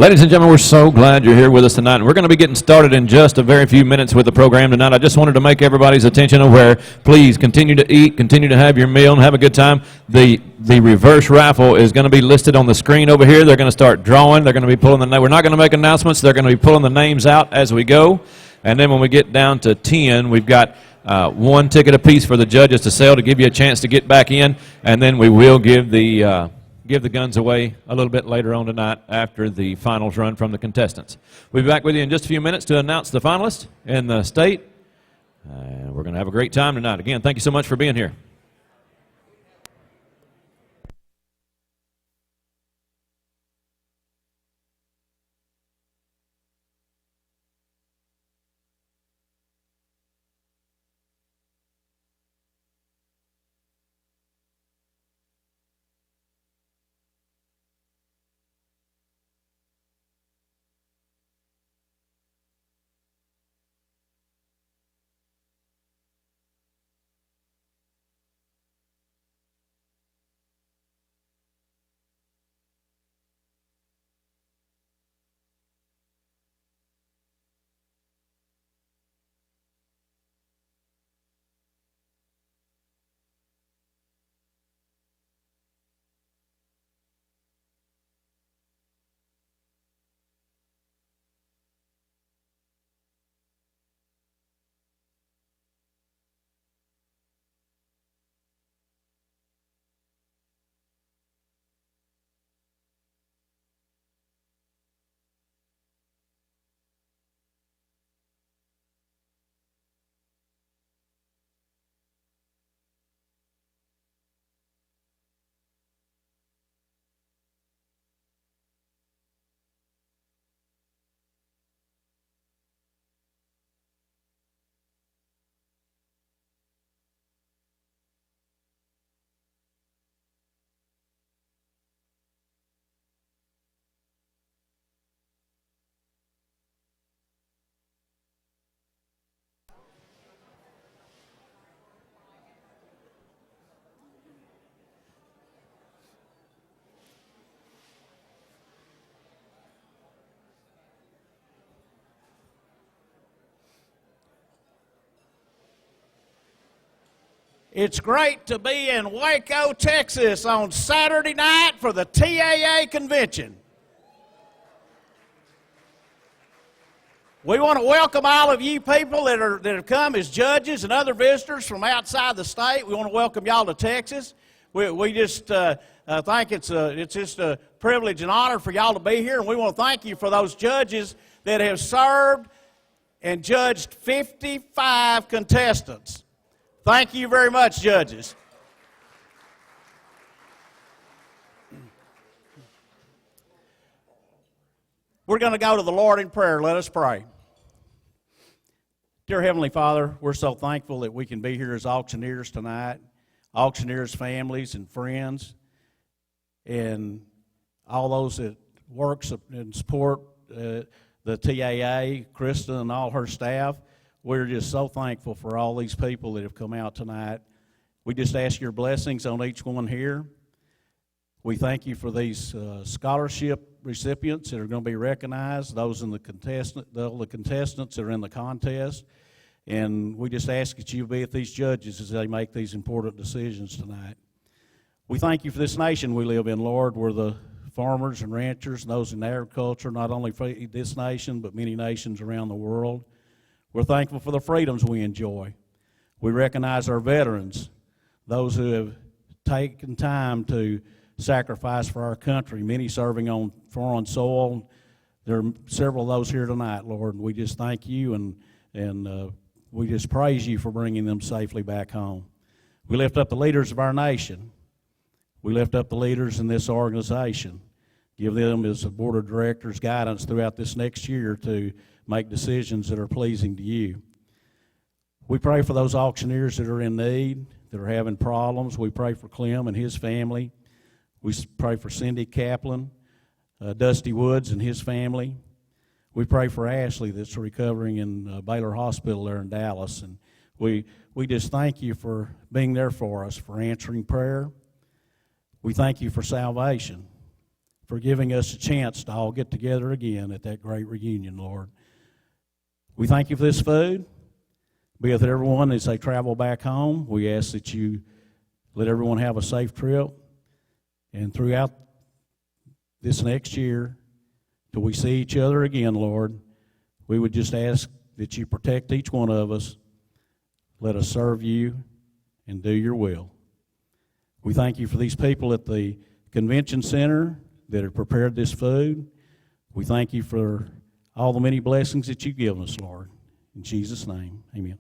Ladies and gentlemen, we're so glad you're here with us tonight. And we're going to be getting started in just a very few minutes with the program tonight. I just wanted to make everybody's attention aware. Please continue to eat, continue to have your meal, and have a good time. The reverse raffle is going to be listed on the screen over here. They're going to start drawing. They're going to be pulling the. We're not going to make announcements. They're going to be pulling the names out as we go. And then when we get down to 10, we've got one ticket apiece for the judges to sell to give you a chance to get back in. And then we will give the guns away a little bit later on tonight after the finals run from the contestants. We'll be back with you in just a few minutes to announce the finalists in the state. We're going to have a great time tonight. Again, thank you so much for being here. It's great to be in Waco, Texas on Saturday night for the TAA convention. We want to welcome all of you people that have come as judges and other visitors from outside the state. We want to welcome y'all to Texas. We just think it's just a privilege and honor for y'all to be here, and we want to thank you for those judges that have served and judged 55 contestants. Thank you very much, judges. We're going to go to the Lord in prayer. Let us pray. Dear Heavenly Father, we're so thankful that we can be here as auctioneers tonight, auctioneers' families and friends, and all those that work and support the TAA, Krista and all her staff. We're just so thankful for all these people that have come out tonight. We just ask your blessings on each one here. We thank you for these scholarship recipients that are going to be recognized, those in the contestants that are in the contest. And we just ask that you be with these judges as they make these important decisions tonight. We thank you for this nation we live in, Lord, where the farmers and ranchers and those in agriculture not only feed this nation but many nations around the world. We're thankful for the freedoms we enjoy. We recognize our veterans, those who have taken time to sacrifice for our country, many serving on foreign soil. There are several of those here tonight, Lord, and we just thank you and we just praise you for bringing them safely back home. We lift up the leaders of our nation. We lift up the leaders in this organization. Give them, as a board of directors, guidance throughout this next year to make decisions that are pleasing to you. We pray for those auctioneers that are in need, that are having problems. We pray for Clem and his family. We pray for Cindy Kaplan, Dusty Woods and his family. We pray for Ashley that's recovering in Baylor Hospital there in Dallas. And we just thank you for being there for us, for answering prayer. We thank you for salvation, for giving us a chance to all get together again at that great reunion, Lord. We thank you for this food. Be with everyone as they travel back home. We ask that you let everyone have a safe trip. And throughout this next year, till we see each other again, Lord, we would just ask that you protect each one of us. Let us serve you and do your will. We thank you for these people at the convention center that have prepared this food. We thank you for all the many blessings that you've given us, Lord. In Jesus' name, amen.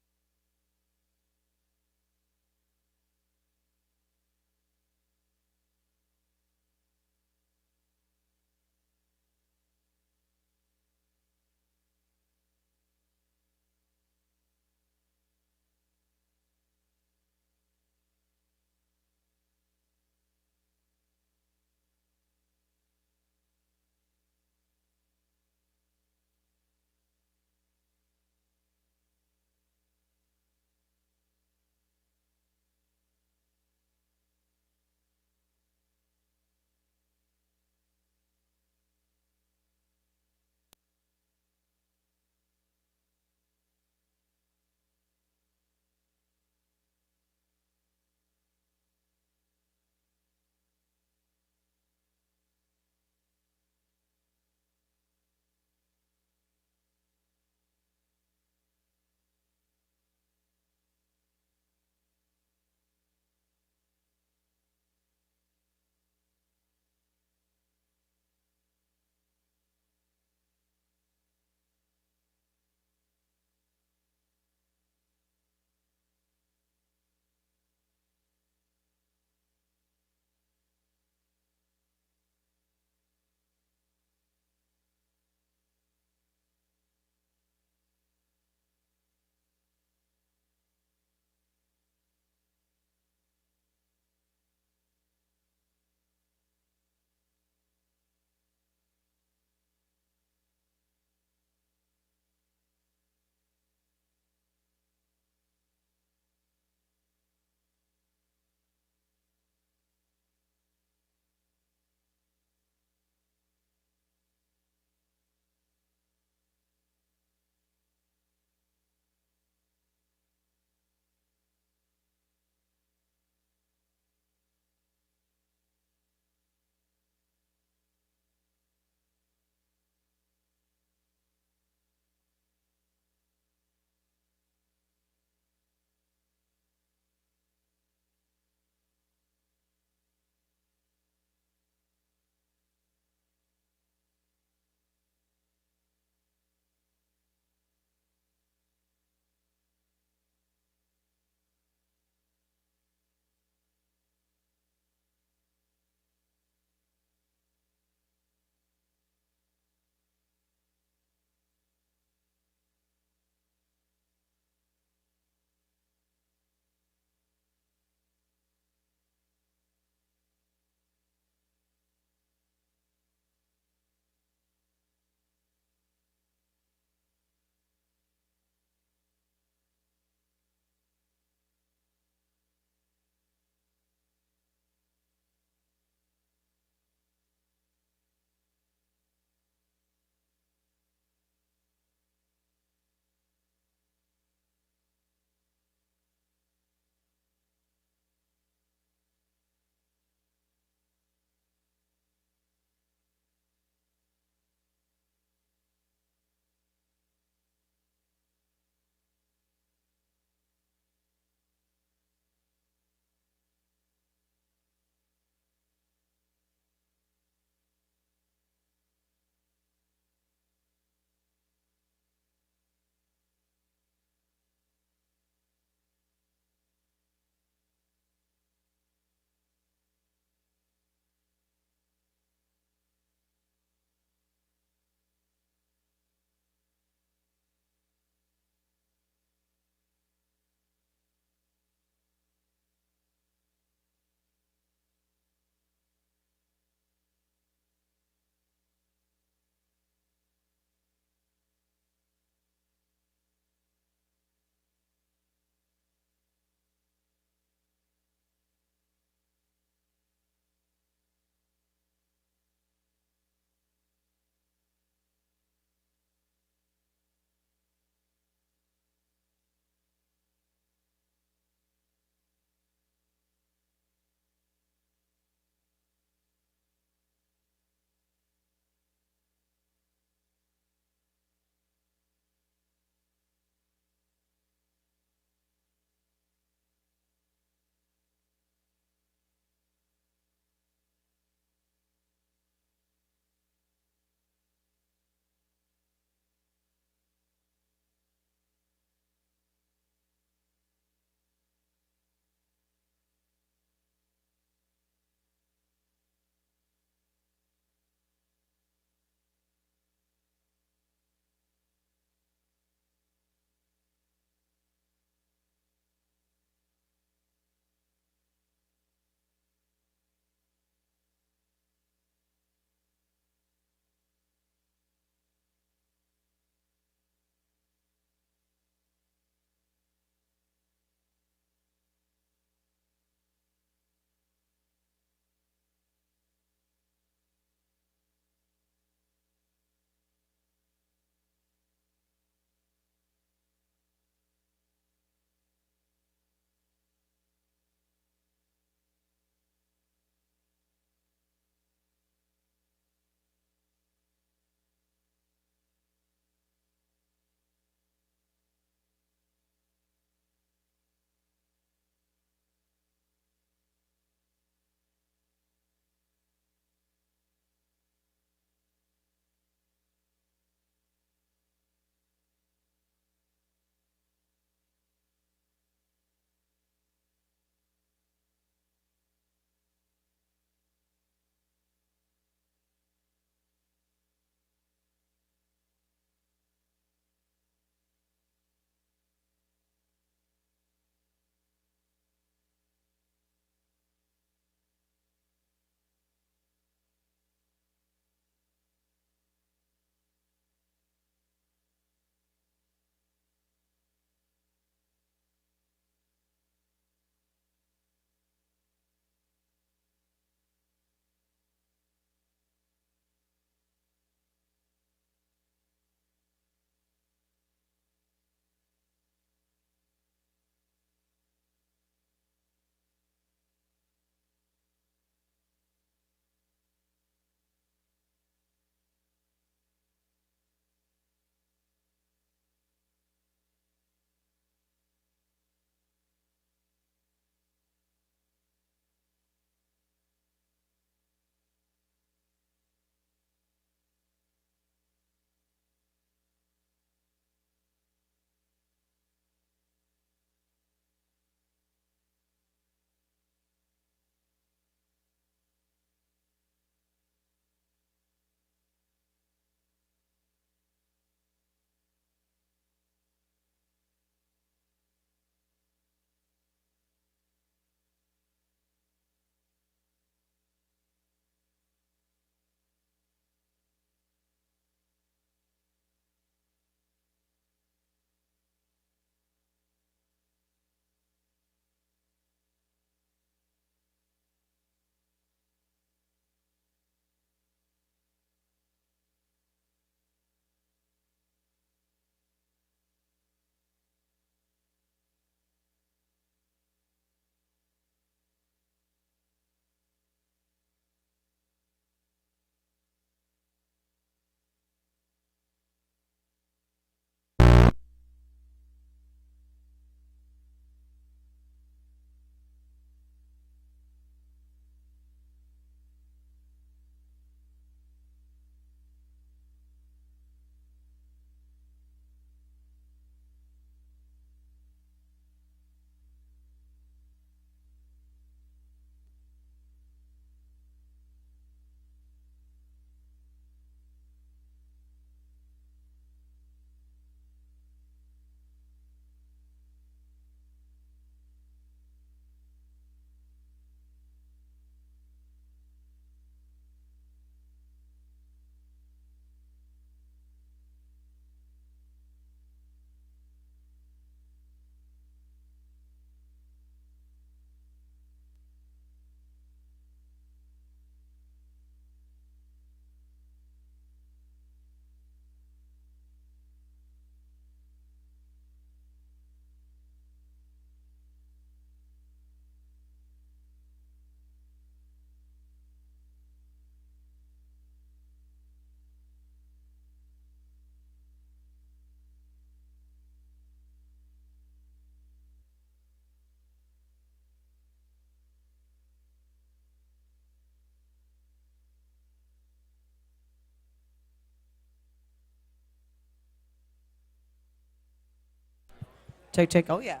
Check, check. Oh, yeah.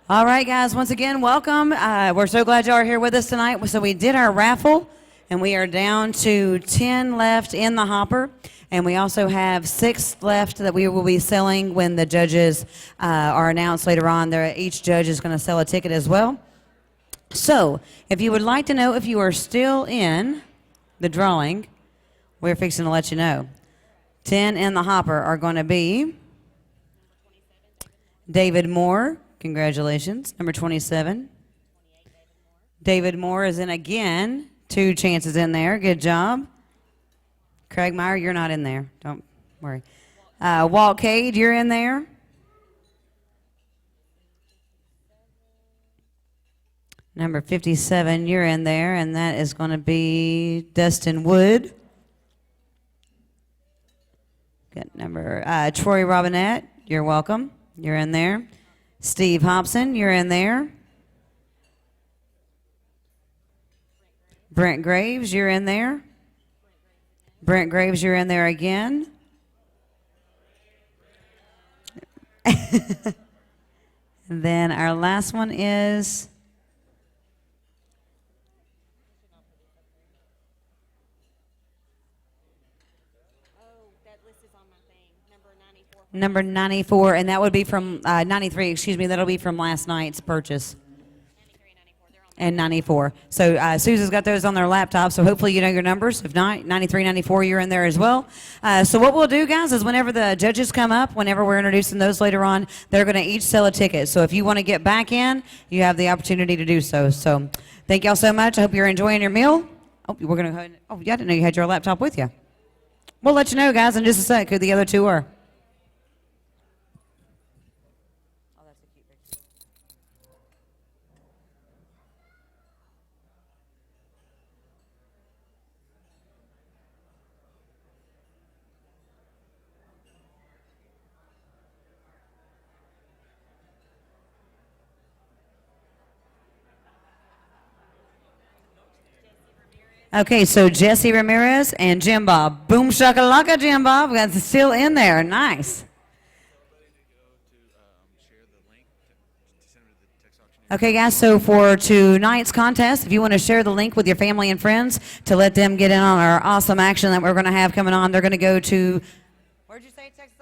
All right, guys, once again, welcome. We're so glad y'all are here with us tonight. So we did our raffle, and we are down to 10 left in the hopper. And we also have 6 left that we will be selling when the judges are announced later on. Each judge is going to sell a ticket as well. So if you would like to know if you are still in the drawing, we're fixing to let you know. 10 in the hopper are going to be David Moore. Congratulations. Number 27. David Moore is in again. 2 chances in there. Good job. Craig Meyer, you're not in there. Don't worry. Walt Cade, you're in there. Number 57, you're in there, and that is going to be Dustin Wood. Got number Troy Robinette, you're welcome. You're in there. Steve Hobson, you're in there. Brent Graves, you're in there. Brent Graves, you're in there again. And then our last one is number 94, and that would be from 93, excuse me, that'll be from last night's purchase. And 94. So Susan's got those on their laptop, so hopefully you know your numbers. If not, 93, 94, you're in there as well. So what we'll do, guys, is whenever the judges come up, whenever we're introducing those later on, they're going to each sell a ticket. So if you want to get back in, you have the opportunity to do so. So thank y'all so much. I hope you're enjoying your meal. Oh, we're going to go ahead. Oh, yeah, I didn't know you had your laptop with you. We'll let you know, guys, in just a sec who the other 2 are. Okay, so Jesse Ramirez and Jim Bob. Boom shakalaka, Jim Bob. That's still in there. Nice. Okay, guys, so for tonight's contest, if you want to share the link with your family and friends to let them get in on our awesome action that we're going to have coming on, they're going to go to, where'd you say, Texas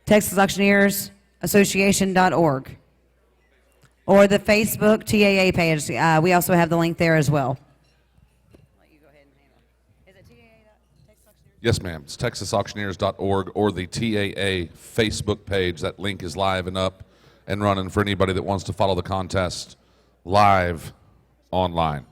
Auctioneers? TexasAuctioneersAssociation.org. Or the Facebook TAA page. We also have the link there as well. Yes, ma'am. It's TexasAuctioneers.org or the TAA Facebook page. That link is live and up and running for anybody that wants to follow the contest live online.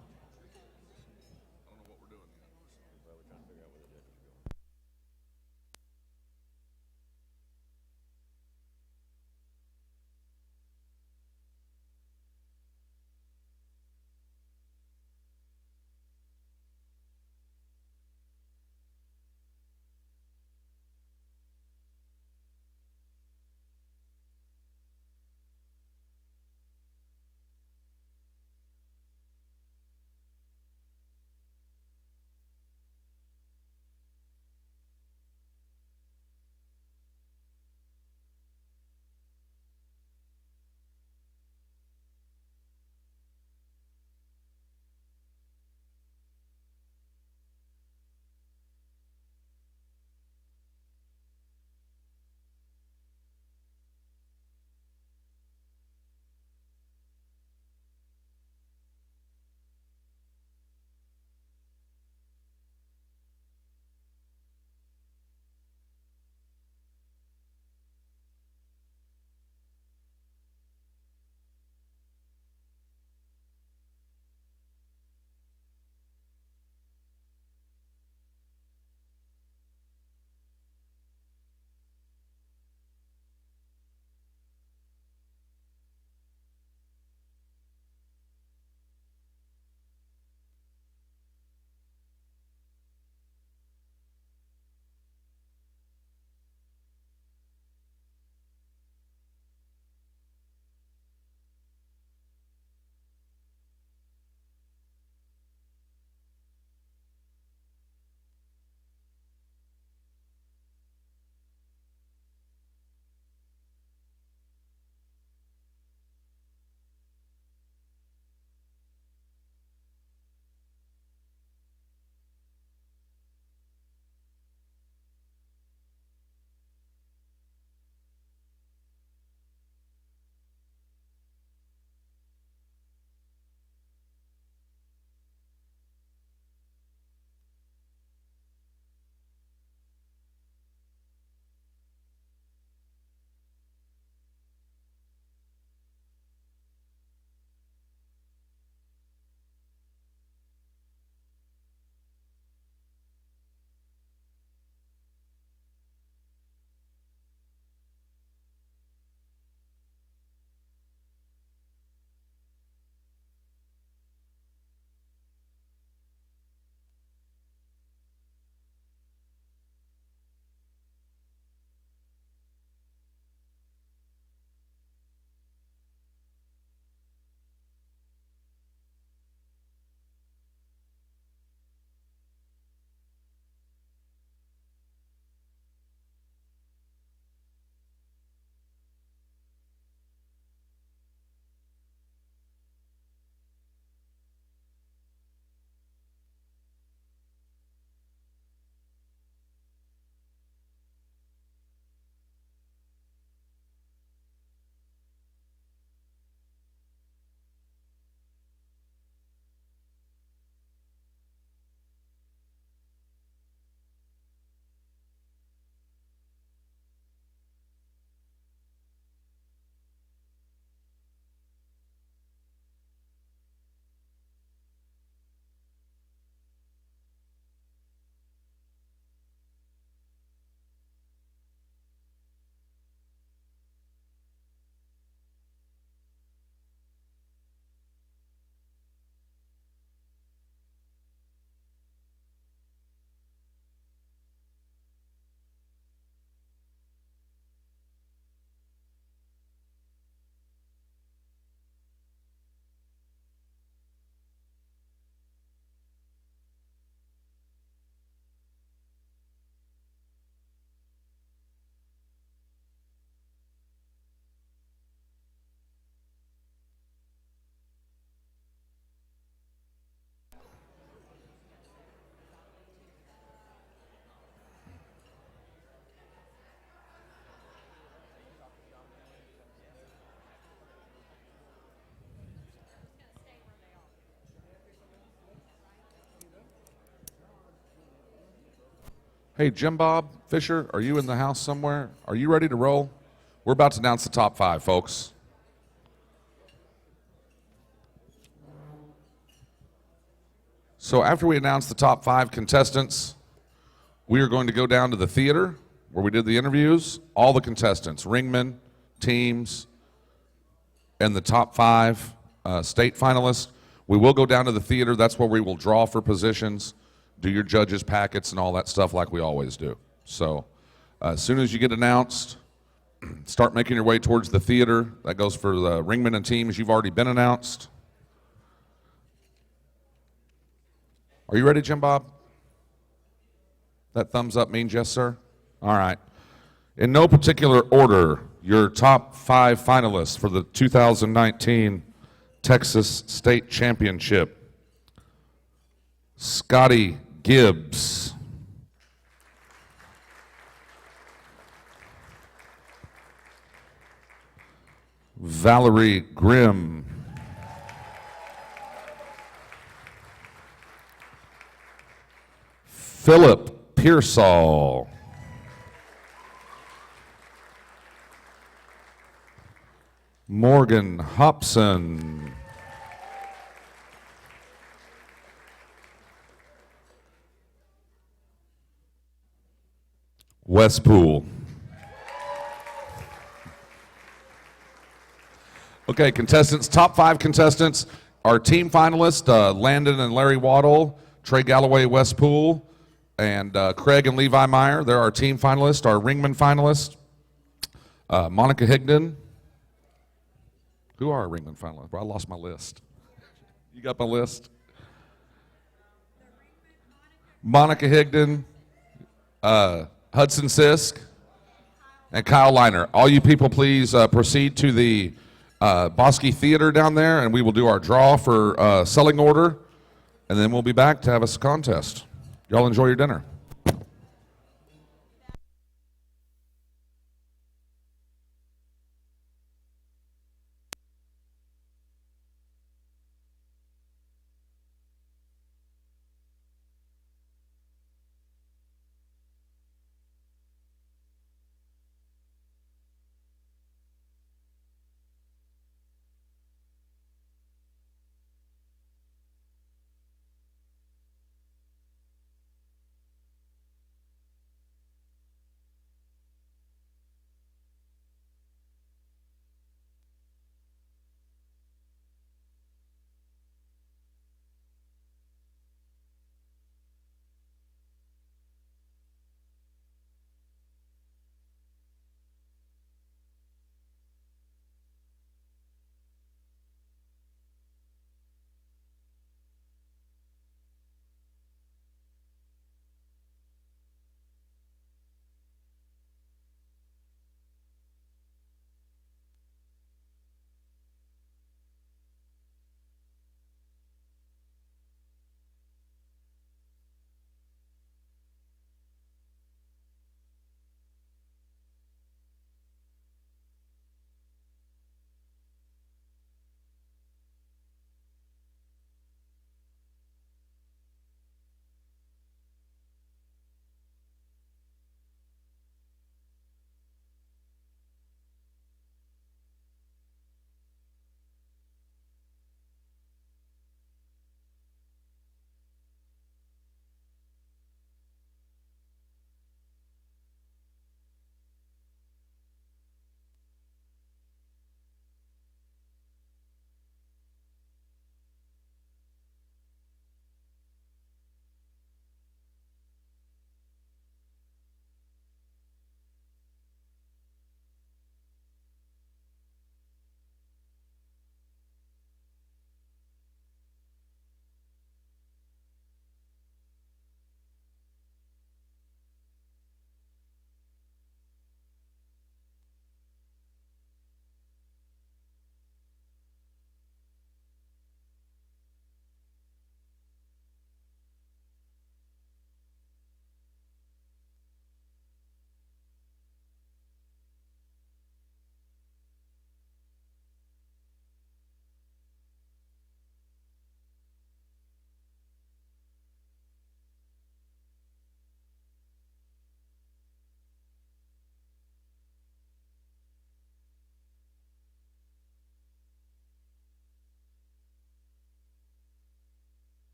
Hey, Jim Bob Fisher, are you in the house somewhere? Are you ready to roll? We're about to announce the top 5, folks. So after we announce the top 5 contestants, we are going to go down to the theater where we did the interviews. All the contestants, ringmen, teams, and the top 5 state finalists. We will go down to the theater. That's where we will draw for positions, do your judges' packets and all that stuff like we always do. So as soon as you get announced, start making your way towards the theater. That goes for the ringmen and teams. You've already been announced. Are you ready, Jim Bob? That thumbs up means yes, sir? All right. In no particular order, your top 5 finalists for the 2019 Texas State Championship. Scotty Gibbs. Valerie Grimm. Philip Pearsall. Morgan Hobson. Westpool. Okay, contestants, top 5 contestants. Our team finalists, Landon and Larry Waddle, Trey Galloway Westpool, and Craig and Levi Meyer. They're our team finalists. Our ringman finalists, Monica Higdon. Who are our ringman finalists? Bro, I lost my list. You got my list? Monica Higdon, Hudson Sisk, and Kyle Liner. All you people, please proceed to the Bosque Theater down there, and we will do our draw for selling order, and then we'll be back to have us a contest. Y'all enjoy your dinner.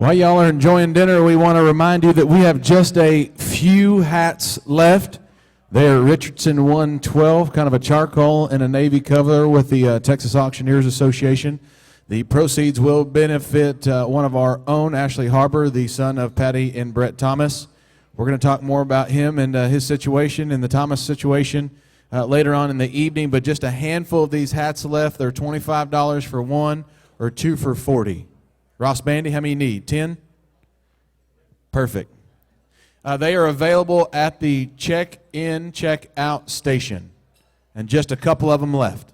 While y'all are enjoying dinner, we want to remind you that we have just a few hats left. They are Richardson 112, kind of a charcoal and a navy color with the Texas Auctioneers Association. The proceeds will benefit one of our own, Ashley Harper, the son of Patty and Brett Thomas. We're going to talk more about him and his situation and the Thomas situation later on in the evening, but just a handful of these hats left. They're $25 for one or two for $40. Ross Bandy, how many you need? 10? Perfect. They are available at the check-in, check-out station, and just a couple of them left.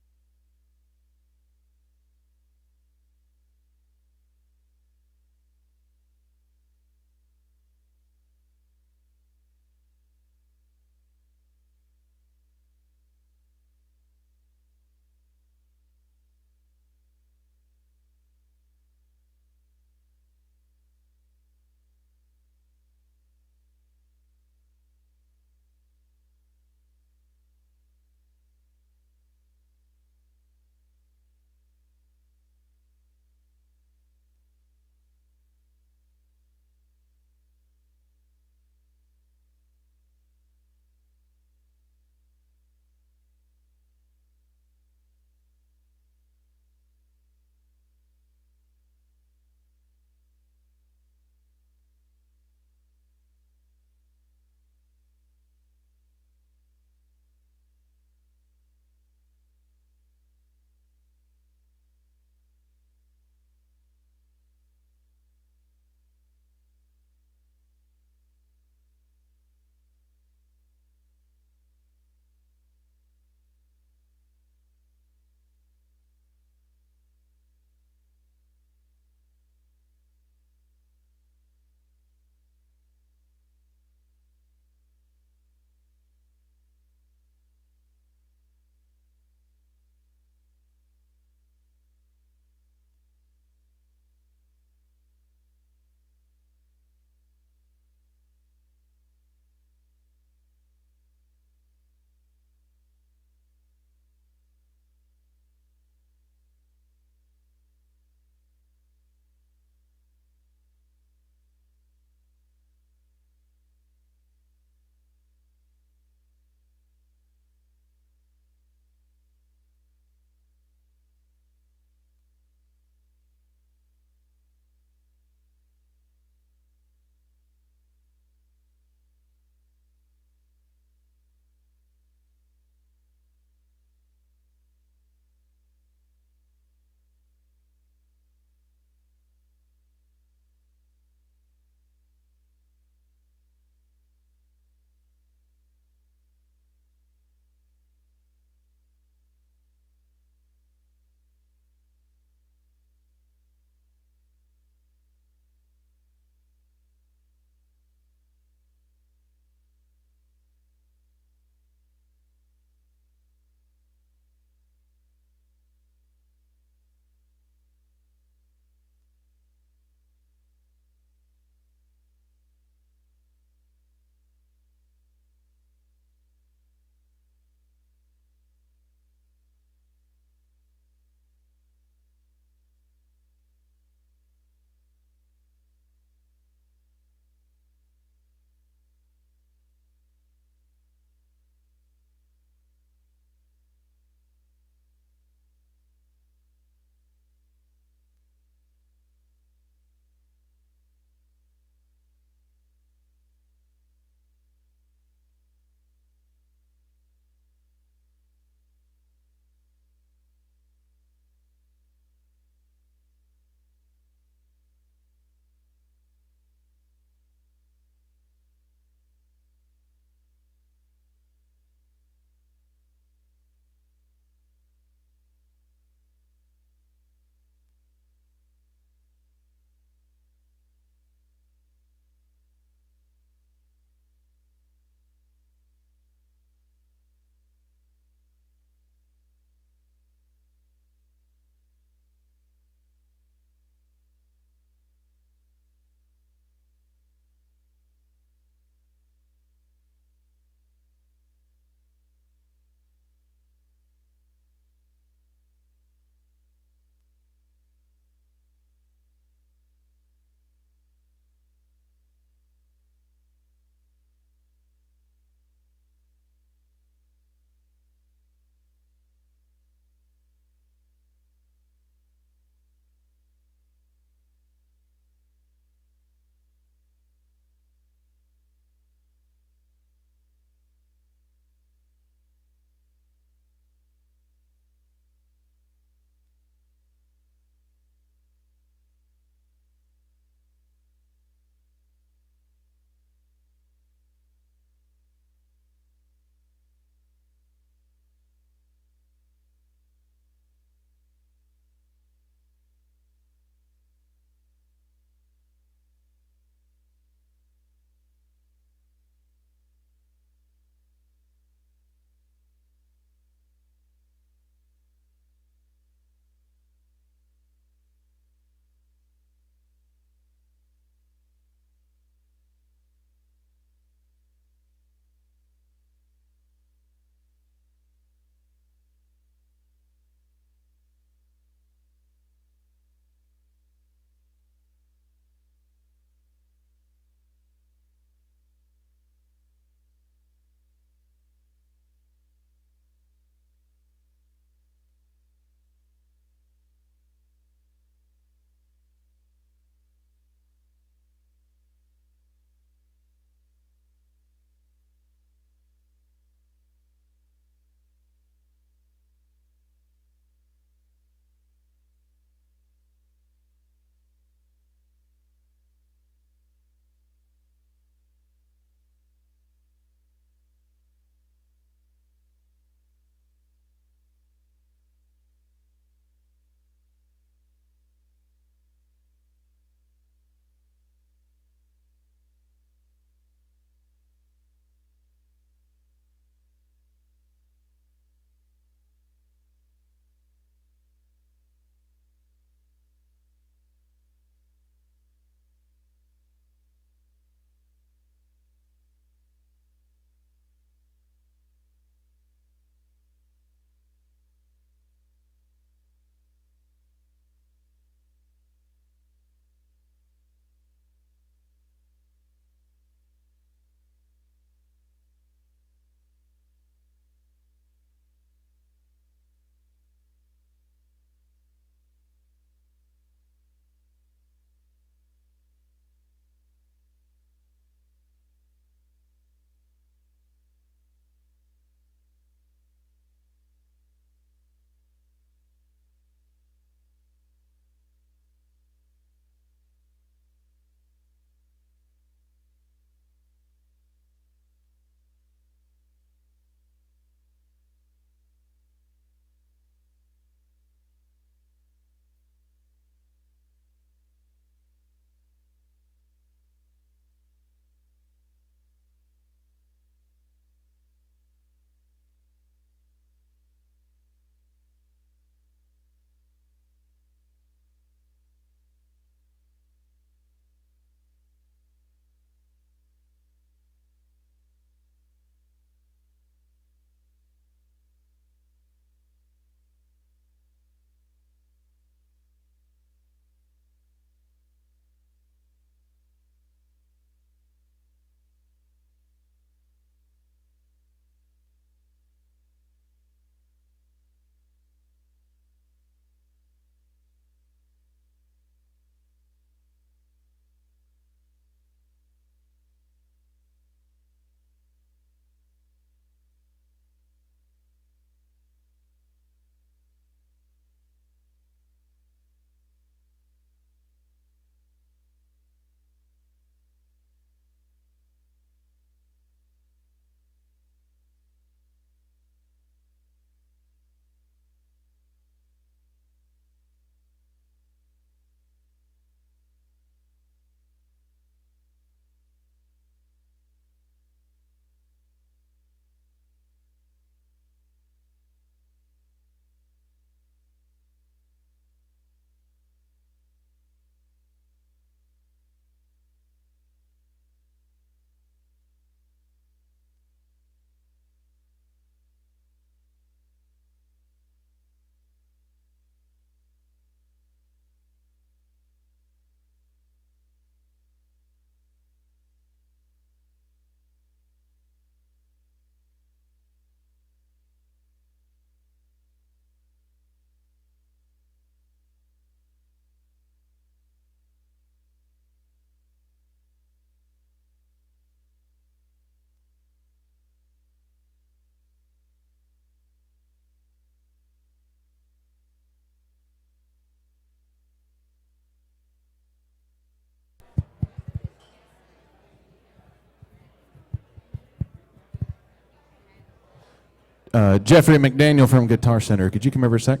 Jeffrey McDaniel from Guitar Center. Could you come over a sec?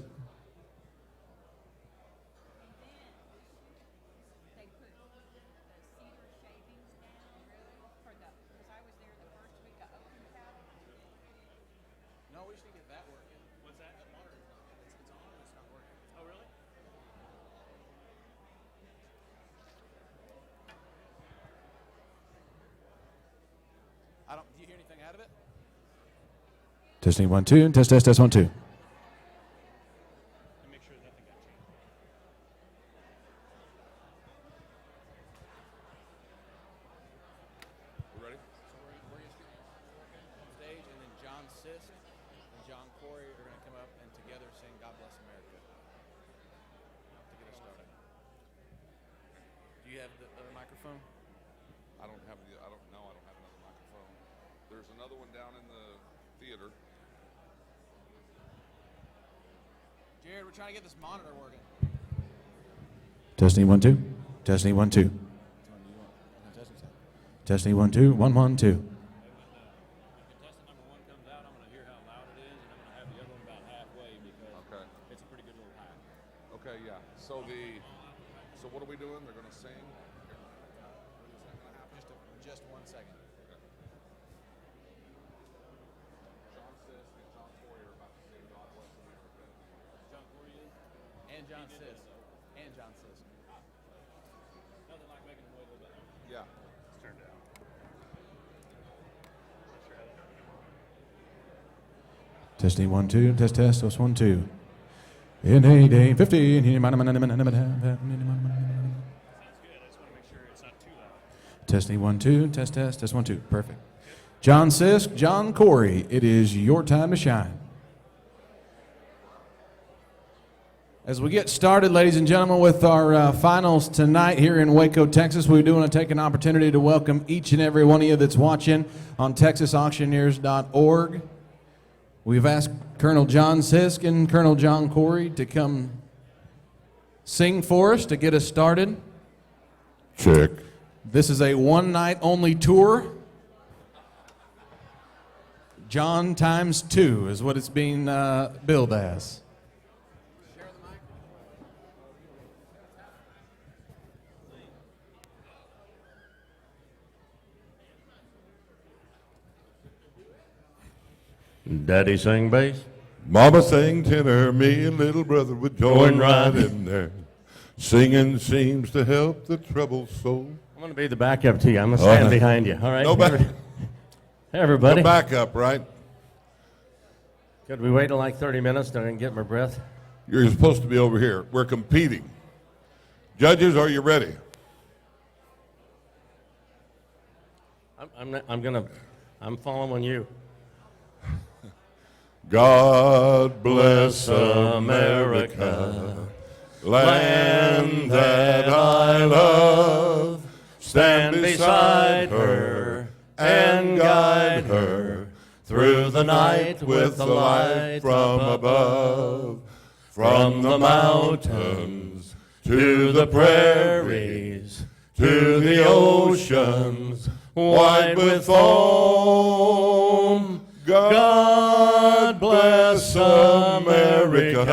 Do you hear anything out of it? Testing 1, 2. Test, test, test 1, 2. Make sure nothing got changed. Ready? We're just on stage, and then John Sisk and John Corey are going to come up and together sing "God Bless America" to get us started. Do you have the other microphone? I don't have another microphone. There's another one down in the theater. Jared, we're trying to get this monitor working. Testing 1, 2. Testing 1, 2. Testing 1, 2. 1, 1, 2. Contestant number 1 comes out, I'm going to hear how loud it is, and I'm going to have the other one about halfway because Okay. it's a pretty good little high. Okay, yeah. So what are we doing? They're gonna sing. Just 1 second. John Sisk and John Corey are about to sing "God Bless America." John Corey is? And John Sisk. And John Sisk. Nothing like making them wait a little bit longer. Yeah. Testing 1, 2. Test, test. Test 1, 2. In a day, 50. Testing 1, 2. Test, test. Test 1, 2. Perfect. John Sisk, John Corey, it is your time to shine. As we get started, ladies and gentlemen, with our finals tonight here in Waco, Texas, we do want to take an opportunity to welcome each and every one of you that's watching on TexasAuctioneers.org. We've asked Colonel John Sisk and Colonel John Corey to come sing for us to get us started. Check. This is a one-night only tour. John times 2 is what it's being billed as. Daddy sang bass. Mama sang tenor. Me and little brother would join right in there. Singing seems to help the troubled soul. I'm going to be the backup to you. I'm going to stand behind you. All right? No back. Hey, everybody. No backup, right? Could we wait till like 30 minutes to get my breath? You're supposed to be over here. We're competing. Judges, are you ready? I'm following you. God bless America, land that I love. Stand beside her and guide her through the night with the light from above. From the mountains to the prairies, to the oceans white with foam. God bless America,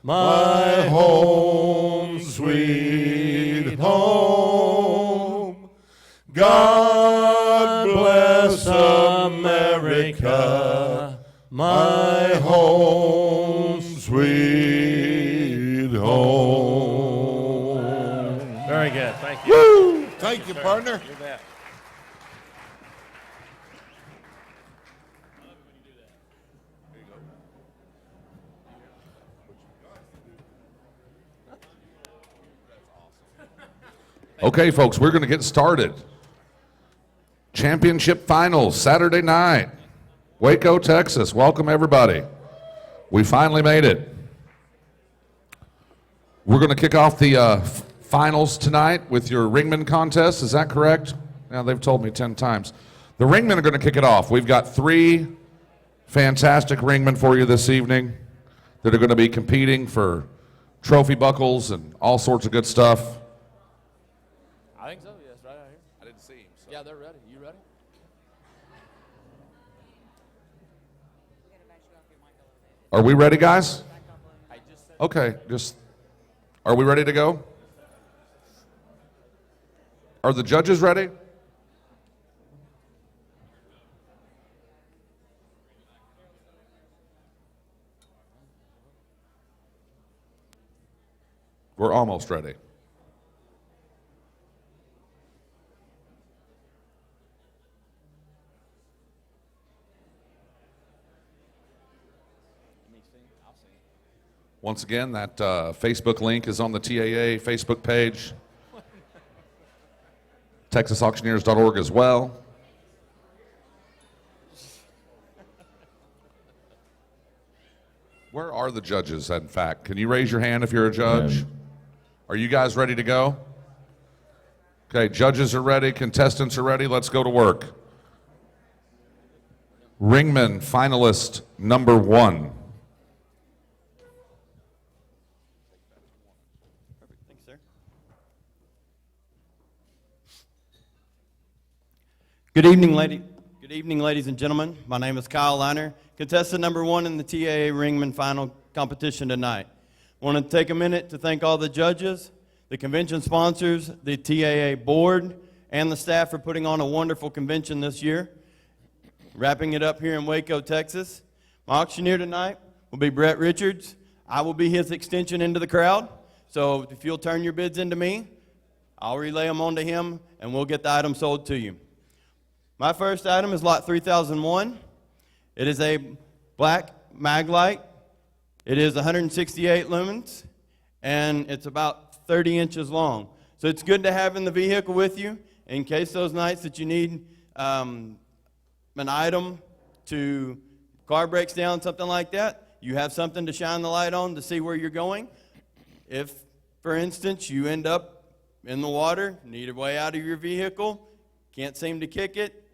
my home, sweet home. God bless America, my home, sweet home. Very good. Thank you. Woo! Thank you, partner. You bet. Okay, folks, we're going to get started. Championship finals, Saturday night, Waco, Texas. Welcome, everybody. We finally made it. We're going to kick off the finals tonight with your Ringman contest. Is that correct? Now, they've told me 10 times. The Ringmen are going to kick it off. We've got 3 fantastic Ringmen for you this evening that are going to be competing for trophy buckles and all sorts of good stuff. I think so, yes, right out here. I didn't see him. Yeah, they're ready. You ready? Are we ready, guys? Okay, are we ready to go? Are the judges ready? We're almost ready. Once again, that Facebook link is on the TAA Facebook page. TexasAuctioneers.org as well. Where are the judges, in fact? Can you raise your hand if you're a judge? Are you guys ready to go? Okay, judges are ready, contestants are ready, let's go to work. Ringman finalist number 1. Thanks, sir. Good evening, ladies and gentlemen. My name is Kyle Liner, contestant number 1 in the TAA Ringman final competition tonight. I want to take a minute to thank all the judges, the convention sponsors, the TAA board, and the staff for putting on a wonderful convention this year. Wrapping it up here in Waco, Texas. My auctioneer tonight will be Brett Richards. I will be his extension into the crowd. So if you'll turn your bids into me, I'll relay them on to him, and we'll get the item sold to you. My first item is lot 3001. It is a black mag light. It is 168 lumens, and it's about 30 inches long. So it's good to have in the vehicle with you in case those nights that you need an item to, car breaks down, something like that. You have something to shine the light on to see where you're going. If, for instance, you end up in the water, need a way out of your vehicle, can't seem to kick it,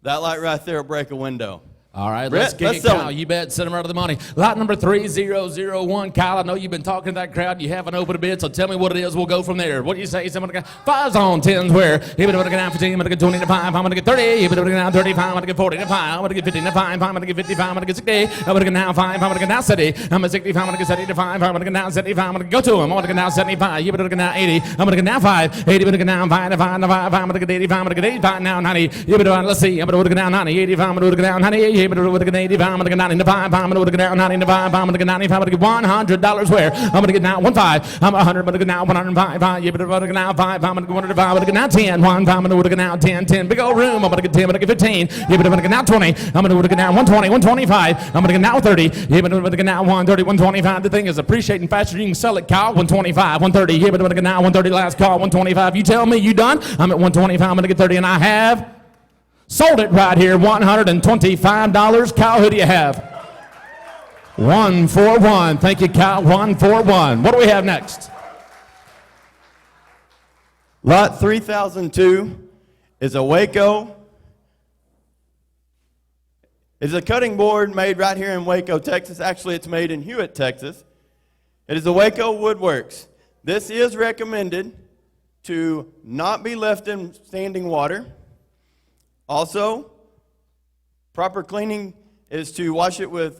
that light right there will break a window. All right, Brett, let's get let's it, sell Kyle. it. You bet. Send them out of the money. Lot number 3001. Kyle, I know you've been talking to that crowd. You haven't opened a bid, so tell me what it is. We'll go from there. What do you say? Somebody got 5s on 10s where? You've been going to get 15, I'm going to get 20 to 5, I'm going to get 30. You've been going to get 35, I'm going to get 40 to 5, I'm going to get 50 to 5, I'm going to get 55, I'm going to get 60, I'm going to get now 5, I'm going to get now 70, I'm at 65, I'm going to get 70 to 5, I'm going to get now 75, I'm going to go to him, I'm going to get now 75, you've been going to get now 80, I'm going to get now 5, 80, I'm going to get now 5 to 5 to 5, I'm going to get 85, I'm going to get 85, now 90, you've been doing, let's see, I'm going to get now 90, 85, I'm going to get now 90, you've been going to get 85, I'm going to get 90 to 5, I'm going to get now 90 to 5, I'm going to get 95, I'm going to get $100 where? I'm going to get now 15, I'm 100, I'm going to get now 105, you've been going to get now 5, I'm going to get 105, I'm going to get now 10, 1, I'm going to get now 10, 10, big old room, I'm going to get 10, I'm going to get 15, you've been going to get now 20, I'm going to get now 120, 125, I'm going to get now 30, you've been going to get now 130, 125. The thing is appreciating faster, you can sell it, Kyle. 125, 130, you've been going to get now 130, last call, 125. You tell me you done? I'm at 125, I'm going to get 30, and I have sold it right here, $125. Kyle, who do you have? 141. Thank you, Kyle. 141. What do we have next? Lot 3002 is a Waco. It's a cutting board made right here in Waco, Texas. Actually, it's made in Hewitt, Texas. It is a Waco Woodworks. This is recommended to not be left in standing water. Also, proper cleaning is to wash it with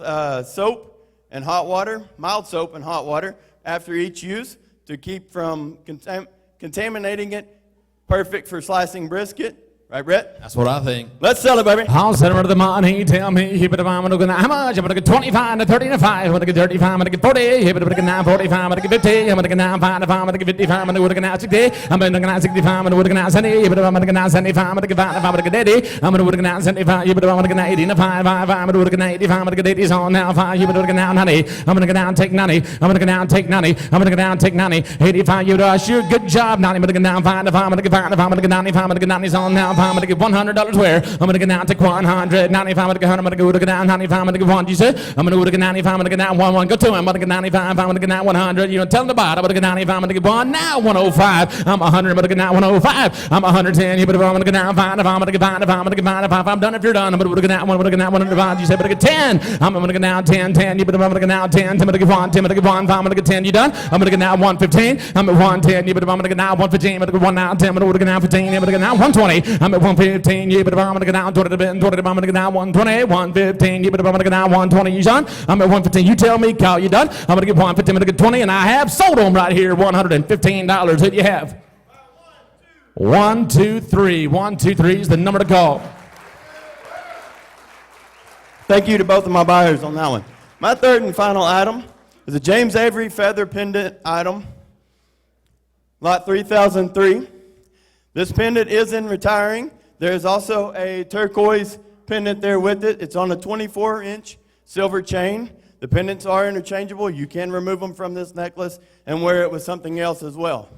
soap and hot water, mild soap and hot water, after each use to keep from contaminating it. Perfect for slicing brisket. Right, Brett? That's what I think. Let's sell it, baby. I'll send her to the money. Tell me, I'm going to get how much? I'm going to get 25 to 30 to 5. I'm going to get 35. I'm going to get 40. I'm going to get 9, 45. I'm going to get 50. I'm going to get 9, 5 to 5. I'm going to get 55. I'm going to get now 60. I'm going to get now 65. I'm going to get now 70. I'm going to get now 75. I'm going to get 5. I'm going to get 80. I'm going to get now 75. I'm going to get now 80 to 5. I'm going to get now 85. I'm going to get 80 on now 5. I'm going to get now 90. I'm going to get down take 90. I'm going to get down take 90. I'm going to get down take 90. 85. You do sure good job. 90. I'm going to get down 5 to 5. I'm going to get 5 to 5. I'm going to get 95. I'm going to get 90 on now 5. I'm going to get $100 where? I'm going to get down to 100, 95, I'm going to get 100, I'm going to get down 95, I'm going to get 1, you said? I'm going to get 95, I'm going to get down 1, 1, go to him, I'm going to get 95, I'm going to get down 100, you know, tell him to buy it, I'm going to get 95, I'm going to get 1, now 105, I'm 100, I'm going to get down 105, I'm 110, you better, I'm going to get down 5, I'm going to get 5, I'm going to get 5, I'm done if you're done, I'm going to get down 1, I'm going to get down 105, you said, but I get 10, I'm going to get down 10, 10, you better, I'm going to get down 10, I'm going to get 1, 10, I'm going to get 1, 5, I'm going to get 10, you done? I'm going to get down 115, I'm at 110, you better, I'm going to get down 115, I'm going to get 1 now 10, I'm going to get down 15, I'm going to get down 120, I'm I'm at 115. Yeah, but I'm gonna get down 20 to bend, 20 to I'm gonna get down 120, 115. Yeah, but I'm gonna get down 120. You done? I'm at 115. You tell me, Kyle, you done? I'm gonna get 115. I'm gonna get 20, and I have sold them right here. $115. Who do you have? 1, 2, 3. 1, 2, 3 is the number to call. Thank you to both of my buyers on that one. My third and final item is a James Avery feather pendant item, lot 3003. This pendant is in retiring. There is also a turquoise pendant there with it. It's on a 24-inch silver chain. The pendants are interchangeable. You can remove them from this necklace and wear it with something else as well.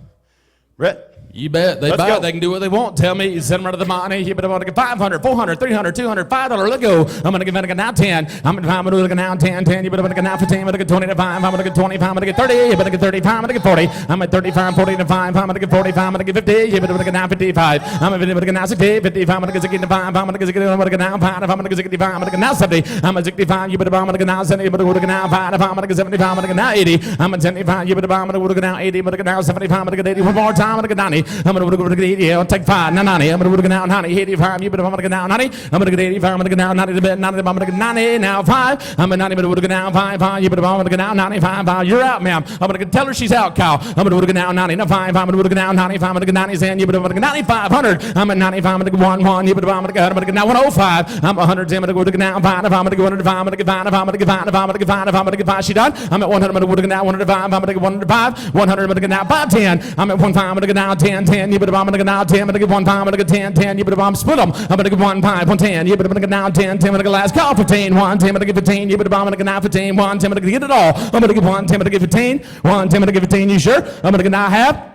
Brett? You bet. They Let's buy go. it. They can do what they want. Tell me. You send them out of the money. You better want to get 500, 400, 300, 200, $5. Let go. I'm going to give it now 10. I'm going to get now 10, 10. You better get now 15. I'm going to get 20 to 5. I'm going to get 25. I'm going to get 30. You better get 35. I'm going to get 40. I'm at 35, 40 to 5. I'm going to get 45. I'm going to get 50. You better get now 55. I'm going to get now 60, 55. I'm going to get 65. I'm going to get 60. I'm going to get now 5. I'm going to get 65. I'm going to get now 70. I'm at 65. You better I'm going to get now 70. You better get now 5. I'm going to get 75. I'm going to get now 80. I'm at 75. You better I'm going to get now 80. I'm going to get now 75. I'm going to get 80. One more time. I'm going to get 90. I'm going to get 80. I'll take 5. Now 90. I'm going to get now 90. 85. You better I'm going to get now 90. I'm going to get 85. I'm going to get now 90 to bed. 90. I'm going to get 90. Now 5. I'm at 90. I'm going to get now 5. 5. You better I'm going to get now 95. 5. You're out, ma'am. I'm going to tell her she's out, Kyle. I'm going to get now 90. Now 5. I'm going to get now 95. I'm going to get 90. You better I'm going to get 9500. I'm at 95. I'm going to get 1. You better I'm going to get now 105. I'm 100. I'm going to get now 5. I'm going to get 105. I'm going to get 5. I'm going to get 5. I'm going to get 5. I'm going to get 5. She done? I'm at 100. I'm going to get now 105. I'm going to get 105. 100. I'm going to get now 510. I'm at 15. I'm going to get now 10. 10. You better I'm going to get now 10. I'm going to get 1 5. I'm going to get 10. 10. You better I'm split them. I'm going to get 1 5. 110. You better I'm going to get now 10. 10. I'm going to get last call 15. 1 10. I'm going to get 15. You better I'm going to get now 15. 1 10. I'm going to get it all. I'm going to get 1 10. I'm going to get 15. 1 10. I'm going to get 15. You sure? I'm going to get now half.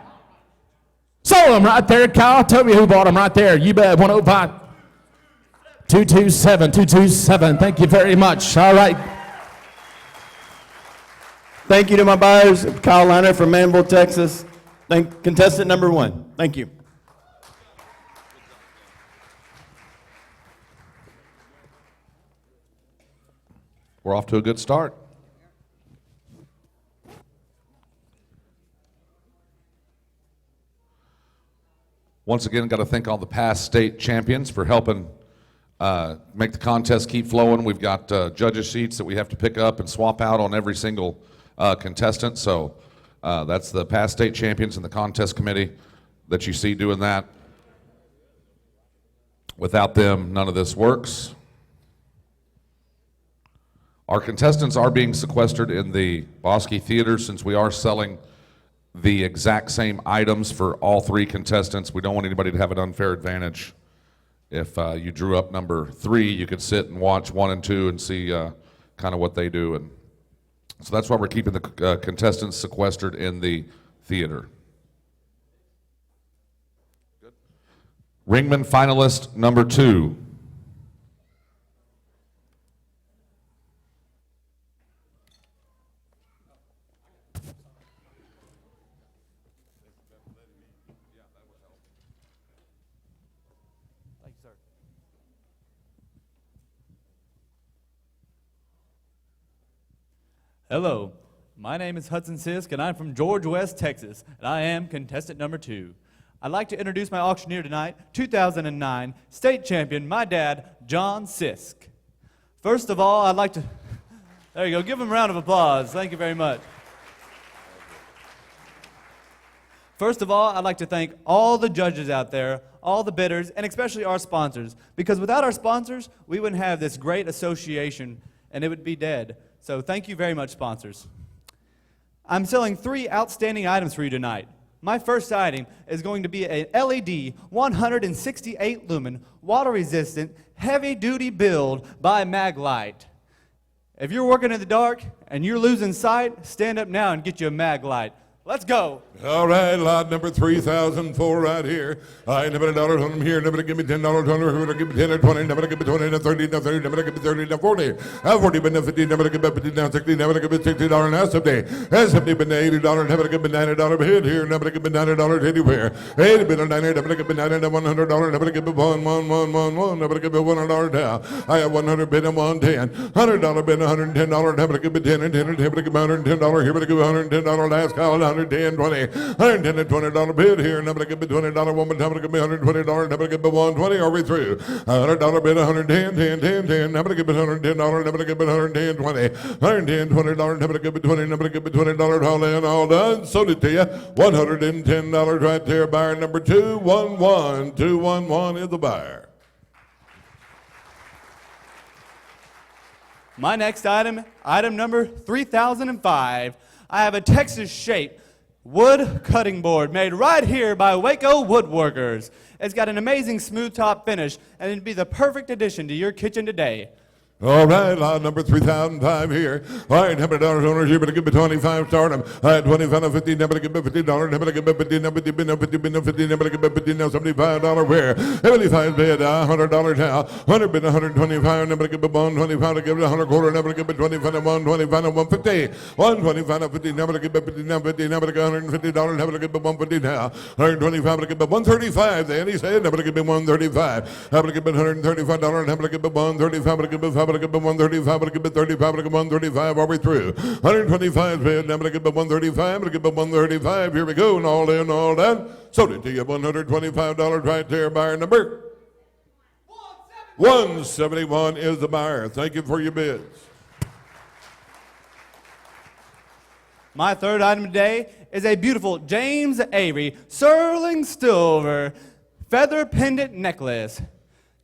Sold them right there, Kyle. Tell me who bought them right there. You bet. 105. 227. 227. Thank you very much. All right. Thank you to my buyers, Kyle Liner from Manville, Texas. Contestant number 1. Thank you. We're off to a good start. Once again, got to thank all the past state champions for helping make the contest keep flowing. We've got judges' sheets that we have to pick up and swap out on every single contestant. So that's the past state champions and the contest committee that you see doing that. Without them, none of this works. Our contestants are being sequestered in the Bosque Theater since we are selling the exact same items for all 3 contestants. We don't want anybody to have an unfair advantage. If you drew up number 3, you could sit and watch 1 and 2 and see kind of what they do. And so that's why we're keeping the contestants sequestered in the theater. Good. Ringman finalist number 2. Hello, my name is Hudson Sisk, and I'm from George West, Texas, and I am contestant number 2. I'd like to introduce my auctioneer tonight, 2009 state champion, my dad, John Sisk. First of all, I'd like to, there you go, give him a round of applause. Thank you very much. First of all, I'd like to thank all the judges out there, all the bidders, and especially our sponsors, because without our sponsors, we wouldn't have this great association, and it would be dead. So thank you very much, sponsors. I'm selling 3 outstanding items for you tonight. My first item is going to be an LED 168 lumen, water-resistant, heavy-duty build by Maglite. If you're working in the dark and you're losing sight, stand up now and get you a Maglite. Let's go. All right, lot number 3004 right here. I never $1 on them here. Never give me $10 on them. Never give me 10 or 20. Never give me 20 to 30 to 30. Never give me 30 to 40. 40 been 50. Never give me 50 down 60. Never give me $60 now 70. 70 been $80. Never give me $90 bid here. Never give me $90 anywhere. 80 been 90. Never give me $90 to $100. Never give me 1. Never give me $100 down. I have 100 bid and 110. $100 bid $110. Never give me 10 and 10. Never give me $110. Here we give me $110 last call. $110, 20, $110 and $20 bid here. Number give me $20 one more time. Give me $120. Number give me $120. Are we through? $100 bid, 110, 10, 10, 10. Number give me $110. Number give me $110, 20, $110, $20. Number give me $20. Number give me $20. All in, all done. Sold it to you. $110 right there. Buyer number 211. 211 is the buyer. My next item, item number 3005. I have a Texas-shaped wood cutting board made right here by Waco Woodworkers. It's got an amazing smooth top finish, and it'd be the perfect addition to your kitchen today. All right, lot number 3005 here. All right, $100 owners, you better give me 25, start them. All right, 25, 50, never give me $50, never give me 50, never give me 50, never give me 50, now $75 where? 75 bid, $100 now. 100 bid, 125, never give me 125, to give it 100 quarter, never give me 25, 125, 150, 125, 50, never give me 50, now 50, never give me $150, never give me 150 now. 125, give me 135, then he said, never give me 135, never give me $135, never give me 135, give me 5. Give me 135, give me 35, give me 135. Are we through? 125 bid. Now give me 135, give me 135. Here we go, and all in, all done. Sold it to you, $125 right there. Buyer number 171 is the buyer. Thank you for your bids. My third item today is a beautiful James Avery sterling silver feather pendant necklace.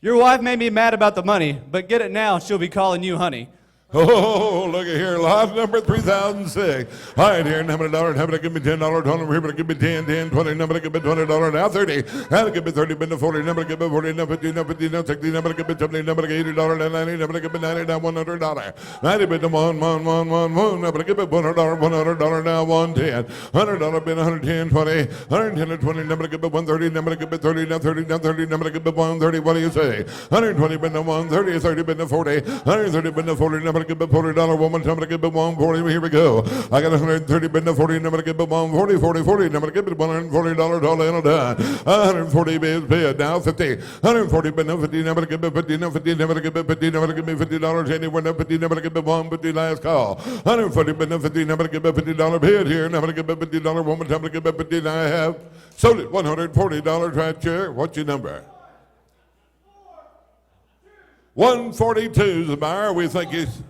Your wife may be mad about the money, but get it now, she'll be calling you honey. Oh, look at here, lot number 3006. All right, here, $100, have to give me $10, $20, here, give me 10, 10, 20, number give me $20, now 30, have to give me 30, bid to 40, number give me 40, now 50, now 50, now 60, number give me 70, number give me $80, now 90, number give me 90, now $100, 90 bid to 1, number give me $100, now 110, $100 bid 110, 20, 110 to 20, number give me 130, number give me 30, now 30, now 30, number give me 130, what do you say? 120 bid to 130, 30 bid to 40, 130 bid to 40, number give me $40, one more time, give me 140, here we go. I got 130 bid to 40, number give me 140, 40, 40, number give me $140, all in, all done. 140 bids bid, now 50, 140 bid to 50, number give me 50, now 50, number give me 50, number give me $50, anywhere, now 50, number give me 150, last call. 140 bid to 50, number give me $50 bid here, number give me $50, one more time, give me 50, now I have sold it, $140 right there. What's your number? 142 is the buyer. We think he's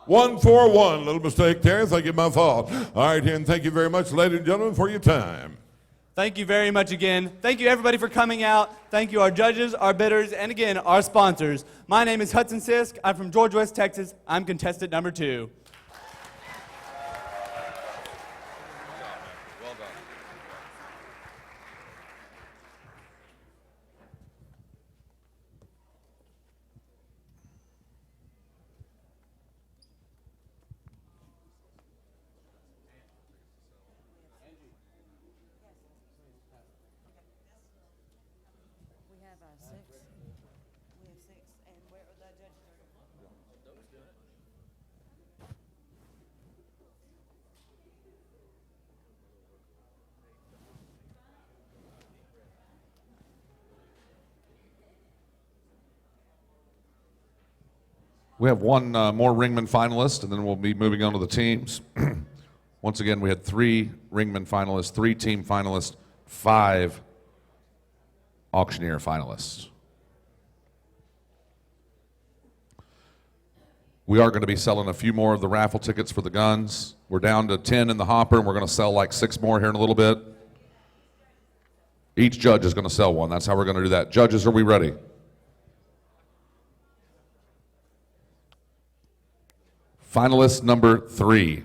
141. Little mistake there. Thank you, my fault. All right, and thank you very much, ladies and gentlemen, for your time. Thank you very much again. Thank you, everybody, for coming out. Thank you, our judges, our bidders, and again, our sponsors. My name is Hudson Sisk. I'm from George West, Texas. I'm contestant number 2. We have one more Ringman finalist, and then we'll be moving on to the teams. Once again, we had 3 Ringman finalists, 3 team finalists, 5 auctioneer finalists. We are going to be selling a few more of the raffle tickets for the guns. We're down to 10 in the hopper, and we're going to sell like 6 more here in a little bit. Each judge is going to sell one. That's how we're going to do that. Judges, are we ready? Finalist number 3.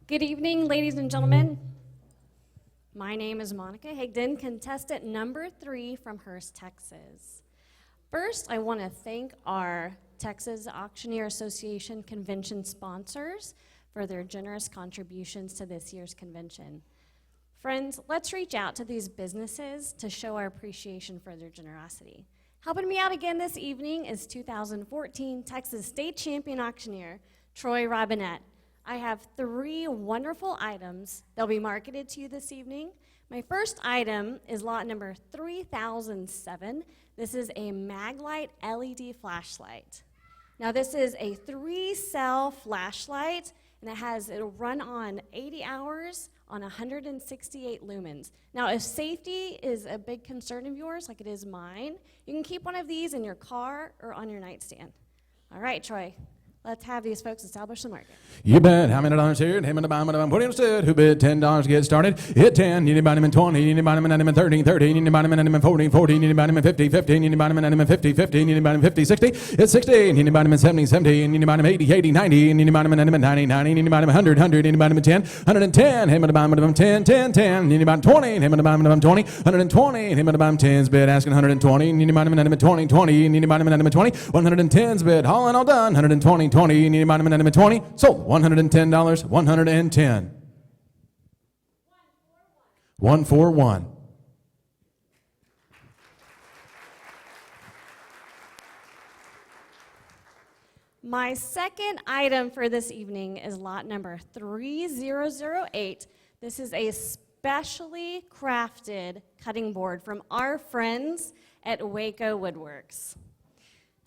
Good evening, ladies and gentlemen. My name is Monica Higdon, contestant number 3 from Hearst, Texas. First, I want to thank our Texas Auctioneer Association convention sponsors for their generous contributions to this year's convention. Friends, let's reach out to these businesses to show our appreciation for their generosity. Helping me out again this evening is 2014 Texas State Champion Auctioneer, Troy Robinette. I have 3 wonderful items that'll be marketed to you this evening. My first item is lot number 3007. This is a Maglite LED flashlight. Now this is a 3-cell flashlight, and it'll run on 80 hours on 168 lumens. Now if safety is a big concern of yours, like it is mine, you can keep one of these in your car or on your nightstand. All right, Troy. Let's have these folks establish the market. You bet. How many dollars here? Him and the bottom of them. What understood? Who bid $10 to get started? Hit 10. Anybody in 20? Anybody in 30? 30. Anybody in 40? 40. Anybody in 50? 15. Anybody in 50? 15. Anybody in 50? 60. It's 60. Anybody in 70? 70. Anybody in 80? 80. 90. Anybody in 90? 90. Anybody in 100? 100. Anybody in 10? 110. Him and the bottom of them. 10. 10. 10. Anybody 20? Him and the bottom of them. 20. 120. Him and the bottom 10's bid asking 120. Anybody in 20? 20. Anybody in 20? 110's bid. All in all done. 120. 20. Anybody in 20? Sold. $110. 110. 141. My second item for this evening is lot number 3008. This is a specially crafted cutting board from our friends at Waco Woodworks.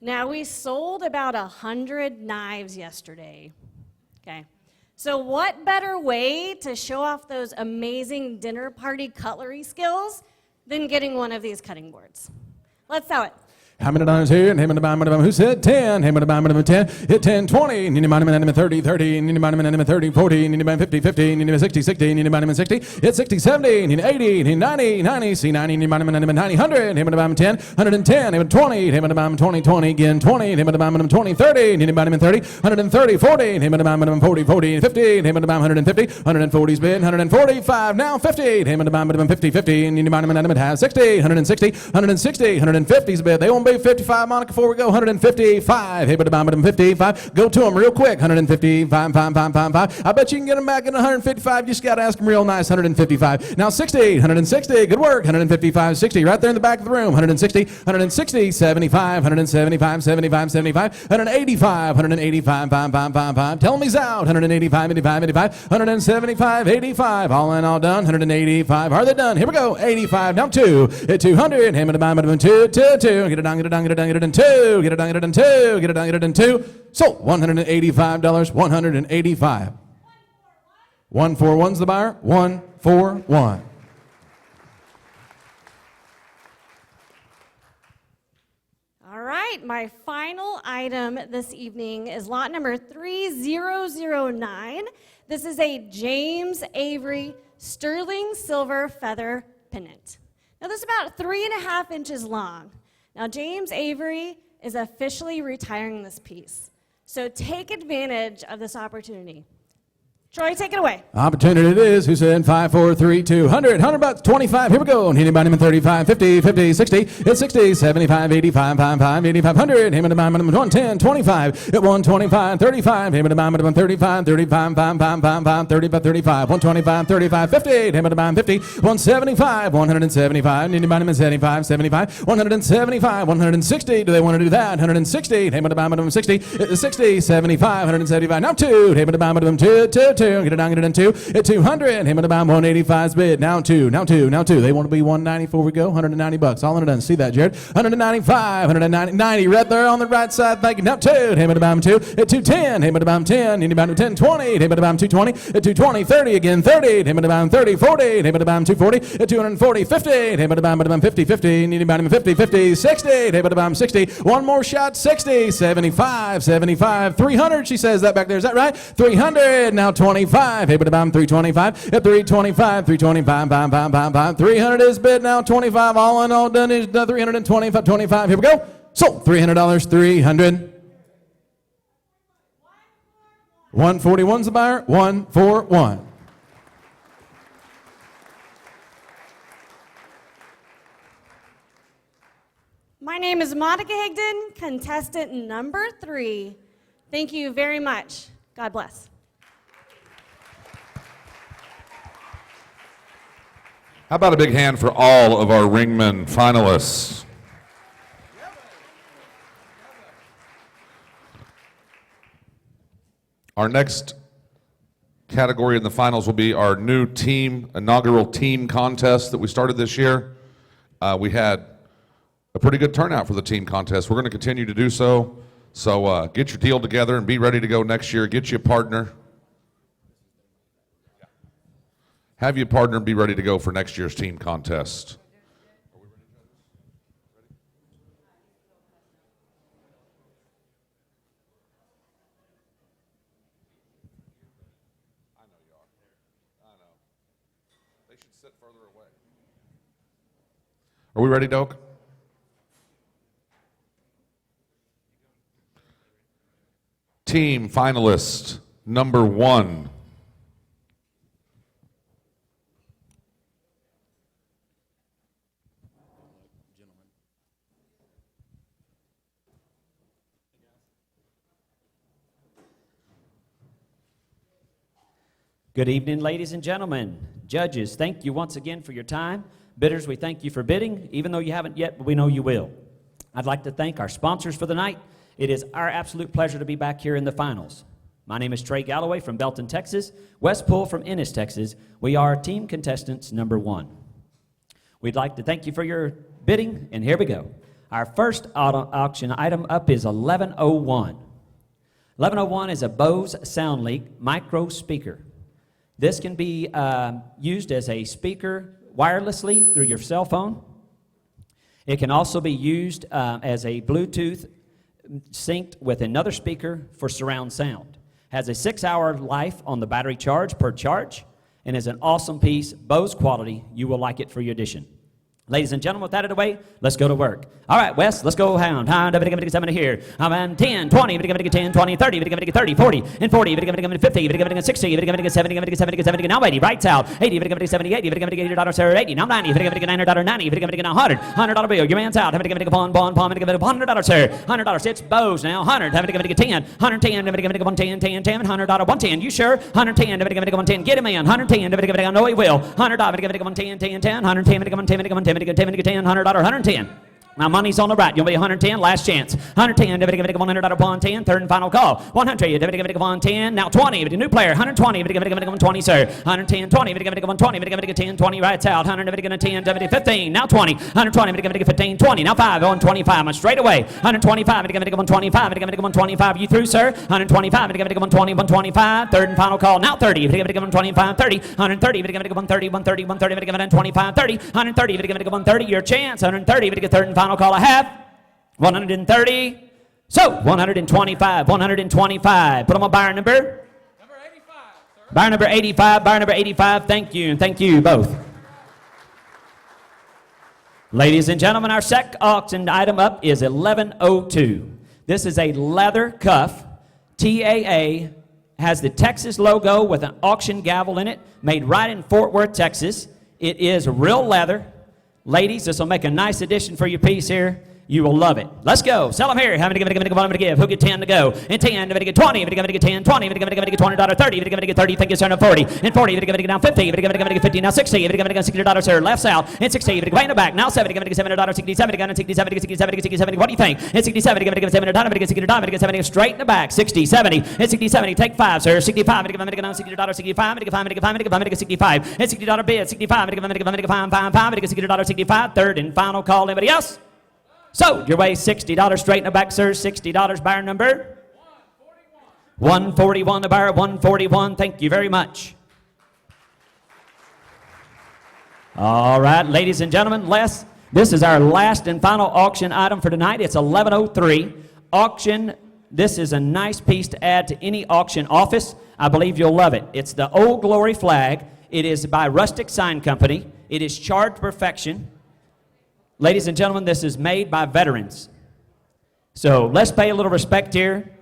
Now, we sold about 100 knives yesterday, okay? So what better way to show off those amazing dinner party cutlery skills than getting one of these cutting boards? Let's sell it. How many dollars here? And him and the bottom of them. Who said 10? Him and the bottom of them 10. Hit 10, 20. Anybody in 30, 30. Anybody in 30, 40. Anybody 50, 50. Anybody 60, 60. Anybody in 60. Hit 60, 70. 80, 90, 90. See 90. Anybody in 90, 100. Him and the bottom 10. 110. Him and 20. Him and the bottom 20, 20. Again 20. Him and the bottom 20, 30. Anybody in 30. 130, 40. Him and the bottom 40, 40. 50. Him and the bottom 150. 140's bid. 145. Now 50. Him and the bottom 50, 50. And anybody in has 60. 160. 160. 150's bid. They won't be 55, Monica, before we go. 155. Hey, but about 55. Go to them real quick. 155, 5, 5, 5, 5. I bet you can get them back in 155. You just got to ask them real nice. 155. Now 60. 160. Good work. 155, 60. Right there in the back of the room. 160. 160. 75. 175. 75. 75. 185. 185. 5, 5, 5, 5. Tell them he's out. 185. 85. 85. 175. 85. All in, all done. 185. Are they done? Here we go. 85. Now 2. At 200. Him and the bottom 2, 2, 2. Get it down, get it down, get it down. Get it in 2, get it down, get it in 2, get it down, get it in 2. Sold. $185, 185. 141's the buyer. 141. All right, my final item this evening is lot number 3009. This is a James Avery sterling silver feather pendant. Now this is about 3.5 inches long. Now, James Avery is officially retiring this piece, so take advantage of this opportunity. Troy, take it away. Opportunity it is. Who said 5, 4, 3, 2, 100? 100 bucks, 25. Here we go. And anybody in 35, 50, 50, 60. It's 60, 75, 85, 55, 85, 100. Him and the bottom 110, 25. At 125, 35. Him and the bottom 35, 35, 5, 5, 5, 5, 35, 35. 125, 35, 50. Him and the bottom 50. 175, 175. Anybody in 75, 75. 175, 160. Do they want to do that? 160. Him and the bottom 60. 60, 75, 175. Now 2. Him and the bottom 2, 2. Get it down, get it in 2. At 200, him and about 185's bid. Now 2, now 2, now 2. They want to be 190 before we go. 190 bucks. All in it done. See that, Jared? 195, 190, 90. Right there on the right side. Thank you. Now 2. Him and about 2. At 210, him and about 10. Anybody 10, 20. Him and about 220. At 220, 30 again. 30. Him and about 30, 40. Him and about 240. At 240, 50. Him and about 50, 50. Anybody 50, 50. 60. Him and about 60. One more shot. 60. 75, 75. 300. She says that back there. Is that right? 300. Now 25. Hey, but about 325. At 325, 325, 5, 5, 5, 5. 300 is bid now. 25. All in all done is 325, 25. Here we go. Sold. $300. 300. 141's the buyer. 141. My name is Monica Higdon, contestant number 3. Thank you very much. God bless. How about a big hand for all of our Ringman finalists? Our next category in the finals will be our new inaugural team contest that we started this year. We had a pretty good turnout for the team contest. We're going to continue to do so. So get your deal together and be ready to go next year. Get you a partner. Have you a partner and be ready to go for next year's team contest. Are we ready, Doak? Team finalist number 1. Good evening, ladies and gentlemen. Judges, thank you once again for your time. Bidders, we thank you for bidding, even though you haven't yet, but we know you will. I'd like to thank our sponsors for the night. It is our absolute pleasure to be back here in the finals. My name is Trey Galloway from Belton, Texas, Wes Poole from Ennis, Texas. We are team contestants number 1. We'd like to thank you for your bidding, and here we go. Our first auction item up is 1101. 1101 is a Bose SoundLink micro speaker. This can be used as a speaker wirelessly through your cell phone. It can also be used as a Bluetooth synced with another speaker for surround sound. Has a 6-hour life on the battery charge per charge, and is an awesome piece, Bose quality. You will like it for your edition. Ladies and gentlemen, with that out of the way, let's go to work. All right, Wes, let's go hound. Hound, here. 10, 20, 10, 20, 30, 30, 40, and 40, 50, 60, 70, now 80, right out. 80, 70, 80, $80, now 90, $90, $100 bill, your man's out. $100, sir. $100, it's Bose now. 100, 10, 110, 110, 10, 10, $100, 110, you sure? 110, 110, get him in. 110, I know he will. $100, 110, 10, 10, 110, 110, $10, $100, 110. Now money's on the right. You'll be 110, last chance. 110, $100, 110, third and final call. 100, $110, now 20, new player. 120, $20, sir. 110, 20, $20, 10, 20, right out. 100, 10, 15, now 20. 120, 15, 20, now 5, on 25, I'm straight away. 125, 125, 125, you through, sir? 125, 120, 125, third and final call. Now 30, 125, 30, 130, 130, 130, 130, 125, 30, 130, 130, your chance. 130, third and final call I have. 130. So 125, 125. Put on my buyer number. Number 85. Sir. Buyer number 85, buyer number 85. Thank you, and thank you both. Ladies and gentlemen, our second auction item up is 1102. This is a leather cuff. TAA has the Texas logo with an auction gavel in it, made right in Fort Worth, Texas. It is real leather. Ladies, this will make a nice addition for your piece here. You will love it. Let's go. Sell them here. How many give? Who get 10 to go? And 10, get 20, get 10, 20, get $20, 30, get 30, think it's 40, and 40, get down 50, get 50, now 60, get $60, sir, left out, and 60, get in the back, now 70, get $70, 67, get 67, 67, 67, what do you think? And 67, get $70, get $60, get 70, straight in the back, 60, 70, and 60, 70, take 5, sir, 65, get $60, 65, get 5, get 65, and $60 bid, 65, get 5, get $60, 65, third and final call, anybody else? So, your way, $60 straight in the back, sir. $60 buyer number? 141, the buyer, 141. Thank you very much. All right, ladies and gentlemen, this is our last and final auction item for tonight. It's 1103. Auction, this is a nice piece to add to any auction office. I believe you'll love it. It's the Old Glory flag. It is by Rustic Sign Company. It is charred to perfection. Ladies and gentlemen, this is made by veterans. So let's pay a little respect here.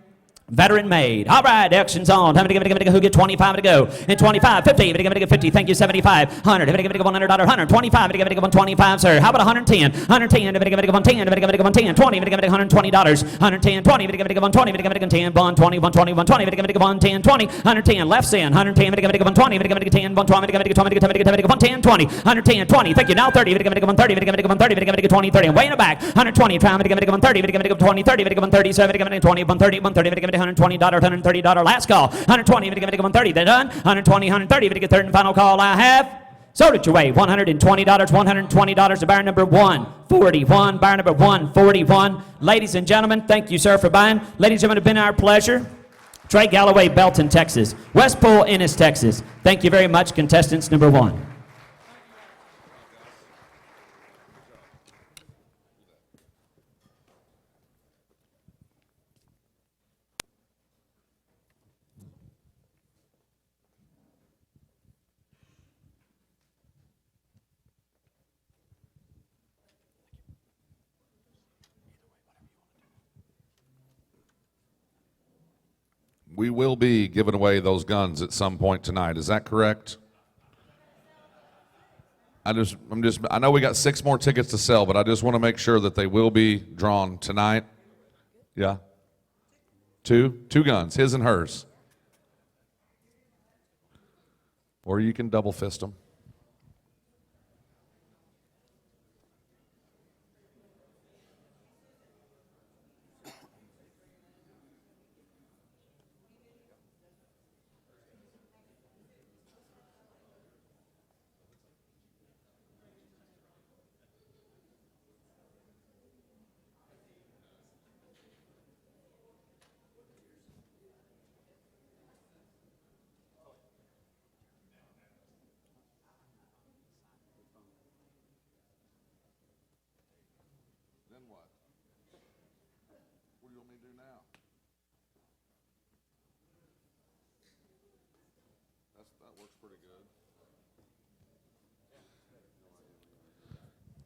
Veteran made. All right, action's on. Who get 25 to go? And 25, 50, 50, thank you, 75, 100, $100, 125, 125, sir. How about 110? 110, 110, 20, $120, 110, 20, 120, 10, 120, 120, 110, 20, 110, left in, 110, 120, 10, 110, 20, 110, 20, thank you, now 30, 30, 20, 30, and way in the back, 120, 30, 20, 30, 37, 20, 130, 130, $120, $130 last call. 120, give it 130, they're done. 120, 130, give it third and final call I have. Sold it your way, $120, $120 to buyer number 141, buyer number 141. Ladies and gentlemen, thank you, sir, for buying. Ladies and gentlemen, it's been our pleasure. Trey Galloway, Belton, Texas. West Pool, Ennis, Texas. Thank you very much, contestants number 1. We will be giving away those guns at some point tonight. Is that correct? I know we got 6 more tickets to sell, but I just want to make sure that they will be drawn tonight. Yeah? 2 guns, his and hers. Or you can double fist them.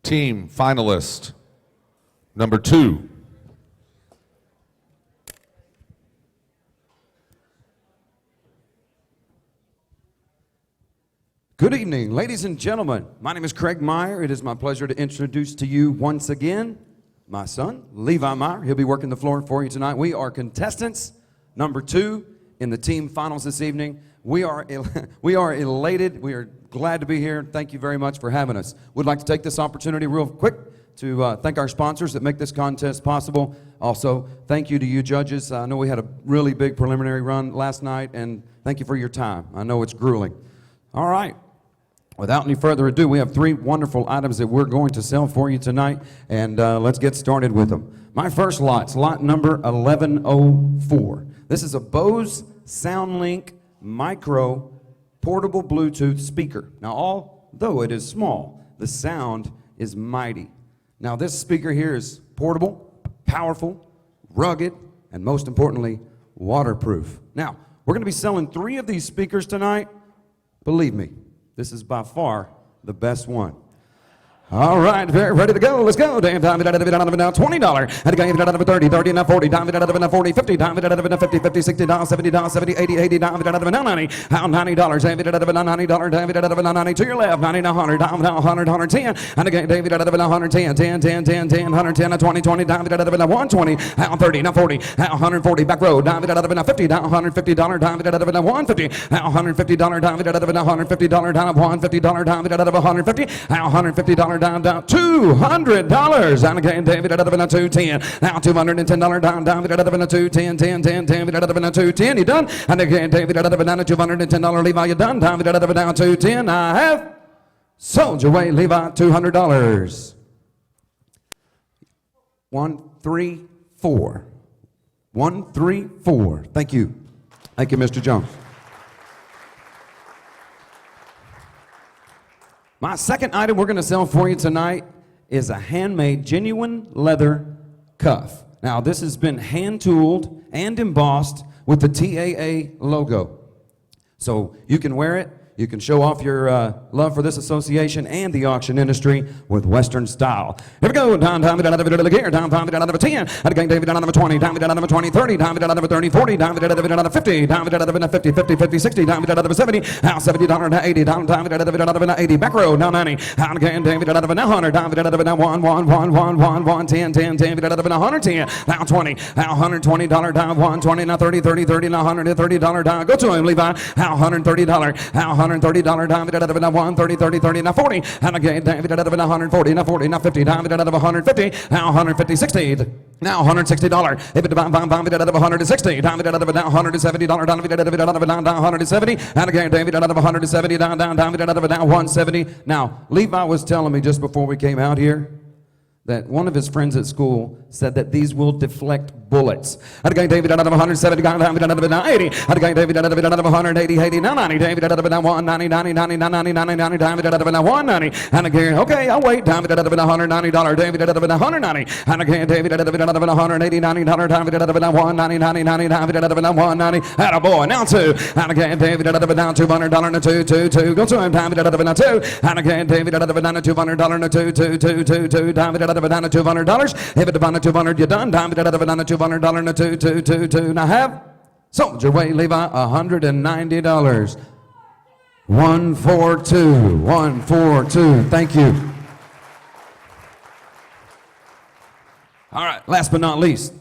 Team finalist number 2. Good evening, ladies and gentlemen. My name is Craig Meyer. It is my pleasure to introduce to you once again my son, Levi Meyer. He'll be working the floor for you tonight. We are contestants number 2 in the team finals this evening. We are elated. We are glad to be here. Thank you very much for having us. Would like to take this opportunity real quick to thank our sponsors that make this contest possible. Also, thank you to you judges. I know we had a really big preliminary run last night, and thank you for your time. I know it's grueling. All right. Without any further ado, we have 3 wonderful items that we're going to sell for you tonight, and let's get started with them. My first lot's lot number 1104. This is a Bose SoundLink Micro portable Bluetooth speaker. Now, although it is small, the sound is mighty. Now, this speaker here is portable, powerful, rugged, and most importantly, waterproof. Now, we're going to be selling 3 of these speakers tonight. Believe me, this is by far the best one. All right, very ready to go. Let's go. Damn, time it out of it out of it now. $20. Had to get it out of it 30, 30 now 40. Time it out of it now 40, 50. Time it out of it now 50, 50, $60, $70, $70, $80, $80. Time it out of it now 90. How $90. Time it out of it now $90. Time it out of it now 90. To your left, 90 now 100. Time now 100, 110. And again, David out of it now 110, 10, 10, 10, 10, 110, 20, 20. Time it out of it now 120. How 30 now 40. How 140 back road. Time it out of it now 50. Down $150. Time it out of it now 150. How $150. Time it out of it now $150. Down $150. Time it out of $150. How $150. Down $200. And again, David out of it now 210. Now $210 down. David out of it now 210, 10, 10, 10. David out of it now 210. You done? And again, David out of it now $210. Levi, you done? David out of it now 210. I have sold your way, Levi, $200. 134. 134. Thank you. Thank you, Mr. Jones. My second item we're going to sell for you tonight is a handmade genuine leather cuff. Now, this has been hand-tooled and embossed with the TAA logo. So you can wear it. You can show off your love for this association and the auction industry with Western style. Here we go. Down, down, down, down, down, down, down, down, down, 10. And again, David, down, 20. Down, down, 20, 30. Down, down, 30, 40. Down, down, 50. Down, down, 50, 50, 50, 60. Down, down, 70. Now $70, down 80. Down, down, 80. Back row, down 90. Down again, David, down 100. Down, down, 1, 1, 1, 1, 1, 1, 10, 10, 10. Down, 110. Down 20. Down $120. Down 120. Now 30, 30, 30. Now $130. Down. Go to him, Levi. Down $130. Down $130. Down, out of it now 130, 30, 30, now 40. And again, David out of it now 140, now 40, now 50. Down out of 150. Now 150, 60. Now $160. If it down $160, down $170, down 170, and again David out of 170, down 170. Now Levi was telling me just before we came out here that one of his friends at school said that these will deflect bullets. And again, David out of 170, down David out of 80. And again, David out of 180, 80, now 90. David out of 190, 90, 90, 90, 90, 90. David out of 190. And again, okay, I'll wait. David out of $190. David out of 190. And again, David out of 180, 90, David out of 190, 90, 90. David out of 190. Attaboy, now two. And again, David out of $200 and a two. Go to him. David out of 2. And again, David out of $200 and a two. David out of $200. If it's about 200, you're done. David out of $200 and a two. Now have sold your way, Levi, $190. 142. Thank you. All right, last but not least,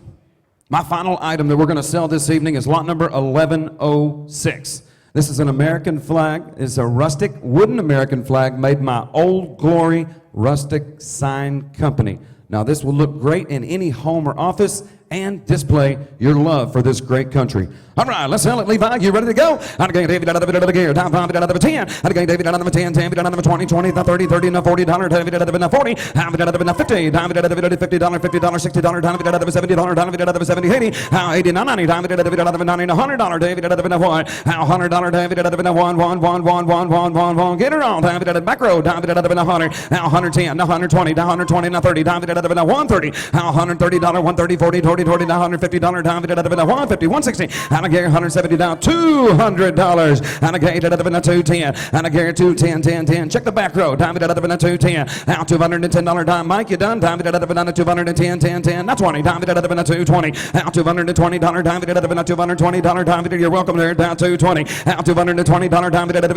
my final item that we're going to sell this evening is lot number 1106. This is an American flag. It's a rustic wooden American flag made by Old Glory Rustic Sign Company. Now, this will look great in any home or office and display your love for this great country. All right, let's sell it, Levi. You ready to go? And again, David, out of the gear. Down, David, out of the 10. And again, David, out of the 10. David, out of the 20, 30, $30, $40. David, out of the 40. David, out of the 50. David, out of the $50, $60. David, out of the $70. David, out of the 70, 80. 80, 90. David, out of the $90, $100. David, out of the $1. $100. David, out of the $1. Get her on. David, out of the back row. David, out of the 100. Now 110. Now 120. Now 120. Now 30. David, out of the 130. Now $130. 130. 40. 40. Now $150. David, out of the 150. 160. And again, 170 down, $200. And again, out of the 210. And again, 210, 10. Check the back row. David, out of the 210. Now $210 dime. Mike, you done? David, out of the 210, 10. Now 20. David, out of the 220. Now $220. David, out of the $220. David, you're welcome there. Down 220. Now $220. David, out of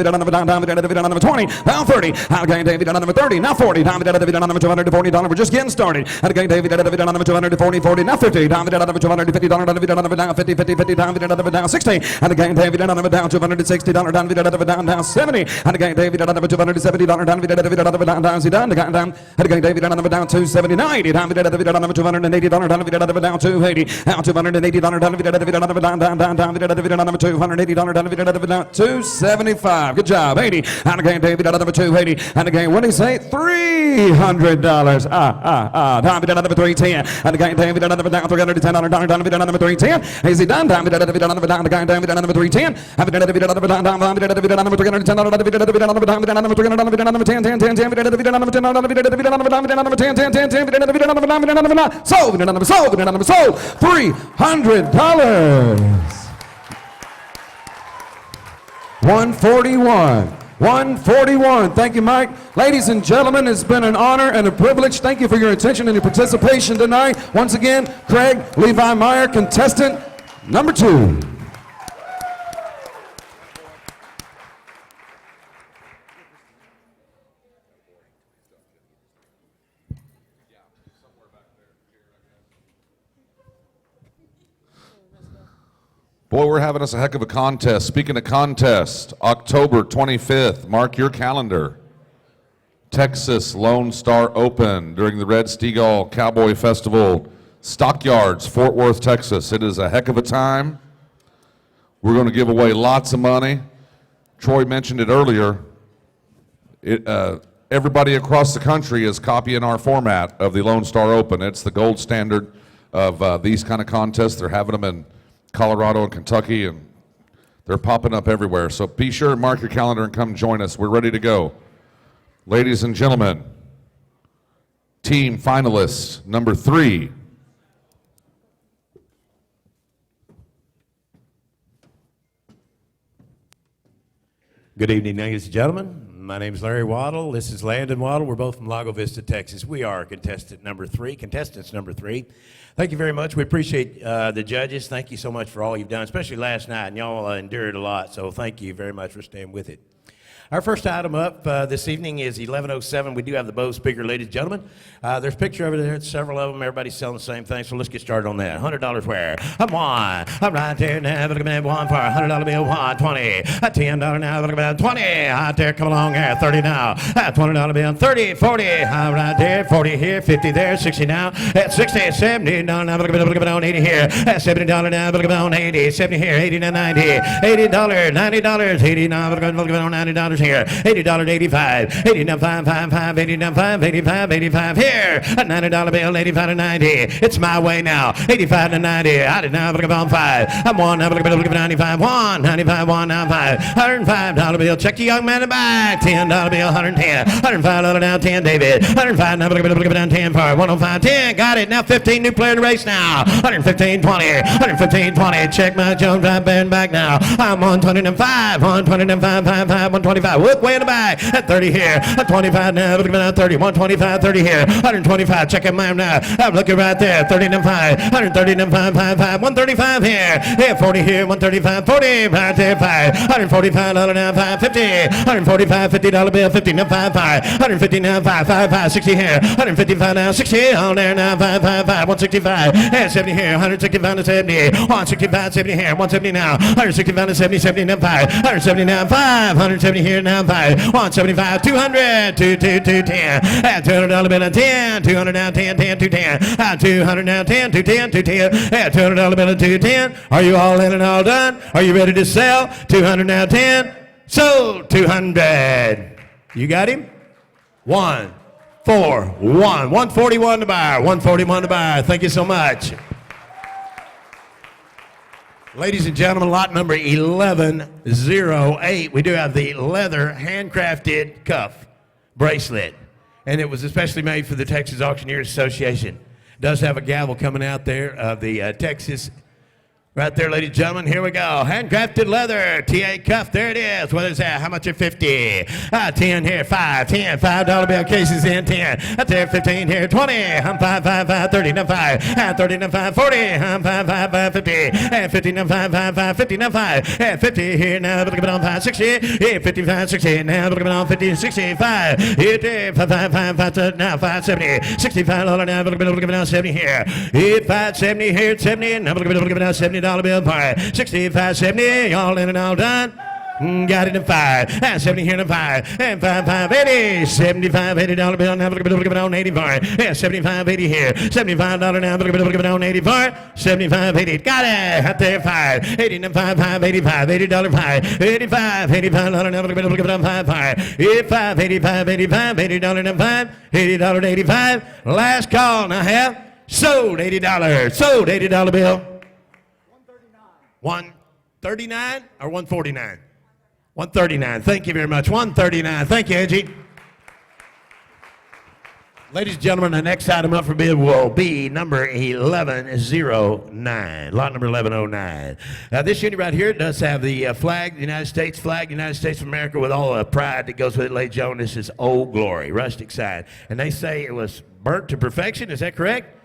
the 20. Now 30. And again, David, out of the 30. Now 40. David, out of the $240. We're just getting started. And again, David, out of the 240. Now 50. David, out of the $250. David, out of the down 50. David, out of the down 60. And again, David, out of the down $260. David, out of the down 70. And again, David, out of the $270. David, out of the down he done. And again, David, out of the down 270. 90. David, out of the down $280. David, out of the down 280. Now $280. David, out of the down David, out of the down $280. David, out of the down 275. Good job. 80. And again, David, out of the 280. And again, what did he say? $300. David, out of the 310. And again, David, out of the down $310. David, out of the 310. Is he done? David, out of the down the guy, David, out of the 310. David, out of the down David, out of the 310. David, out of the 310. David, out of the 300. David, out of the 10. David, out of the 10. David, out of the 10. David, out of the 10. David, out of the 10. David, out of the 10. David, out of the 10. David, out of the 10. David, out of the 10. David, out of the 10. David, out of the 10. David, out of the 10. David, out of the 10. Sold. David, out of the sold. David, out of the sold. $300. 141. 141. Thank you, Mike. Ladies and gentlemen, it's been an honor and a privilege. Thank you for your attention and your participation tonight. Once again, Craig Levi Meyer, contestant number 2. Boy, we're having us a heck of a contest. Speaking of contest, October 25th, mark your calendar. Texas Lone Star Open during the Red Steagall Cowboy Festival, Stockyards, Fort Worth, Texas. It is a heck of a time. We're going to give away lots of money. Troy mentioned it earlier. Everybody across the country is copying our format of the Lone Star Open. It's the gold standard of these kind of contests. They're having them in Colorado and Kentucky, and they're popping up everywhere. So be sure to mark your calendar and come join us. We're ready to go. Ladies and gentlemen, team finalists number 3. Good evening, ladies and gentlemen. My name is Larry Waddle. This is Landon Waddle. We're both from Lago Vista, Texas. We are contestants number 3. Thank you very much. We appreciate the judges. Thank you so much for all you've done, especially last night. And y'all endured a lot, so thank you very much for staying with it. Our first item up this evening is 1107. We do have the Bose speaker, ladies and gentlemen. There's a picture over there, several of them. Everybody's selling the same thing, so let's get started on that. $100 where? I'm one. I'm right there now. Look at me, one for a $100 bill, 120. A $10 now. Look at me, 20. Out there, come along here. 30 now. A $20 bill, 30, 40. I'm right there, 40 here, 50 there, 60 now. At 60, $70 now. Look at me, on 80 here. At $70 now. Look at me, on 80. 70 here, 80 now, 90. $80, $90, 80 now. Look at me, on $90 here. $80, 85. 80 now, 5, 5, 5, 80 now, 5, 85, 85 here. A $90 bill, 85 to 90. It's my way now. 85 to 90. I did now look about 5. I'm one. Look at 95. 1, 95, 1, now 5. $105 bill. Check the young man in the back. $10 bill, 110. $105 now, 10, David. $105 now, look at down 10 for 105, 10. Got it. Now 15, new player in the race now. 115, 20. 115, 20. Check my Jones right band back now. I'm 120 5. 120 5, 5, 5, 125. Whoop, way in the back. At 30 here. At 25 now, look at 30. 125, 30 here. 125. Check him out now. I'm looking right there. 30 and 5. 130 and 5, 5, 5. 135 here. Yeah, 40 here. 135, 40. Right there, 5. $145 now, 5, 50. $145, $50 bill, 50 now, 5, 5. 150 now, 5, 5, 5. 60 here. 155 now, 60 on there now, 5, 5, 5. 165. Yeah, 70 here. 165 to 70. 165, 70 here. 170 now. 165 to 70, 70 now, 5. 170 now, 5. 170 here now, 5. 175, 200, 210. At $200 bill, 10. 200 now, 10, 10, 210. At 200 now, 10, 210, 210. At $200 bill, 210. Are you all in and all done? Are you ready to sell? 200 now, 10. Sold. 200. You got him? 1, 4, 1. 141 to buy. 141 to buy. Thank you so much. Ladies and gentlemen, lot number 1108. We do have the leather handcrafted cuff bracelet, and it was especially made for the Texas Auctioneers Association. It does have a gavel coming out there of the Texas. Right there, ladies and gentlemen, here we go. Handcrafted leather, TA cuff, there it is. What is that? How much are 50? 10 here, 5, 10, $5 bill cases in 10. That's there, 15 here, 20. I'm 5, 5, 5, 30, now 5. 30, now 5, 40. I'm 5, 5, 5, 50. 50, now 5, 5, 5, 50, now 5. 50 here, now look at it on 5, 60. 55, 60, now look at it on 50, 65. Here, 5, 5, 5, 5, now 5, 70. $65, now look at it on 70 here. 5, 70 here, 70, now look at it on 70. Bill part 65, 70, all in and all done. Got it in 5. 70 here in 5. And 5, 5, 80. 75, $80 bill. Now look at it on 80 part. Yeah, 75, 80 here. $75 now. Look at it on 80 part. 75, 80. Got it. Out there, 5. 80 and 5, 5, 85. $80 5. 85, $85 now. Look at it on 5 part. 85, 85, 85. $80 and 5. $80, 85. Last call. Now have sold $80. Sold $80 bill. 139 or 149? 139. Thank you very much. 139. Thank you, Angie. Ladies and gentlemen, the next item up for bid will be number 1109, lot number 1109. This unit right here does have the flag, the United States flag, United States of America, with all the pride that goes with it, ladies and gentlemen. This is Old Glory, rustic side. And they say it was burnt to perfection. Is that correct?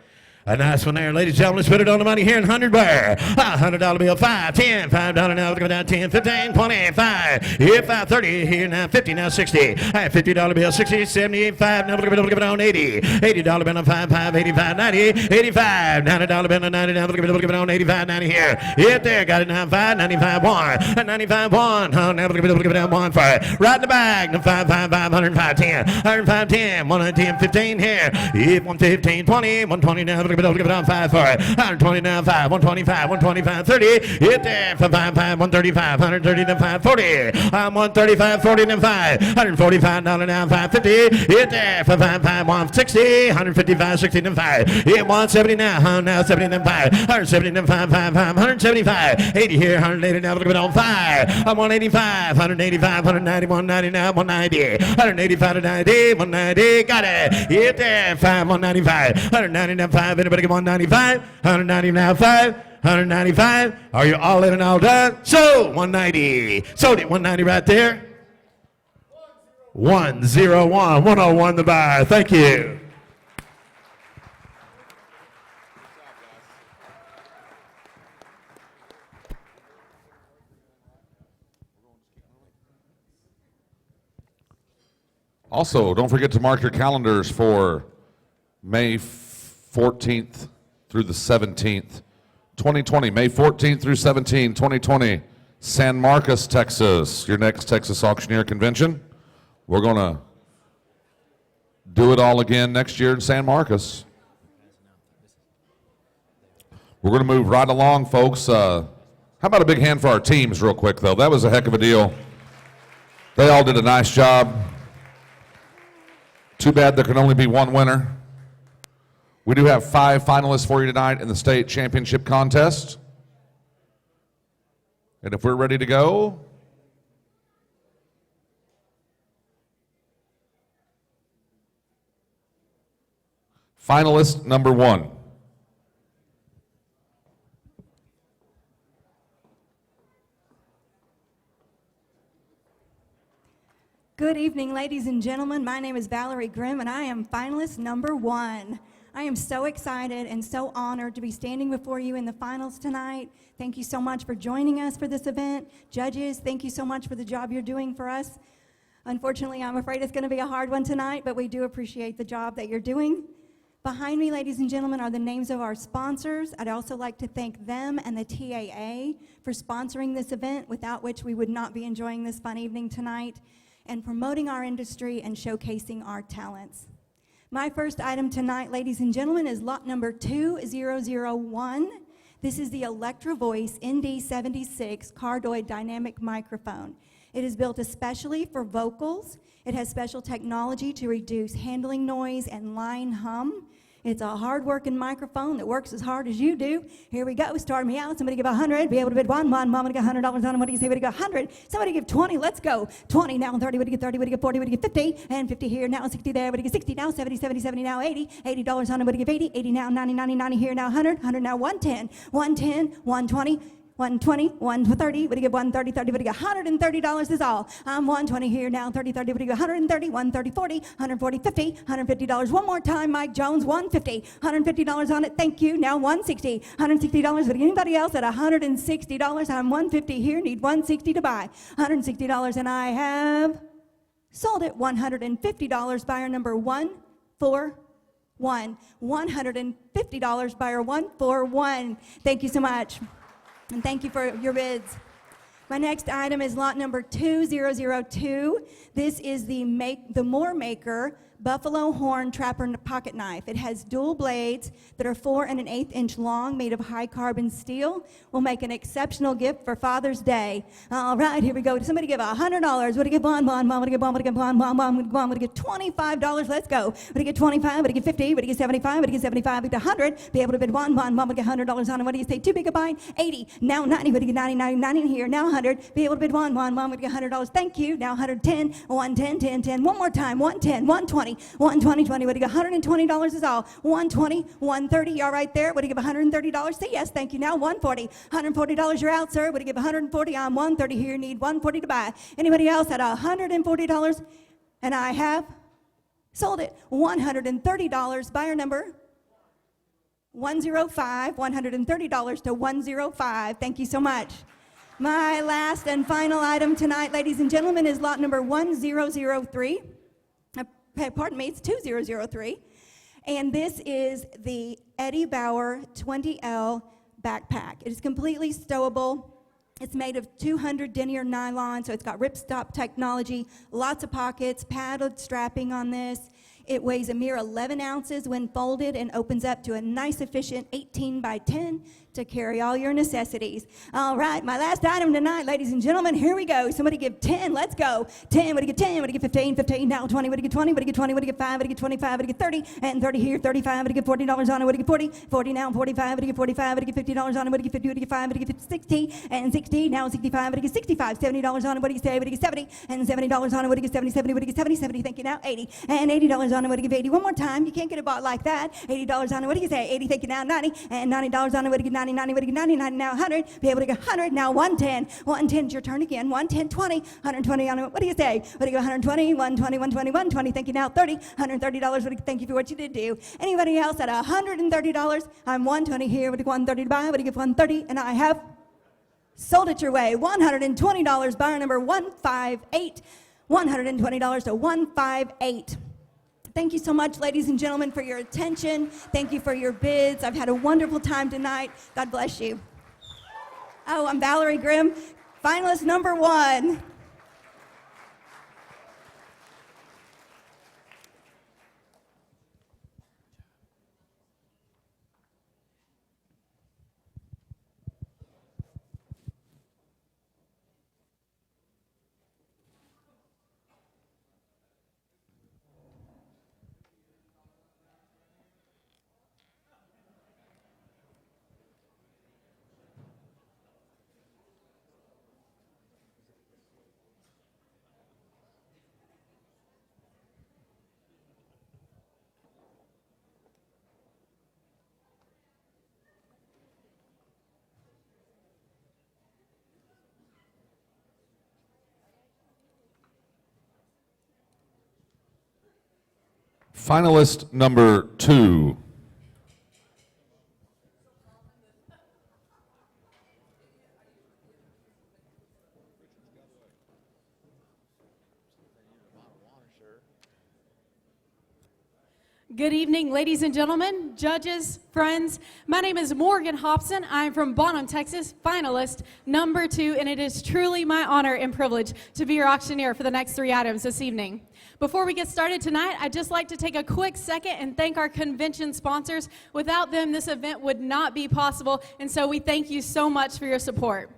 A nice one there, ladies and gentlemen. Let's put it on the money here in 100 where? $100 bill, 5, 10, $5 now, go down 10, 15, 20, 5, here, 5, 30, here now, 50, now 60, $50 bill, 60, 70, 5, now look at it on 80, $80 bill, 5, 5, 85, 90, 85, $90 bill, 90, now look at it on 85, 90 here, hit there, got it now, 5, 95, 1, 95, 1, now look at it on 1, 5, right in the bag, 5, 5, 5, 105, 10, 105, 10, 110, 15 here, hit 115, 20, 120 now, look at it on 5 for it. 120 now, 5, 125, 125, 30. Hit there for 5, 5, 135, 130 now, 5, 40. I'm 135, 40 now, 5. $145 now, 550. Hit there for 5, 5, 160. 155, 60 now, 5. Hit 170 now 70 now, 5. 170 now, 5, 5, 5. 175. 80 here, 180 now, look at it on 5. I'm 185, 185, 190, 190 now, 190. 185 to 90, 190. Got it. Hit there, 5, 195. 190 now, 5. Anybody get 195? 190 now, 5. 195. Are you all in and all done? So 190. Sold it 190 right there. 101. 101 the buy. Thank you. Also, don't forget to mark your calendars for May 14th through the 17th, 2020. May 14th through 17, 2020, San Marcos, Texas, your next Texas Auctioneer Convention. We're going to do it all again next year in San Marcos. We're going to move right along, folks. How about a big hand for our teams real quick, though? That was a heck of a deal. They all did a nice job. Too bad there can only be one winner. We do have 5 finalists for you tonight in the state championship contest. And if we're ready to go, finalist number 1. Good evening, ladies and gentlemen. My name is Valerie Grimm, and I am finalist number 1. I am so excited and so honored to be standing before you in the finals tonight. Thank you so much for joining us for this event. Judges, thank you so much for the job you're doing for us. Unfortunately, I'm afraid it's going to be a hard one tonight, but we do appreciate the job that you're doing. Behind me, ladies and gentlemen, are the names of our sponsors. I'd also like to thank them and the TAA for sponsoring this event, without which we would not be enjoying this fun evening tonight, and promoting our industry and showcasing our talents. My first item tonight, ladies and gentlemen, is lot number 2001. This is the Electro Voice ND76 cardioid dynamic microphone. It is built especially for vocals. It has special technology to reduce handling noise and line hum. It's a hard-working microphone that works as hard as you do. Here we go. Start me out. Somebody give 100. Be able to bid one. Mom, I'm going to get $100 on it. What do you say? What do you go? 100. Somebody give 20. Let's go. 20 now. 30. What do you get? 30. What do you get? 40. What do you get? 50. And 50 here. Now 60 there. What do you get? 60 now. 70. 70. 70 now. 80. $80 on it. What do you get? 80. 80 now. 90. 90. 90 here. Now 100. 100 now. 110. 110. 120. 120, 130, what do you get? 130, 30, what do you get? $130 is all. I'm 120 here now, 30, 30, what do you get? 130, 130, 40, 140, 50, $150. One more time, Mike Jones, 150, $150 on it, thank you. Now 160, $160, but anybody else at $160? I'm 150 here, need 160 to buy. $160, and I have sold it. $150, buyer number 141. $150, buyer 141. Thank you so much. And thank you for your bids. My next item is lot number 2002. This is the Moore Maker Buffalo Horn Trapper Pocket Knife. It has dual blades that are 4 1/8 inch long, made of high carbon steel. Will make an exceptional gift for Father's Day. All right, here we go. Somebody give $100. What do you get? Mom, what do you get? What do you get? What do you get? $25. Let's go. What do you get? 25. What do you get? 50. What do you get? 75. What do you get? 75. What do you get? 100. Be able to bid one. Mom, what do you get? $100 on it. What do you say? Too big a bite. 80. Now 90. What do you get? 90, 90, 90 here. Now 100. Be able to bid one. What do you get? $100. Thank you. Now 110. 110, 10, 10. One more time. 110, 120. 120, 20, what do you get? $120 is all. 120, 130, y'all right there. What do you give? $130? Say yes, thank you. Now 140. $140, you're out, sir. What do you give? $140? I'm 130 here, need 140 to buy. Anybody else at $140? And I have sold it. $130, buyer number 105, $130 to 105. Thank you so much. My last and final item tonight, ladies and gentlemen, is lot number 1003. Pardon me, it's 2003. And this is the Eddie Bauer 20L backpack. It is completely stowable. It's made of 200 denier nylon, so it's got ripstop technology, lots of pockets, padded strapping on this. It weighs a mere 11 ounces when folded and opens up to a nice, efficient 18 by 10 to carry all your necessities. All right, my last item tonight, ladies and gentlemen, here we go. Somebody give 10, let's go. 10, what do you get? 10, what do you get? 15, 15, now 20, what do you get? 20, what do you get? 20, what do you get? 5, what do you get? 25, what do you get? 30, and 30 here, 35, what do you get? $40 on it, what do you get? 40, 40 now, 45, what do you get? 45, what do you get? $50 on it, what do you get? 50, what do you get? 5, what do you get? 60, and 60, now 65, what do you get? 65, $70 on it, what do you say? What do you get? 70, and $70 on it, what do you get? 70, 70, what do you get? 70, 70, thank you, now 80, and $80 on it, what do you get? 80, one more time, you can't get it bought like that. $80 on it, what do you say? 80, thank you, now 90, and $90 on it, what do you get? 90, 90, what do you get? 90, now 100, be able to get 100, now 110, 110 is your turn again, 110, 20, 120 on it, what do you say? What do you get? 120, 120, 120, 120, thank you, now 30, $130, what do you, thank you for what you did do. Anybody else at $130? I'm 120 here, what do you get? 130 to buy, what do you get? 130, and I have sold it your way. $120, buyer number 158. $120 to 158. Thank you so much, ladies and gentlemen, for your attention. Thank you for your bids. I've had a wonderful time tonight. God bless you. Oh, I'm Valerie Grimm, finalist number 1. Finalist number 2. Good evening, ladies and gentlemen, judges, friends. My name is Morgan Hobson. I'm from Bonham, Texas, finalist number 2, and it is truly my honor and privilege to be your auctioneer for the next 3 items this evening. Before we get started tonight, I'd just like to take a quick second and thank our convention sponsors. Without them, this event would not be possible, and so we thank you so much for your support.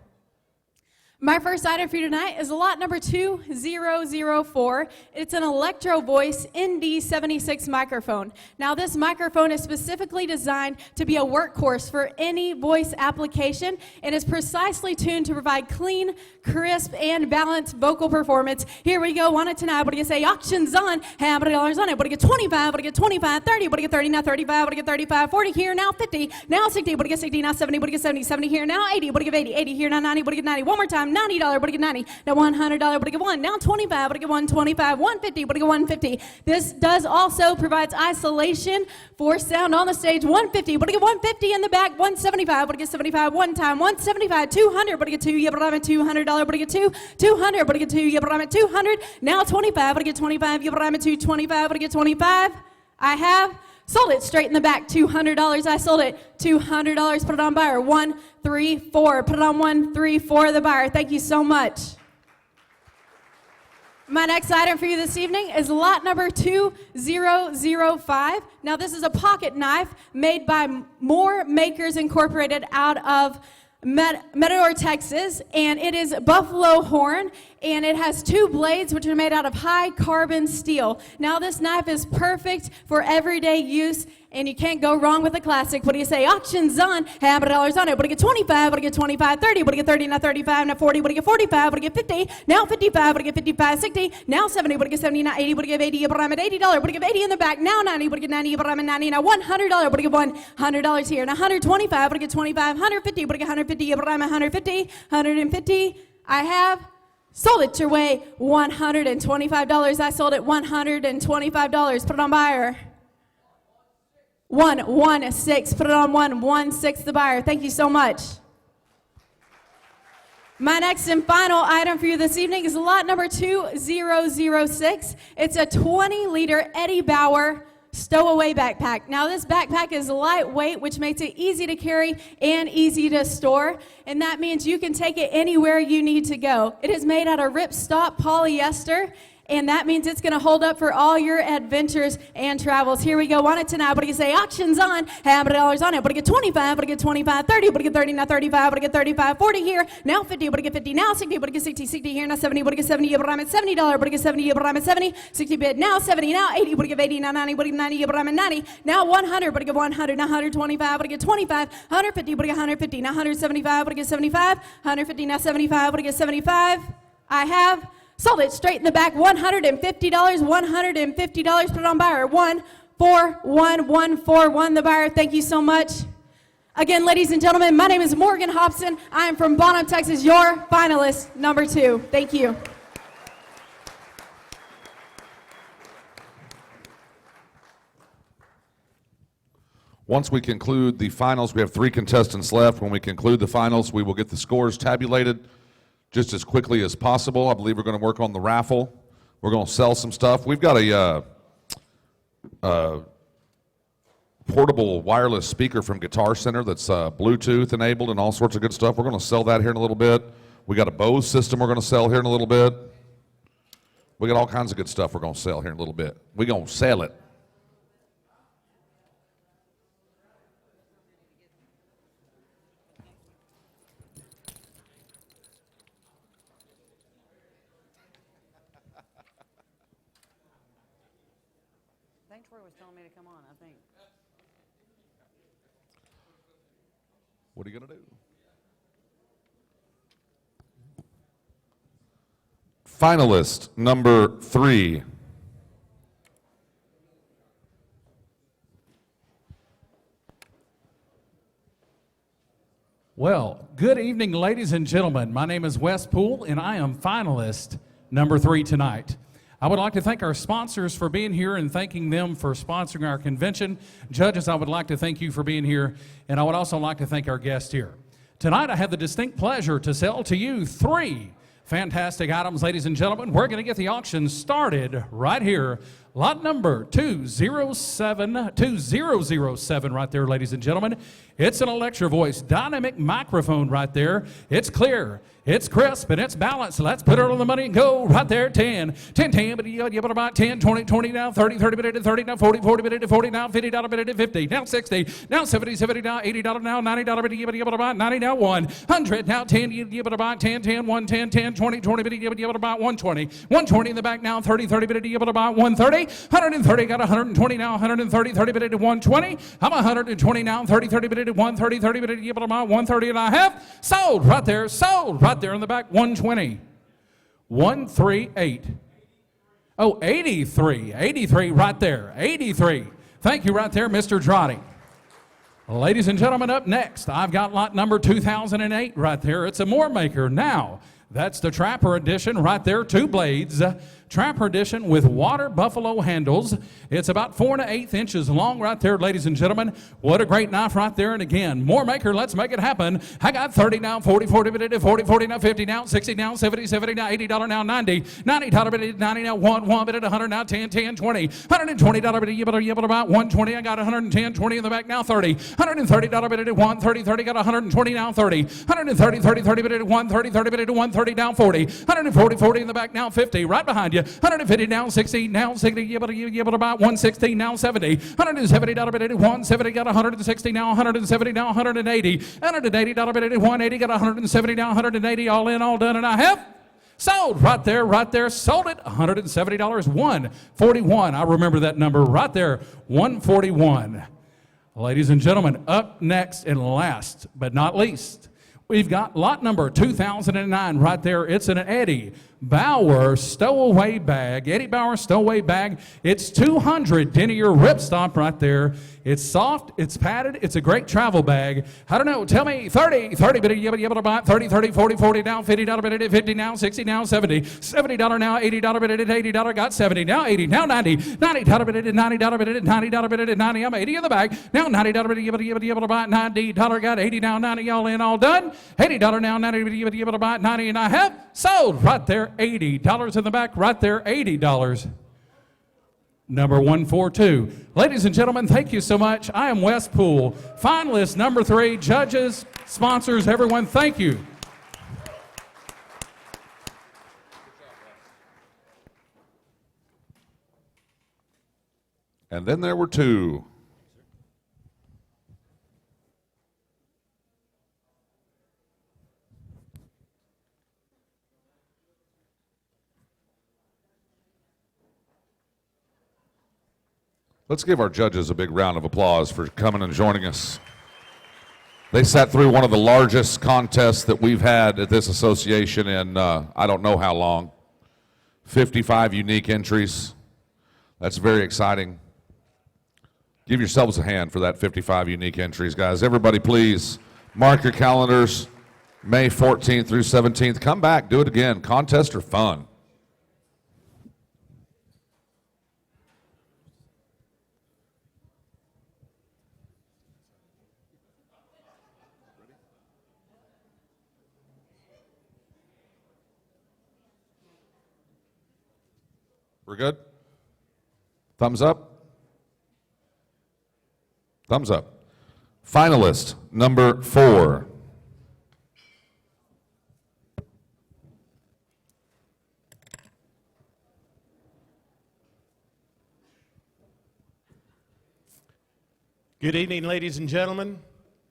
My first item for you tonight is lot number 2004. It's an Electro Voice ND76 microphone. Now, this microphone is specifically designed to be a workhorse for any voice application and is precisely tuned to provide clean, crisp, and balanced vocal performance. Here we go, on it tonight. What do you say? Auctions on. How many dollars on it? What do you get? 25. What do you get? 25. 30. What do you get? 30. Now 35. What do you get? 35. 40 here. Now 50. Now 60. What do you get? 60. Now 70. What do you get? 70. 70 here. Now 80. What do you get? 80. 80 here. Now 90. What do you get? 90. One more time. $90, what do you get? 90. Now $100, what do you get? 1. Now 25, what do you get? 125. 150, what do you get? 150. This does also provides isolation for sound on the stage. 150, what do you get? 150 in the back. 175, what do you get? 75. One time. 175. 200, what do you get? 2. Yeah, but I'm at $200, what do you get? 2. 200, what do you get? 2. Yeah, but I'm at 200. Now 25, what do you get? 25. Yeah, but I'm at 225, what do you get? 25. I have sold it straight in the back, $200. I sold it $200. Put it on buyer. 1, 3, 4. Put it on 1, 3, 4. The buyer. Thank you so much. My next item for you this evening is lot number 2005. Now, this is a pocket knife made by Moore Makers Incorporated out of Matador, Texas, and it is buffalo horn, and it has 2 blades which are made out of high carbon steel. Now, this knife is perfect for everyday use, and you can't go wrong with a classic. What do you say? Auctions on. How many dollars on it? What do you get? 25. What do you get? 25. 30. What do you get? 30. Now 35. Now 40. What do you get? 45. What do you get? 50. Now 55. What do you get? 55. 60. Now 70. What do you get? 70. Now 80. What do you get? 80. But I'm at $80. What do you get? 80 in the back. Now 90. What do you get? 90. But I'm at 90. Now $100. What do you get? $100 here. Now 125. What do you get? 25. 150. What do you get? 150. But I'm at 150. 150. I have sold it your way. $125. I sold it $125. Put it on buyer. 116. Put it on 116. The buyer. Thank you so much. My next and final item for you this evening is lot number 2006. It's a 20-liter Eddie Bauer stowaway backpack. Now, this backpack is lightweight, which makes it easy to carry and easy to store, and that means you can take it anywhere you need to go. It is made out of ripstop polyester, and that means it's going to hold up for all your adventures and travels. Here we go on it tonight. What do you say? Auctions on. How many dollars on it? What do you get? 25. What do you get? 25. 30. What do you get? 30. Now 35. What do you get? 35. 40 here. Now 50. What do you get? 50. Now 60. What do you get? 60. 60 here. Now 70. What do you get? 70. But I'm at $70. What do you get? 70. But I'm at 70. 60 bid. Now 70. Now 80. What do you get? 80. Now 90. What do you get? 90. But I'm at 90. Now 100. What do you get? 100. Now 125. What do you get? 25. 150. What do you get? 150. Now 175. What do you get? 75. 150. Now 75. What do you get? 75. I have sold it straight in the back. $150. $150. Put it on buyer. 14141. The buyer. Thank you so much. Again, ladies and gentlemen, my name is Morgan Hobson. I am from Bonham, Texas, your finalist number 2. Thank you. Once we conclude the finals, we have 3 contestants left. When we conclude the finals, we will get the scores tabulated just as quickly as possible. I believe we're going to work on the raffle We're going to sell some stuff. We've got a portable wireless speaker from Guitar Center that's Bluetooth enabled and all sorts of good stuff. We're going to sell that here in a little bit. We got a Bose system we're going to sell here in a little bit. We got all kinds of good stuff we're going to sell here in a little bit. We're going to sell it. I think Troy was telling me to come on, I think. What are you going to do? Finalist number 3. Well, good evening, ladies and gentlemen. My name is Wes Poole, and I am finalist number 3 tonight. I would like to thank our sponsors for being here and thanking them for sponsoring our convention. Judges, I would like to thank you for being here, and I would also like to thank our guests here. Tonight, I have the distinct pleasure to sell to you 3 fantastic items, ladies and gentlemen. We're going to get the auction started right here. Lot number 2007 right there, ladies and gentlemen. It's an Electro Voice dynamic microphone right there. It's clear, it's crisp, and it's balanced. Let's put it on the money and go right there. 10, 10, 10, but you got about 10, 20, 20 now, 30, 30 minute to 30 now, 40, 40 minute to 40 now, $50 minute to 50, now 60, now 70, 70 now, $80 now, $90 minute, you got about 90 now, 100 now, 10, you got about 10, 10, 1, 10, 10, 20, 20 minute, you got about 120, 120 in the back now, 30, 30 minute, you got about 130, 130, got 120 now, 130, 30 minute to 120, I'm 120 now, 30, 30 minute to 130, 30 minute, you got about 130 and a half, sold right there in the back, 120, 138. Oh, 83, 83 right there, 83. Thank you right there, Mr. Drotty. Ladies and gentlemen, up next, I've got lot number 2008 right there. It's a More Maker now. That's the Trapper Edition right there, 2 blades. Trapper Edition with water buffalo handles. It's about 4 1/8 inches long right there, ladies and gentlemen. What a great knife right there. And again, More Maker, let's make it happen. I got 30 now, 40, 40 minute, 40, 40 now, 50 now, 60 now, 70, 70 now, $80 now, 90, $90 minute, 90 now, 1 minute, 100 now, 10, 10, 20, $120 minute, you better about 120. I got 110, 20 in the back now, 30, $130 minute, 130, 30, got 120 now, 30, 130, 30, 30 minute, 130, 30 minute, 130 down, 40, 140, 40 in the back now, 50, right behind you, 150 now, 60 now, 60, you better about 160 now, 70, $170 minute, 170, got 160 now, 170 now, 180, $180 minute, 180, got 170 now, 180, all in, all done, and I have sold right there, sold it, $170, 141. I remember that number right there, 141. Ladies and gentlemen, up next and last but not least, we've got lot number 2009 right there. It's an Eddie Bauer stowaway bag. Eddie Bauer stowaway bag. It's 200 denier ripstop right there. It's soft, it's padded, it's a great travel bag. I don't know, tell me 30 bit, you able to buy 30, 30, 40, 40 now, $50 bit, 50 now, 60 now, 70, $70 now, $80 bit, $80 got 70 now, 80 now, 90, $90 bit, $90 bit, $90 bit, 90, I'm 80 in the bag. Now $90 bit, you able to buy $90 got 80 now, 90 all in, all done. $80 now, 90 bit, you able to buy 90 and I have sold right there. $80 in the back, right there, $80. Number 142. Ladies and gentlemen, thank you so much. I am Wes Poole, finalist number 3, judges, sponsors, everyone, thank you. And then there were 2. Let's give our judges a big round of applause for coming and joining us. They sat through one of the largest contests that we've had at this association in I don't know how long. 55 unique entries. That's very exciting. Give yourselves a hand for that 55 unique entries, guys. Everybody, please mark your calendars. May 14th through 17th. Come back, do it again. Contests are fun. We're good? Thumbs up? Thumbs up. Finalist number 4. Good evening, ladies and gentlemen.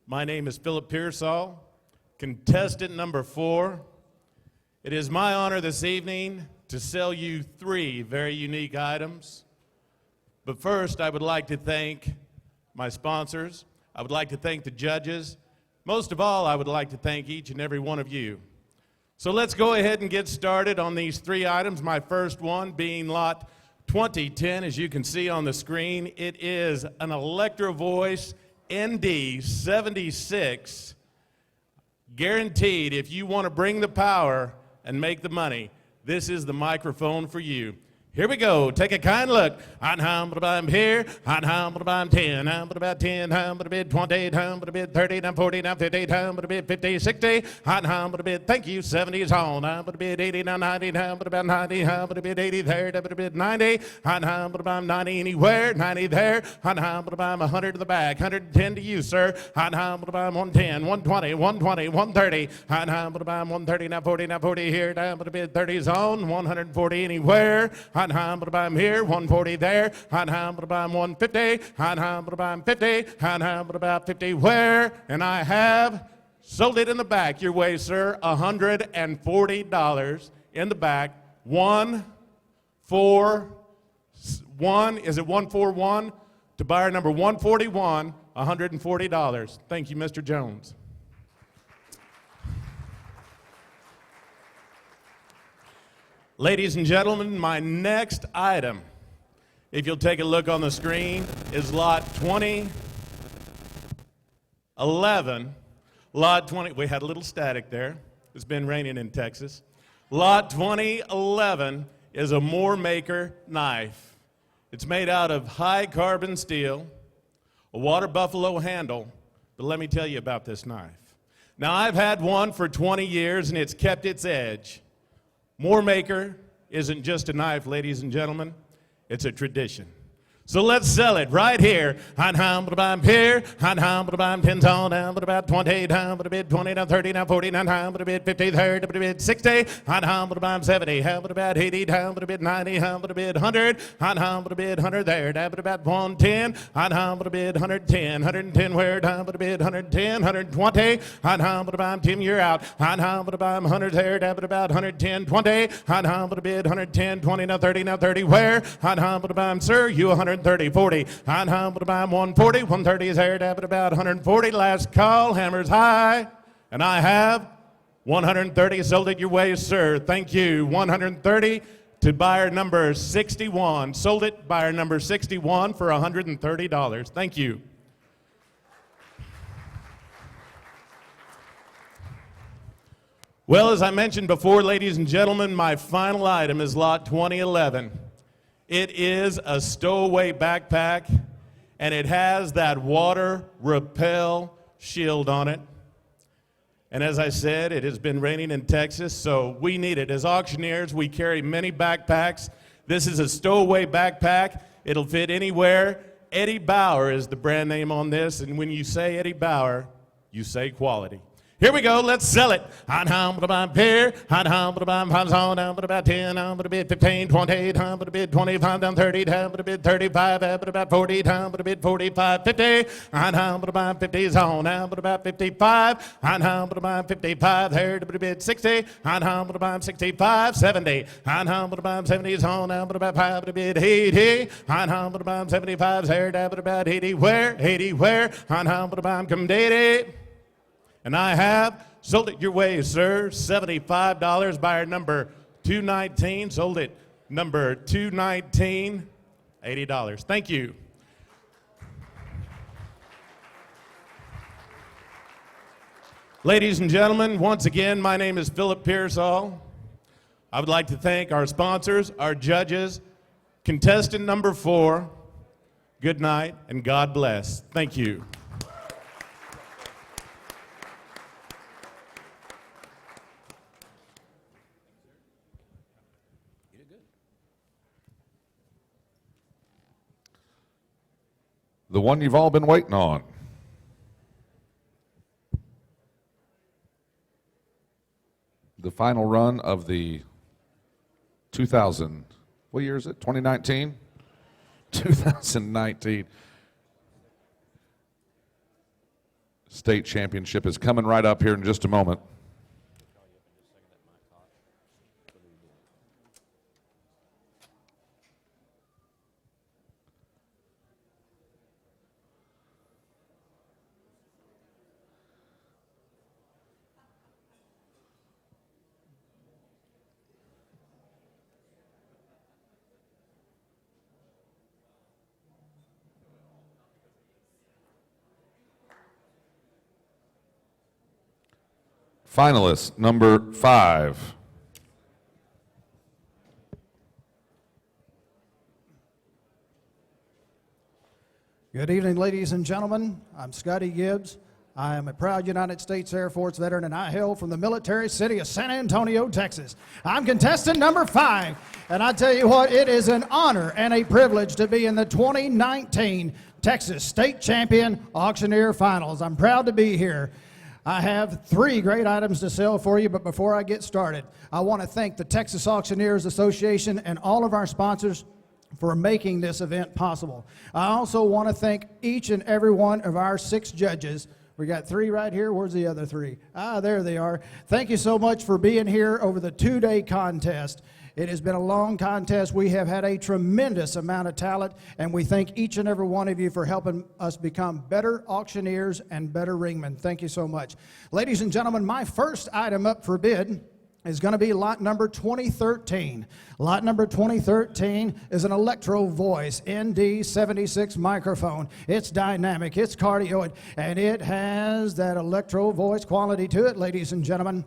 My name is Philip Pearsall, contestant number 4. It is my honor this evening to sell you 3 very unique items. But first, I would like to thank my sponsors. I would like to thank the judges. Most of all, I would like to thank each and every one of you. So let's go ahead and get started on these 3 items. My first one being lot 2010, as you can see on the screen. It is an Electro Voice ND 76, guaranteed. If you want to bring the power and make the money, this is the microphone for you. Here we go. Take a kind look. I'm here. I'm 10. I'm about 10. I'm a bit 20. I'm a bit 30. I'm 40. I'm 50. I'm a bit 50, 60. I'm a bit, thank you, 70s on. I'm a bit 80. Now 90. I'm about 90. I'm a bit 80 there. I'm a bit 90. I'm about 90 anywhere. 90 there. I'm about 100 to the back. 110 to you, sir. I'm about 110, 120, 120, 130. I'm about 130. Now 40. Now 40 here. I'm a bit 30s on. 140 anywhere. I'm here, 140 there, I'm 150, I'm 50, I'm about 50 where, and I have sold it in the back your way, sir, $140 in the back, 141, is it 141? To buyer number 141, $140. Thank you, Mr. Jones. Ladies and gentlemen, my next item, if you'll take a look on the screen, is lot 2011. Lot 20, we had a little static there. It's been raining in Texas. Lot 2011 is a Moore Maker knife. It's made out of high carbon steel, a water buffalo handle, but let me tell you about this knife. Now, I've had one for 20 years and it's kept its edge. Moore Maker isn't just a knife, ladies and gentlemen. It's a tradition. So let's sell it right here. I'm here. I'm 10 on, I'm about 20, I'm a bit 20, now 30, now 40, now I'm a bit 50, 30, I'm a bit 60, I'm about 70, I'm about 80, I'm a bit 90, I'm a bit 100, I'm a bit 100 there, I'm about 110, I'm a bit 110, 110 where, I'm a bit 110, 120, I'm about Tim, you're out, I'm about 100 there, I'm about 110, 20, I'm a bit 110, 20, now 30 where, I'm about sir, you 130, 40, I'm about 140, 130 is there, I'm about 140, last call, hammers high, and I have 130 sold it your way, sir. Thank you. 130 to buyer number 61. Sold it, buyer number 61 for $130. Thank you. Well, as I mentioned before, ladies and gentlemen, my final item is lot 2011. It is a stowaway backpack, and it has that water repel shield on it. And as I said, it has been raining in Texas, so we need it. As auctioneers, we carry many backpacks. This is a stowaway backpack. It'll fit anywhere. Eddie Bauer is the brand name on this, and when you say Eddie Bauer, you say quality. Here we go, let's sell it. I'm here, I'm about 10, I'm a bit 15, 20, I'm a bit 25, down 30, I'm a bit 35, I'm about 40, I'm a bit 45, 50, I'm about 50 zone, I'm about 55, I'm about 55, there, a bit 60, I'm about 65, 70, I'm about 70 zone, I'm about 5, a bit 80, I'm about 75, there, about 80, where, I'm about come 80. And I have sold it your way, sir. $75, buyer number 219. Sold it number 219, $80. Thank you. Ladies and gentlemen, once again, my name is Philip Pearsall. I would like to thank our sponsors, our judges, contestant number 4. Good night and God bless. Thank you. the one you've all been waiting on. The final run of the 2000, what year is it, 2019? 2019 state championship is coming right up here in just a moment. Finalist number 5. Good evening, ladies and gentlemen. I'm Scotty Gibbs. I am a proud United States Air Force veteran, and I hail from the military city of San Antonio, Texas. I'm contestant number 5, and I tell you what, it is an honor and a privilege to be in the 2019 Texas State Champion Auctioneer Finals. I'm proud to be here. I have 3 great items to sell for you, but before I get started, I want to thank the Texas Auctioneers Association and all of our sponsors for making this event possible. I also want to thank each and every one of our 6 judges. We got 3 right here. Where's the other 3? There they are. Thank you so much for being here over the 2-day contest. It has been a long contest. We have had a tremendous amount of talent, and we thank each and every one of you for helping us become better auctioneers and better ringmen. Thank you so much. Ladies and gentlemen, my first item up for bid is going to be lot number 2013. Lot number 2013 is an Electro Voice ND76 microphone. It's dynamic, it's cardioid, and it has that Electro Voice quality to it, ladies and gentlemen.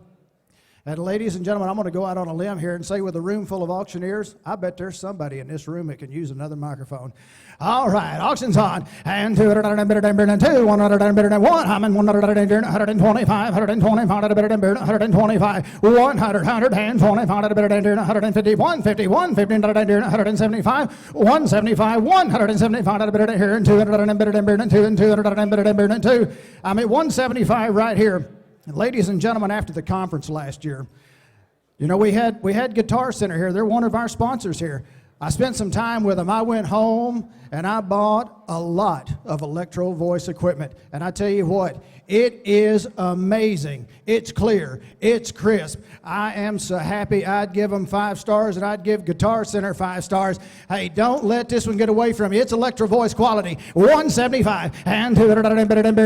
And ladies and gentlemen, I'm going to go out on a limb here and say with a room full of auctioneers, I bet there's somebody in this room that can use another microphone. All right, auction's on. And 200 and 2, 100 and 1, I'm in 125, 125, 125, 100, 150, 151, 175, 175, 175, here and 200 and 2. I'm at 175 right here. And ladies and gentlemen, after the conference last year, you know, we had Guitar Center here. They're one of our sponsors here. I spent some time with them. I went home and I bought a lot of Electro Voice equipment. And I tell you what, it is amazing. It's clear. It's crisp. I am so happy. I'd give them 5 stars, and I'd give Guitar Center 5 stars. Hey, don't let this one get away from you. It's Electro Voice quality. 175 and 200 and 2 and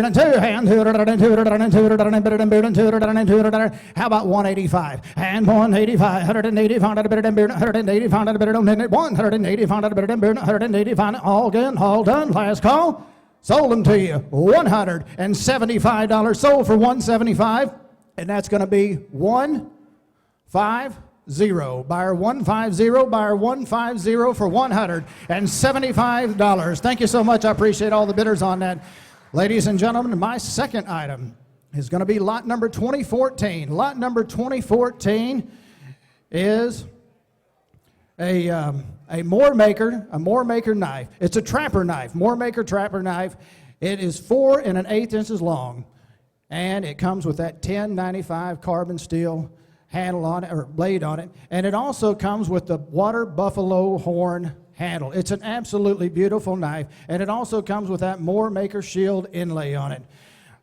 200 and 200 and 200 and 200 and 200. How about 185 and 185, 185, 185, 185, all good, all done. Last call. Sold them to you. $175. Sold for $175, and that's going to be 150. Buyer 150. Buyer 150 for $175. Thank you so much. I appreciate all the bidders on that. Ladies and gentlemen, my second item is going to be lot number 2014. Lot number 2014 is a Moore Maker knife. It's a trapper knife, Moore Maker trapper knife. It is 4 1/8 inches long, and it comes with that 1095 carbon steel handle on it, or blade on it, and it also comes with the water buffalo horn handle. It's an absolutely beautiful knife, and it also comes with that Moore Maker shield inlay on it.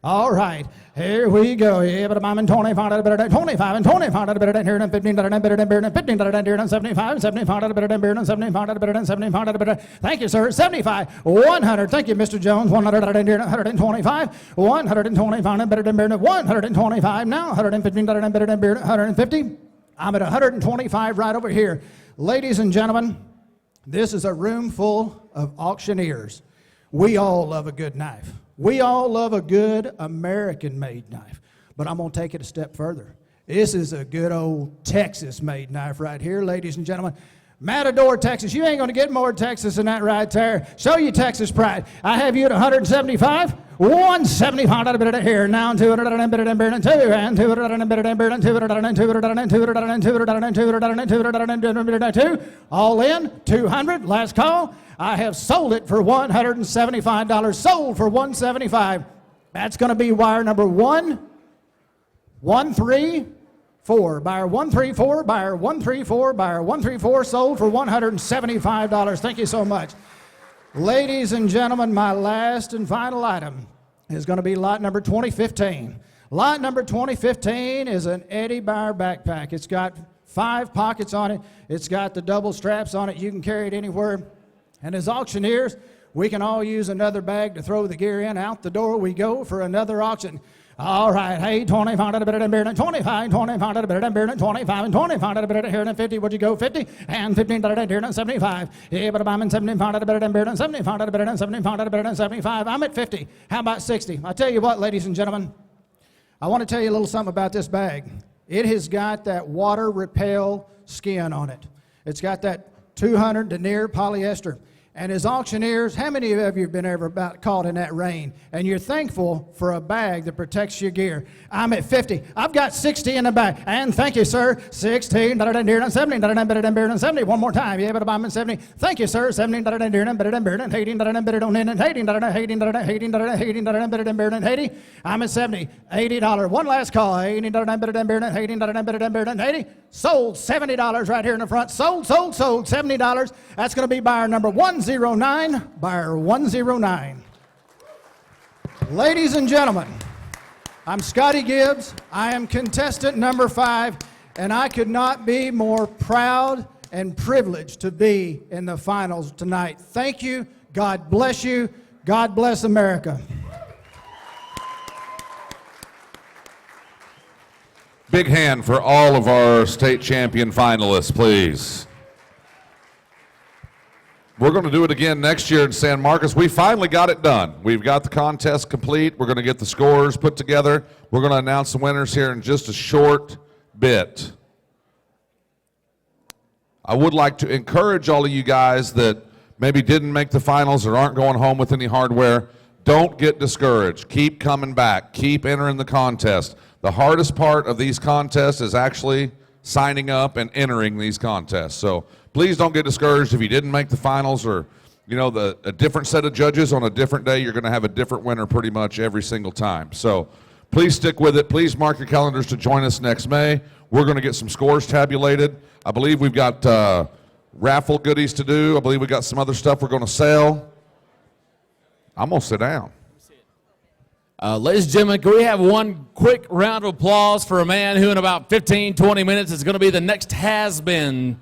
All right, here we go. Yeah, but I'm in 25 and 25 and 25 and 15 and 15 and 75, 75 and 75 and 75. Thank you, sir. 75, 100. Thank you, Mr. Jones. 125, 125 and 125. Now 115 and 150. I'm at 125 right over here. Ladies and gentlemen, this is a room full of auctioneers. We all love a good knife. We all love a good American-made knife, but I'm going to take it a step further. This is a good old Texas-made knife right here, ladies and gentlemen. Matador, Texas. You ain't going to get more Texas than that right there. Show you Texas pride. I have you at 175, 175 bid it here, now 200 and bid it and bid it 2, and 200 and bid it and bid it 200 and 200 and 200 and 200 and 200 and 200 and 200 and 2, all in 200. Last call. I have sold it for $175. Sold for $175. That's going to be wire number 134. Buyer 134, buyer 134, buyer 134, sold for $175. Thank you so much. Ladies and gentlemen, my last and final item is going to be lot number 2015. Lot number 2015 is an Eddie Bauer backpack. It's got 5 pockets on it. It's got the double straps on it. You can carry it anywhere. And as auctioneers, we can all use another bag to throw the gear in. Out the door we go for another auction. All right, hey, 25 and a bit and beer and 25, 25 and a bit and beer and 25 and 25 and a bit here and 50. Would you go 50 and 15 and a beer and 75? Yeah, but I'm in 75 and a bit and beer and 75 and a bit and 75 and a bit and 75. I'm at 50. How about 60? I tell you what, ladies and gentlemen, I want to tell you a little something about this bag. It has got that water repel skin on it. It's got that 200 denier polyester. And as auctioneers, how many of you have been ever about caught in that rain? And you're thankful for a bag that protects your gear. I'm at 50. I've got 60 in the bag. And thank you, sir. 16, 17, 70. One more time. Yeah, but I'm at 70. Thank you, sir. 17, 18, 18, 80. I'm at 70. $80. One last call. 80. Sold $70 right here in the front. Sold. $70. That's going to be buyer number 109. Buyer 109. Ladies and gentlemen, I'm Scotty Gibbs. I am contestant number 5, and I could not be more proud and privileged to be in the finals tonight. Thank you. God bless you. God bless America. Big hand for all of our state champion finalists, please. We're going to do it again next year in San Marcos. We finally got it done. We've got the contest complete. We're going to get the scores put together. We're going to announce the winners here in just a short bit. I would like to encourage all of you guys that maybe didn't make the finals or aren't going home with any hardware. Don't get discouraged. Keep coming back. Keep entering the contest. The hardest part of these contests is actually signing up and entering these contests. So please don't get discouraged if you didn't make the finals or, you know, a different set of judges on a different day. You're going to have a different winner pretty much every single time. So please stick with it. Please mark your calendars to join us next May. We're going to get some scores tabulated. I believe we've got raffle goodies to do. I believe we got some other stuff we're going to sell. I'm going to sit down. Ladies and gentlemen, can we have one quick round of applause for a man who in about 15, 20 minutes is going to be the next has-been.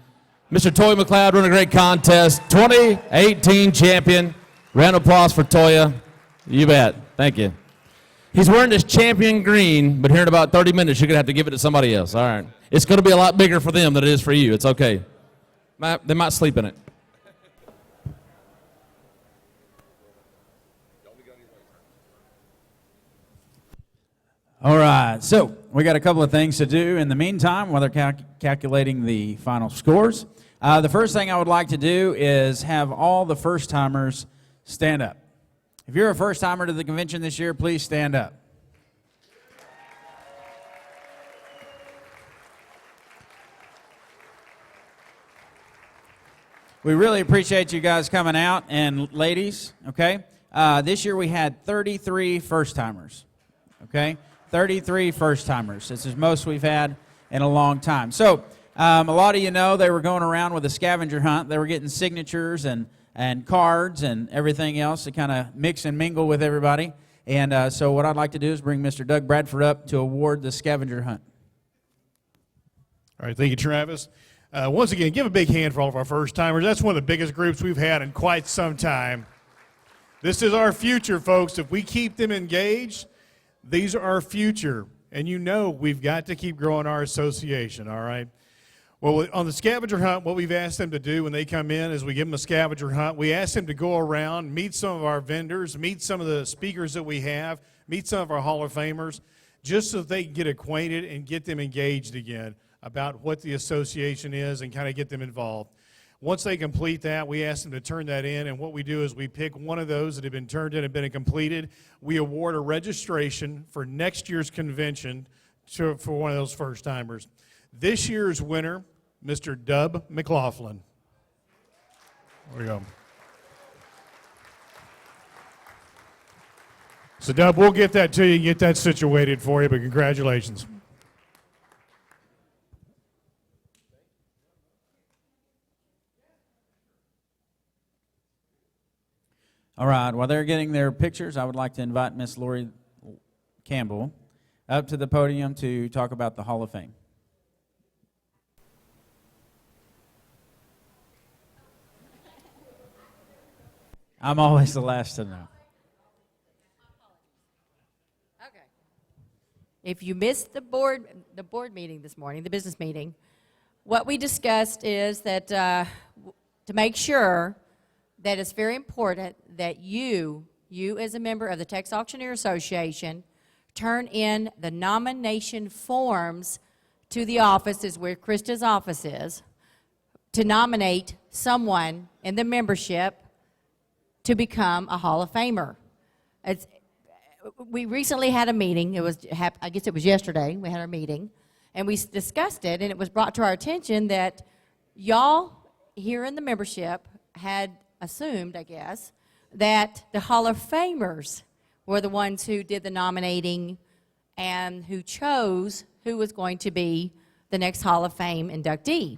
Mr. Toya McLeod running a great contest, 2018 champion. Round of applause for Toya. You bet. Thank you. He's wearing this champion green, but here in about 30 minutes, you're going to have to give it to somebody else. All right. It's going to be a lot bigger for them than it is for you. It's okay. They might sleep in it. All right, so we got a couple of things to do in the meantime while they're calculating the final scores. The first thing I would like to do is have all the first-timers stand up. If you're a first-timer to the convention this year, please stand up. We really appreciate you guys coming out, and ladies, okay? This year we had 33 first-timers, okay? 33 first-timers. This is most we've had in a long time. So a lot of you know they were going around with a scavenger hunt. They were getting signatures and cards and everything else to kind of mix and mingle with everybody. And so what I'd like to do is bring Mr. Doug Bradford up to award the scavenger hunt. All right, thank you, Travis. Once again, give a big hand for all of our first-timers. That's one of the biggest groups we've had in quite some time. This is our future, folks. If we keep them engaged, these are our future, and you know we've got to keep growing our association, all right? Well, on the scavenger hunt, what we've asked them to do when they come in is we give them a scavenger hunt. We ask them to go around, meet some of our vendors, meet some of the speakers that we have, meet some of our Hall of Famers, just so that they can get acquainted and get them engaged again about what the association is and kind of get them involved. Once they complete that, we ask them to turn that in, and what we do is we pick one of those that have been turned in and been completed. We award a registration for next year's convention for one of those first-timers. This year's winner, Mr. Dub McLaughlin. There we go. So, Dub, we'll get that to you and get that situated for you, but congratulations. All right, while they're getting their pictures, I would like to invite Miss Lori Campbell up to the podium to talk about the Hall of Fame. I'm always the last to know. If you missed the board meeting this morning, the business meeting, what we discussed is that to make sure that it's very important that you as a member of the Texas Auctioneer Association, turn in the nomination forms to the offices where Krista's office is to nominate someone in the membership to become a Hall of Famer. We recently had a meeting. I guess it was yesterday. We had our meeting, and we discussed it, and it was brought to our attention that y'all here in the membership had assumed, I guess, that the Hall of Famers were the ones who did the nominating and who chose who was going to be the next Hall of Fame inductee.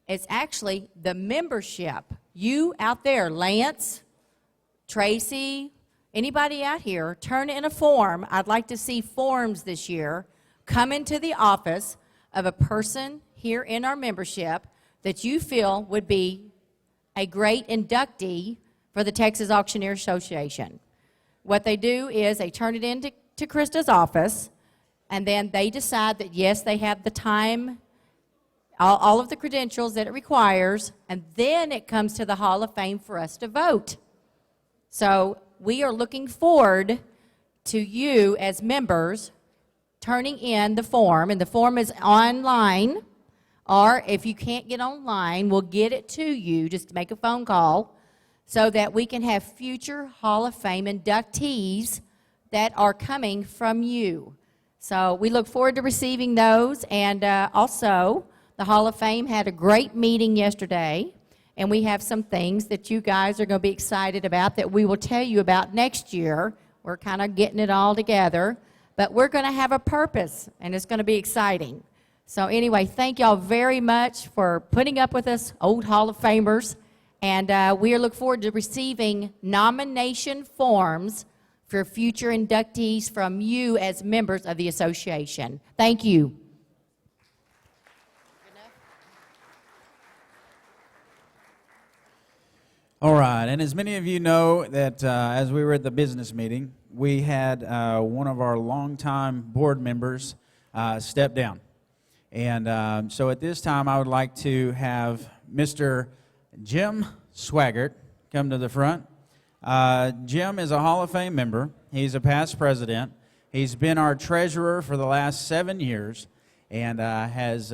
It's actually the membership. You out there, Lance, Tracy, anybody out here, turn in a form. I'd like to see forms this year come into the office of a person here in our membership that you feel would be a great inductee for the Texas Auctioneer Association. What they do is they turn it into Krista's office, and then they decide that, yes, they have the time, all of the credentials that it requires, and then it comes to the Hall of Fame for us to vote. So we are looking forward to you as members turning in the form, and the form is online, or if you can't get online, we'll get it to you. Just make a phone call so that we can have future Hall of Fame inductees that are coming from you. So we look forward to receiving those, and also the Hall of Fame had a great meeting yesterday, and we have some things that you guys are going to be excited about that we will tell you about next year. We're kind of getting it all together, but we're going to have a purpose, and it's going to be exciting. So anyway, thank y'all very much for putting up with us, old Hall of Famers, and we look forward to receiving nomination forms for future inductees from you as members of the association. Thank you. All right, and as many of you know that as we were at the business meeting, we had one of our longtime board members step down. And so at this time, I would like to have Mr. Jim Swaggart come to the front. Jim is a Hall of Fame member. He's a past president. He's been our treasurer for the last 7 years and has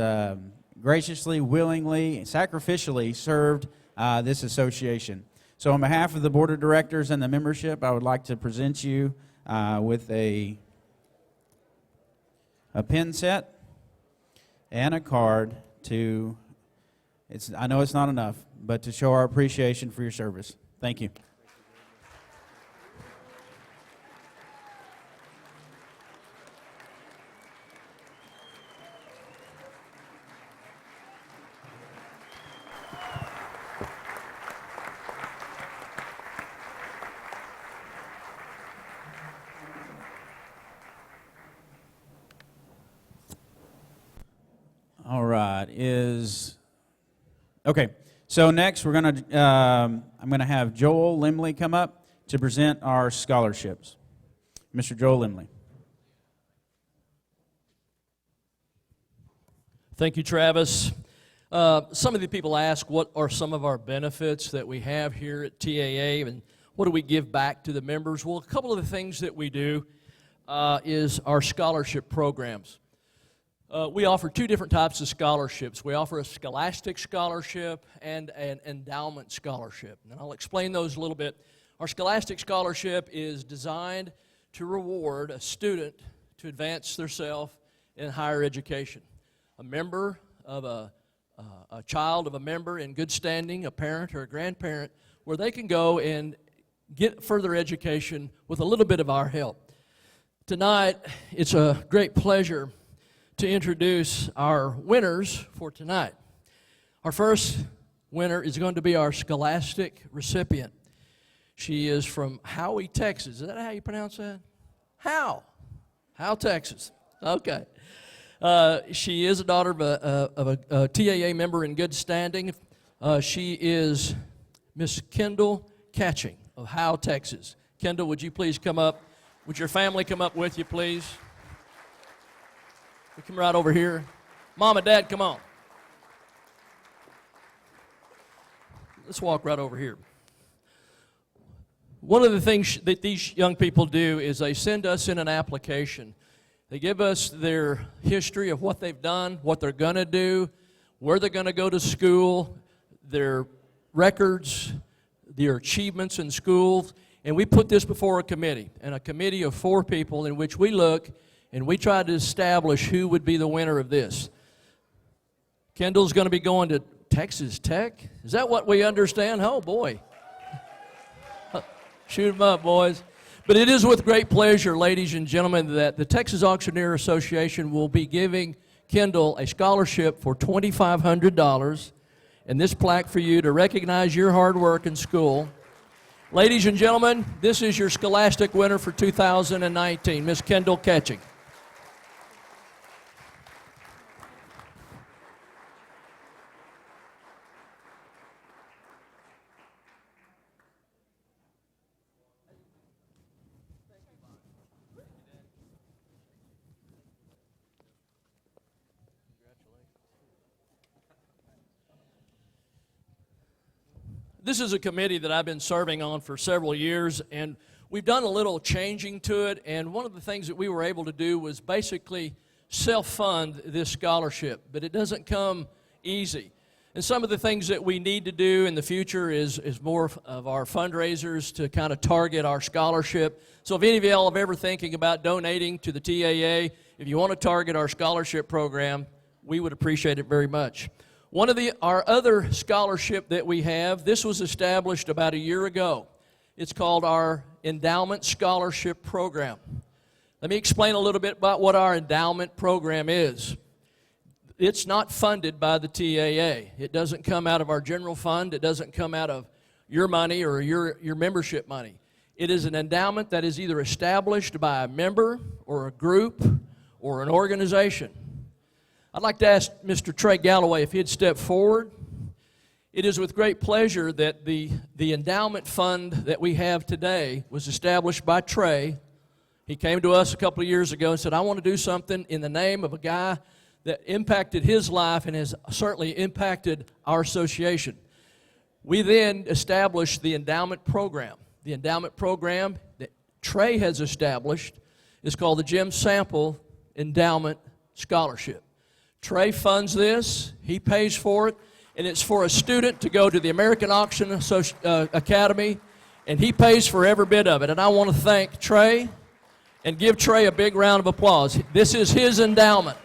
graciously, willingly, sacrificially served this association. So on behalf of the board of directors and the membership, I would like to present you with a pin set and a card to, I know it's not enough, but to show our appreciation for your service. Thank you. All right, okay. So next I'm gonna have Joel Limley come up to present our scholarships. Mr. Joel Limley. Thank you, Travis. Some of the people ask what are some of our benefits that we have here at TAA and what do we give back to the members? Well, a couple of the things that we do is our scholarship programs. We offer two different types of scholarships. We offer a scholastic scholarship and an endowment scholarship. And I'll explain those a little bit. Our scholastic scholarship is designed to reward a student to advance themselves in higher education. A member of a child of a member in good standing, a parent or a grandparent, where they can go and get further education with a little bit of our help. Tonight, it's a great pleasure to introduce our winners for tonight. Our first winner is going to be our scholastic recipient. She is from Howey, Texas. Is that how you pronounce that? Howe, Texas. Okay. She is a daughter of a TAA member in good standing. She is Miss Kendall Catching of Howe, Texas. Kendall, would you please come up? Would your family come up with you, please? We come right over here. Mom and Dad, come on. Let's walk right over here. One of the things that these young people do is they send us in an application. They give us their history of what they've done, what they're going to do, where they're going to go to school, their records, their achievements in schools, and we put this before a committee, and a committee of 4 people in which we look and we try to establish who would be the winner of this. Kendall's going to be going to Texas Tech. Is that what we understand? Oh, boy. Shoot 'em up, boys. But it is with great pleasure, ladies and gentlemen, that the Texas Auctioneer Association will be giving Kendall a scholarship for $2,500 and this plaque for you to recognize your hard work in school. Ladies and gentlemen, this is your scholastic winner for 2019, Miss Kendall Catching. This is a committee that I've been serving on for several years, and we've done a little changing to it, and one of the things that we were able to do was basically self-fund this scholarship, but it doesn't come easy. And some of the things that we need to do in the future is more of our fundraisers to kind of target our scholarship. So if any of y'all are ever thinking about donating to the TAA, if you want to target our scholarship program, we would appreciate it very much. One of our other scholarship that we have, this was established about a year ago. It's called our Endowment Scholarship Program. Let me explain a little bit about what our endowment program is. It's not funded by the TAA. It doesn't come out of our general fund. It doesn't come out of your money or your membership money. It is an endowment that is either established by a member or a group or an organization. I'd like to ask Mr. Trey Galloway if he'd step forward. It is with great pleasure that the endowment fund that we have today was established by Trey. He came to us a couple of years ago and said, I want to do something in the name of a guy that impacted his life and has certainly impacted our association. We then established the endowment program. The endowment program that Trey has established is called the Jim Sample Endowment Scholarship. Trey funds this, he pays for it, and it's for a student to go to the American Auction Academy, and he pays for every bit of it. And I want to thank Trey and give Trey a big round of applause. This is his endowment.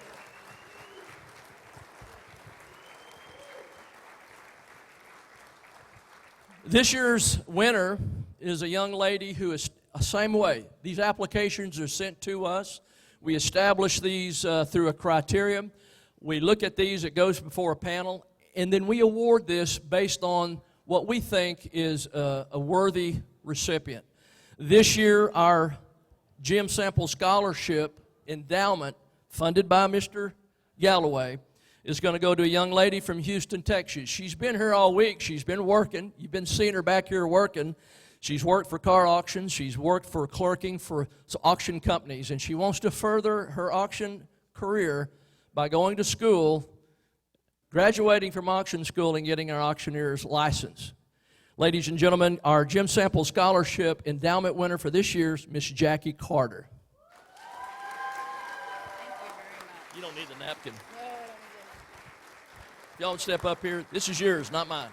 This year's winner is a young lady who is the same way. These applications are sent to us. We establish these through a criterion. We look at these, it goes before a panel, and then we award this based on what we think is a worthy recipient. This year, our Jim Sample Scholarship Endowment, funded by Mr. Galloway, is going to go to a young lady from Houston, Texas. She's been here all week. She's been working. You've been seeing her back here working. She's worked for car auctions. She's worked for clerking for auction companies, and she wants to further her auction career by going to school, graduating from auction school, and getting our auctioneer's license. Ladies and gentlemen, our Jim Sample Scholarship Endowment winner for this year's Miss Jackie Carter. You don't need a napkin. If y'all step up here, this is yours, not mine.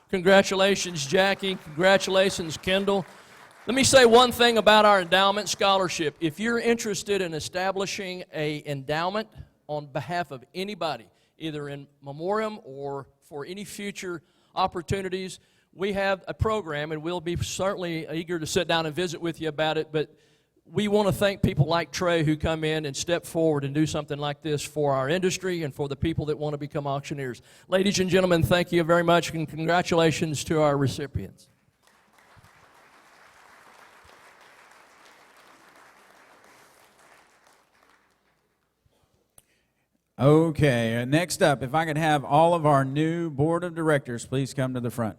Congratulations, Jackie. Congratulations, Kendall. Let me say one thing about our endowment scholarship. If you're interested in establishing an endowment on behalf of anybody, either in memoriam or for any future opportunities, we have a program, and we'll be certainly eager to sit down and visit with you about it. But we want to thank people like Trey who come in and step forward and do something like this for our industry and for the people that want to become auctioneers. Ladies and gentlemen, thank you very much, and congratulations to our recipients. Okay, next up, if I could have all of our new board of directors please come to the front.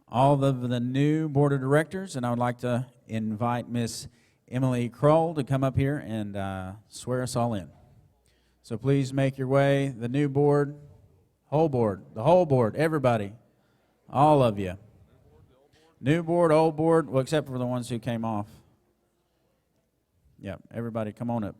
All of the new board of directors, and I would like to invite Miss Emily Kroll to come up here and swear us all in. So please make your way, the new board, the whole board, everybody, all of you. New board, old board, well, except for the ones who came off. Yep, everybody come on up.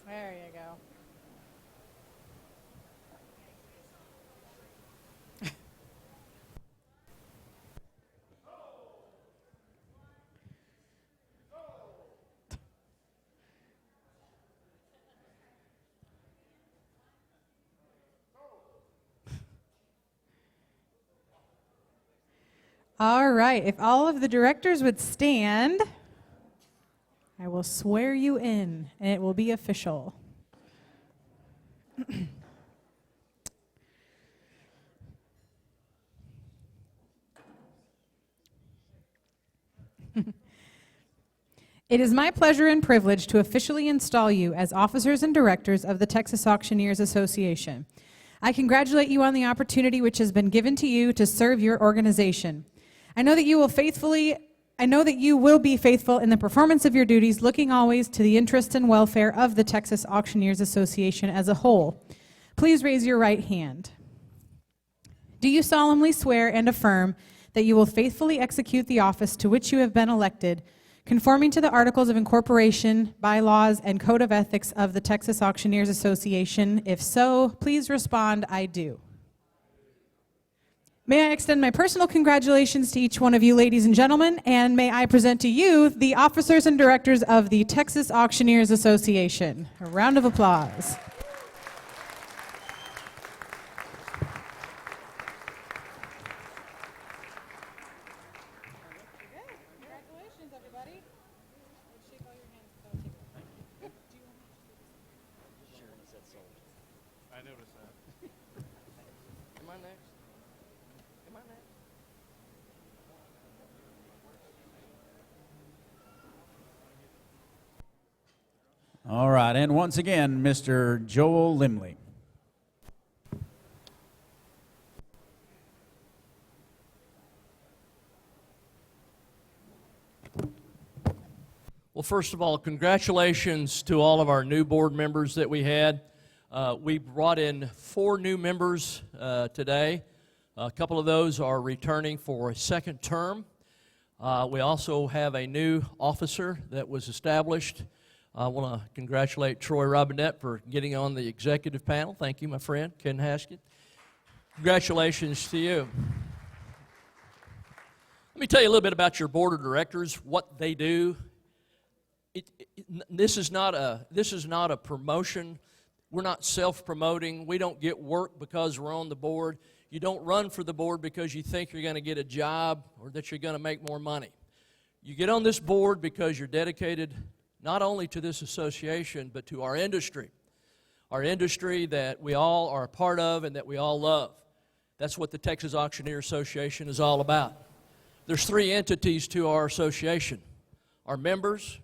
There you go. All right, if all of the directors would stand, I will swear you in, and it will be official. It is my pleasure and privilege to officially install you as officers and directors of the Texas Auctioneers Association. I congratulate you on the opportunity which has been given to you to serve your organization. I know that you will be faithful in the performance of your duties, looking always to the interest and welfare of the Texas Auctioneers Association as a whole. Please raise your right hand. Do you solemnly swear and affirm that you will faithfully execute the office to which you have been elected, conforming to the Articles of Incorporation, bylaws, and Code of Ethics of the Texas Auctioneers Association? If so, please respond, I do. May I extend my personal congratulations to each one of you, ladies and gentlemen, and may I present to you the officers and directors of the Texas Auctioneers Association. A round of applause. Congratulations, everybody. Shake all your hands. I noticed that. Am I next? Am I next? All right, and once again, Mr. Joel Limley. Well, first of all, congratulations to all of our new board members that we had. We brought in 4 new members today. A couple of those are returning for a second term. We also have a new officer that was established I want to congratulate Troy Robinette for getting on the executive panel. Thank you, my friend, Ken Haskett. Congratulations to you. Let me tell you a little bit about your board of directors, what they do. This is not a promotion. We're not self-promoting. We don't get work because we're on the board. You don't run for the board because you think you're going to get a job or that you're going to make more money. You get on this board because you're dedicated not only to this association, but to our industry that we all are a part of and that we all love. That's what the Texas Auctioneer Association is all about. There's three entities to our association: our members,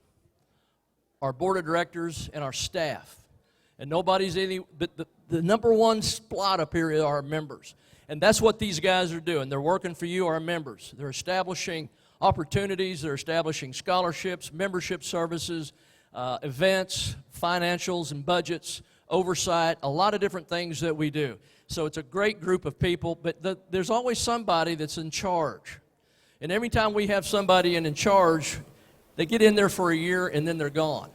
our board of directors, and our staff. And nobody's but the number one spot up here are our members. And that's what these guys are doing. They're working for you, our members. They're establishing opportunities, they're establishing scholarships, membership services, events, financials and budgets, oversight, a lot of different things that we do. So it's a great group of people, but there's always somebody that's in charge. And every time we have somebody in charge, they get in there for a year and then they're gone.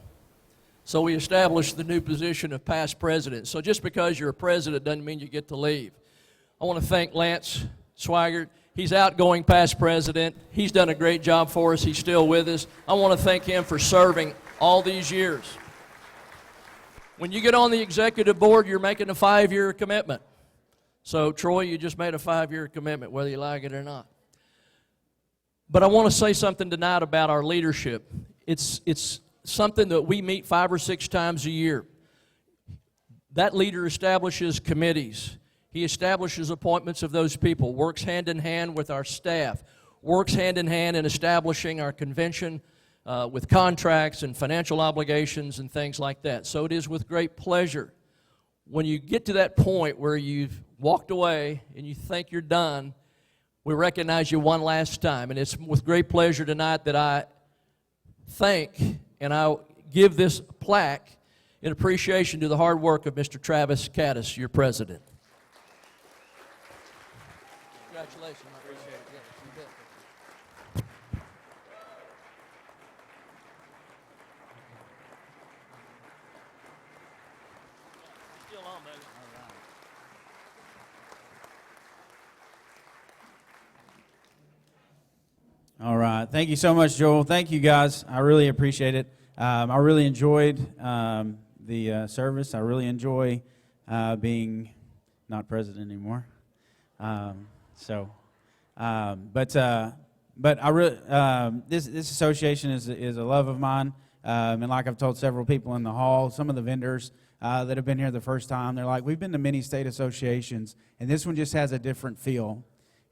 So we established the new position of past president. So just because you're a president doesn't mean you get to leave. I want to thank Lance Swigert. He's outgoing past president. He's done a great job for us. He's still with us. I want to thank him for serving all these years. When you get on the executive board, you're making a 5-year commitment. So, Troy, you just made a 5-year commitment, whether you like it or not. But I want to say something tonight about our leadership. It's something that we meet 5 or 6 times a year. That leader establishes committees. He establishes appointments of those people, works hand in hand with our staff, works hand in hand in establishing our convention with contracts and financial obligations and things like that. So it is with great pleasure when you get to that point where you've walked away and you think you're done, we recognize you one last time. And it's with great pleasure tonight that I thank and I give this plaque in appreciation to the hard work of Mr. Travis Caddis, your president. Congratulations. I appreciate it. Yes, you bet. Still on, baby. All right. Thank you so much, Joel. Thank you, guys. I really appreciate it. I really enjoyed the service. I really enjoy being not president anymore. But I really this association is a love of mine, and like I've told several people in the hall, some of the vendors that have been here the first time, they're like, we've been to many state associations, and this one just has a different feel.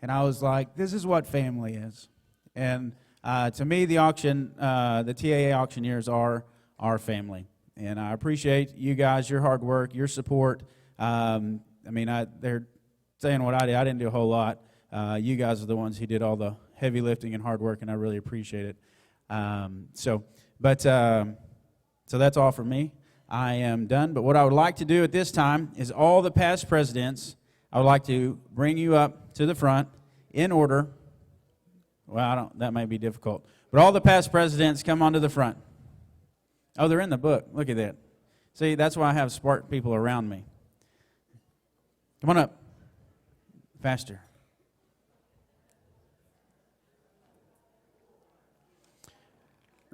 And I was like, this is what family is. And to me, the TAA auctioneers are our family, and I appreciate you guys, your hard work, your support. They're saying what I did. I didn't do a whole lot. You guys are the ones who did all the heavy lifting and hard work, and I really appreciate it. So that's all for me. I am done. But what I would like to do at this time is all the past presidents, I would like to bring you up to the front in order. Well, that might be difficult. But all the past presidents, come onto the front. Oh, they're in the book. Look at that. See, that's why I have smart people around me. Come on up. Faster.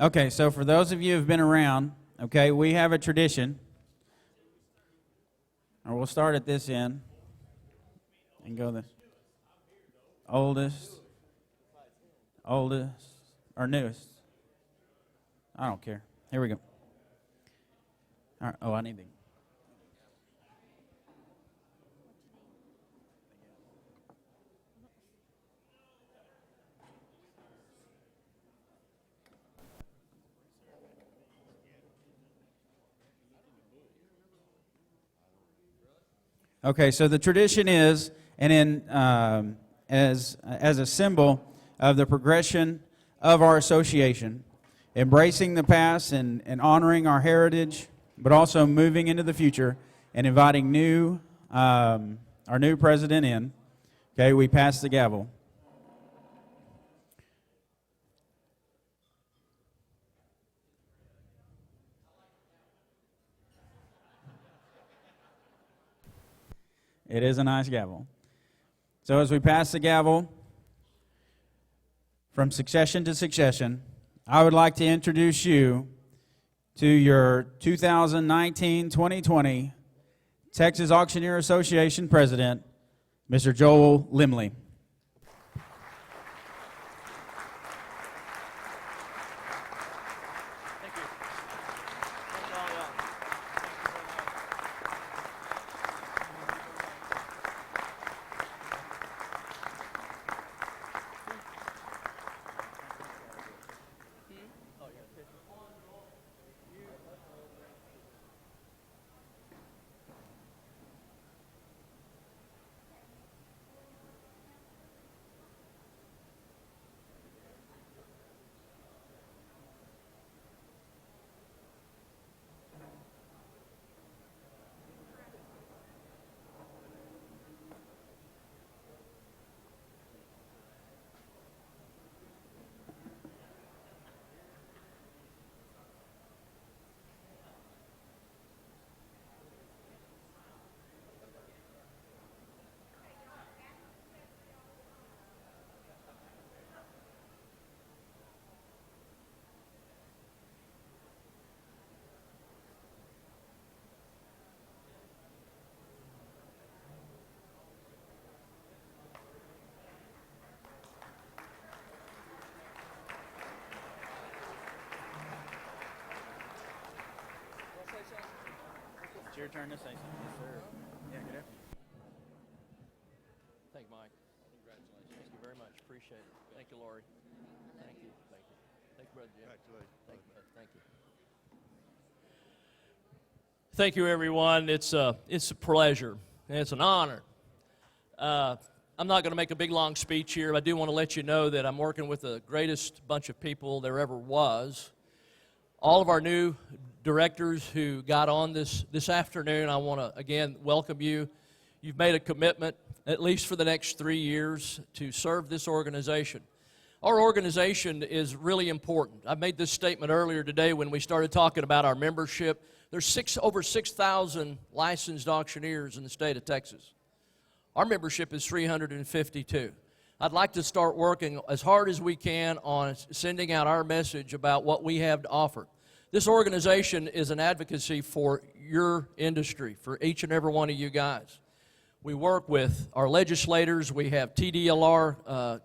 Okay, so for those of you who have been around, okay, we have a tradition. Or we'll start at this end and go this. Oldest, or newest. I don't care. Here we go. All right. Oh, I need to. Okay, so the tradition is, and in as a symbol of the progression of our association, embracing the past and honoring our heritage, but also moving into the future and inviting our new president in. Okay, we pass the gavel. It is a nice gavel. So as we pass the gavel from succession to succession, I would like to introduce you to your 2019-2020 Texas Auctioneer Association President, Mr. Joel Limley. It's your turn to say something. Yes, sir. Yeah, get up. Thank you, Mike. Congratulations. Thank you very much. Appreciate it. Thank you, Lori. Thank you. Thank you. Thank you, Brother Jim. Thank you, bud. Thank you. Thank you, everyone. It's a pleasure. And it's an honor. I'm not going to make a big, long speech here. I do want to let you know that I'm working with the greatest bunch of people there ever was. All of our new directors who got on this afternoon, I want to, again, welcome you. You've made a commitment, at least for the next 3 years, to serve this organization. Our organization is really important. I made this statement earlier today when we started talking about our membership. There's over 6,000 licensed auctioneers in the state of Texas. Our membership is 352. I'd like to start working as hard as we can on sending out our message about what we have to offer. This organization is an advocacy for your industry, for each and every one of you guys. We work with our legislators. We have TDLR.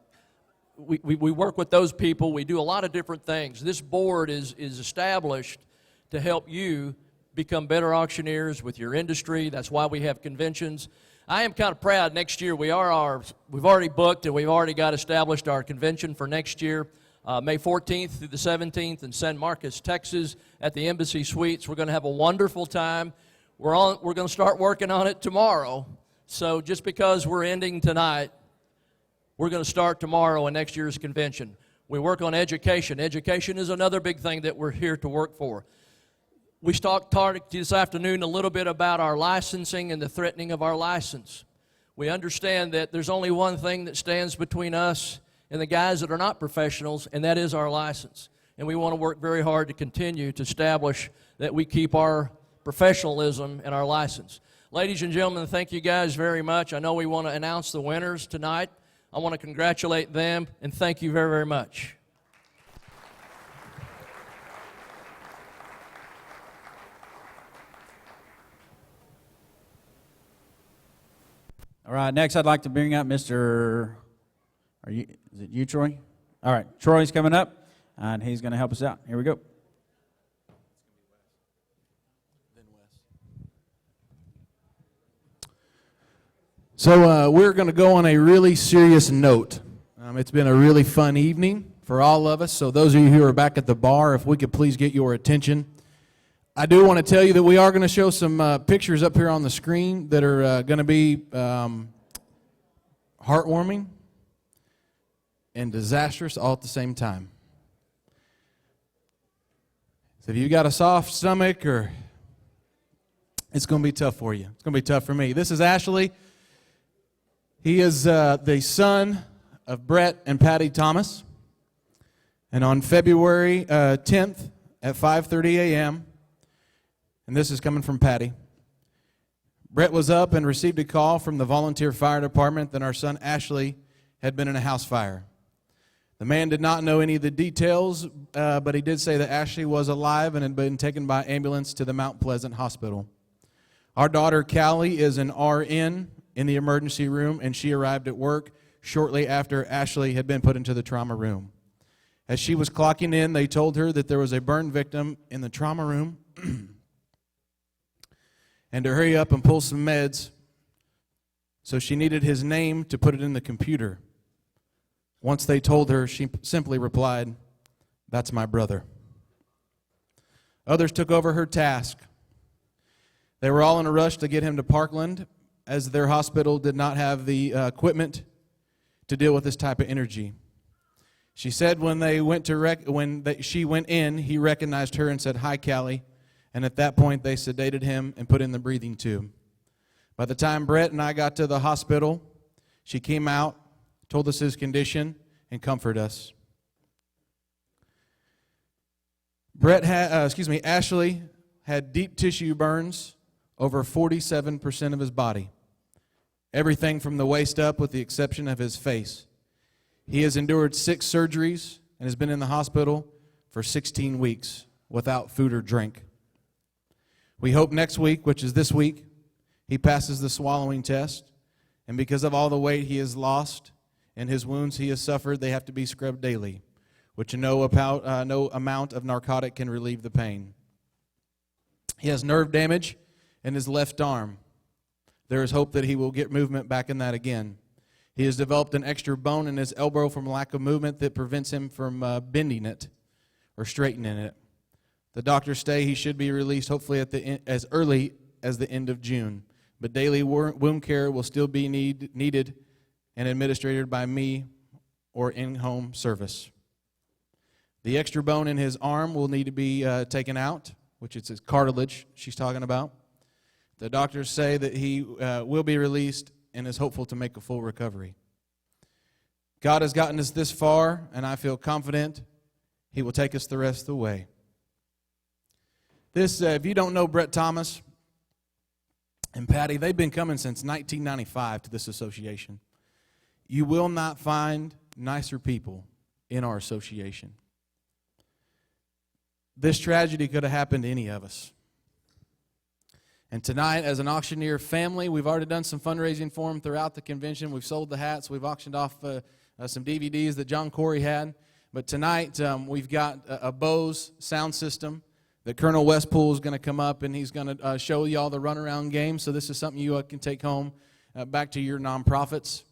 We work with those people. We do a lot of different things. This board is established to help you become better auctioneers with your industry. That's why we have conventions. I am kind of proud. Next year we've already booked and we've already got established our convention for next year, May 14th through the 17th in San Marcos, Texas, at the Embassy Suites. We're going to have a wonderful time. We're going to start working on it tomorrow. So just because we're ending tonight, we're going to start tomorrow in next year's convention. We work on education. Education is another big thing that we're here to work for. We talked this afternoon a little bit about our licensing and the threatening of our license. We understand that there's only one thing that stands between us and the guys that are not professionals, and that is our license. And we want to work very hard to continue to establish that we keep our professionalism and our license. Ladies and gentlemen, thank you guys very much. I know we want to announce the winners tonight. I want to congratulate them, and thank you very, very much. All right, next I'd like to bring up Mr. Is it you, Troy? All right, Troy's coming up, and he's going to help us out. Here we go. So we're going to go on a really serious note. It's been a really fun evening for all of us. So those of you who are back at the bar, if we could please get your attention. I do want to tell you that we are going to show some pictures up here on the screen that are going to be heartwarming and disastrous all at the same time. So if you've got a soft stomach, or it's going to be tough for you. It's going to be tough for me. This is Ashley. He is the son of Brett and Patty Thomas. And on February 10th at 5:30 a.m., and this is coming from Patty, Brett was up and received a call from the volunteer fire department that our son Ashley had been in a house fire. The man did not know any of the details, but he did say that Ashley was alive and had been taken by ambulance to the Mount Pleasant Hospital. Our daughter Callie is an RN in the emergency room, and she arrived at work shortly after Ashley had been put into the trauma room. As she was clocking in, they told her that there was a burn victim in the trauma room and to hurry up and pull some meds, so she needed his name to put it in the computer. Once they told her, she simply replied, "That's my brother." Others took over her task. They were all in a rush to get him to Parkland, as their hospital did not have the equipment to deal with this type of energy. She said when she went in, he recognized her and said, "Hi, Callie," and at that point they sedated him and put in the breathing tube. By the time Brett and I got to the hospital, she came out, told us his condition, and comforted us. Ashley had deep tissue burns over 47% of his body. Everything from the waist up with the exception of his face. He has endured 6 surgeries and has been in the hospital for 16 weeks without food or drink. We hope next week, which is this week, he passes the swallowing test, and because of all the weight he has lost and his wounds he has suffered, they have to be scrubbed daily, which no amount of narcotic can relieve the pain. He has nerve damage in his left arm. There is hope that he will get movement back in that again. He has developed an extra bone in his elbow from lack of movement that prevents him from bending it or straightening it. The doctors say he should be released hopefully as early as the end of June, but daily wound care will still be needed and administered by me or in-home service. The extra bone in his arm will need to be taken out, which is his cartilage she's talking about. The doctors say that he will be released and is hopeful to make a full recovery. God has gotten us this far, and I feel confident he will take us the rest of the way. If you don't know Brett Thomas and Patty, they've been coming since 1995 to this association. You will not find nicer people in our association. This tragedy could have happened to any of us. And tonight, as an Auctioneer family, we've already done some fundraising for them throughout the convention. We've sold the hats. We've auctioned off some DVDs that John Corey had. But tonight, we've got a Bose sound system that Colonel Westpool is going to come up, and he's going to show you all the runaround games. So this is something you can take home back to your nonprofits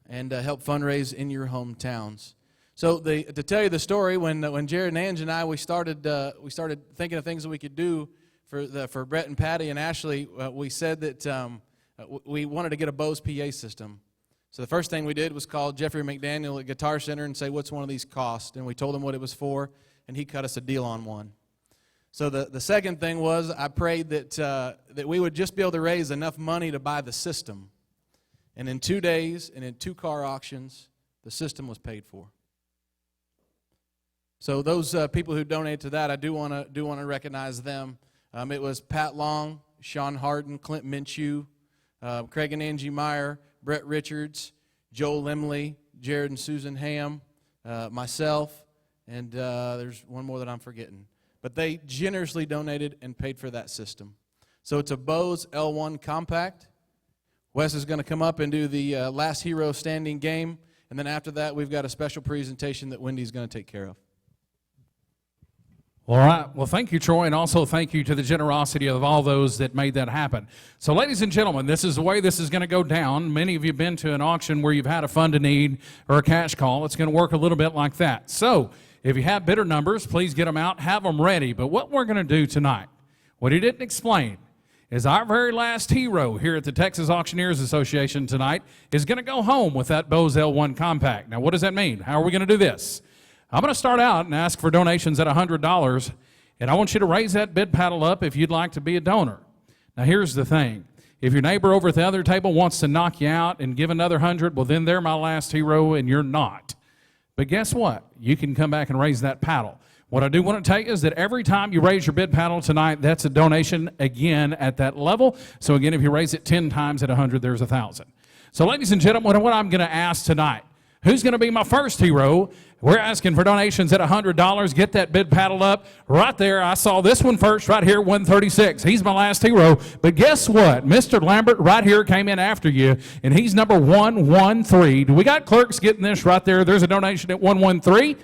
and help fundraise in your hometowns. So to tell you the story, when Jared and Ange and I, we started thinking of things that we could do for Brett and Patty and Ashley, we said that we wanted to get a Bose PA system. So the first thing we did was call Jeffrey McDaniel at Guitar Center and say, "What's one of these cost?" And we told him what it was for, and he cut us a deal on one. So the second thing was I prayed that we would just be able to raise enough money to buy the system. And in 2 days and in 2 car auctions, the system was paid for. So those people who donated to that, I do want to recognize them. It was Pat Long, Sean Harden, Clint Minshew, Craig and Angie Meyer, Brett Richards, Joel Limley, Jared and Susan Ham, myself, and there's one more that I'm forgetting. But they generously donated and paid for that system. So it's a Bose L1 Compact. Wes is going to come up and do the last hero standing game, and then after that we've got a special presentation that Wendy's going to take care of. All right. Well, thank you, Troy, and also thank you to the generosity of all those that made that happen. So, ladies and gentlemen, this is the way this is going to go down. Many of you have been to an auction where you've had a fund to need or a cash call. It's going to work a little bit like that. So, if you have bidder numbers, please get them out, have them ready. But what we're going to do tonight, what he didn't explain, is our very last hero here at the Texas Auctioneers Association tonight is going to go home with that Bose L1 Compact. Now, what does that mean? How are we going to do this? I'm going to start out and ask for donations at $100, and I want you to raise that bid paddle up if you'd like to be a donor. Now, here's the thing. If your neighbor over at the other table wants to knock you out and give another 100, well, then they're my last hero, and you're not. But guess what? You can come back and raise that paddle. What I do want to tell you is that every time you raise your bid paddle tonight, that's a donation again at that level. So again, if you raise it 10 times at 100, there's 1,000. So ladies and gentlemen, what I'm going to ask tonight, who's going to be my first hero? We're asking for donations at $100. Get that bid paddle up right there. I saw this one first right here, 136. He's my last hero. But guess what? Mr. Lambert right here came in after you, and he's number 113. Do we got clerks getting this right there? There's a donation at 113.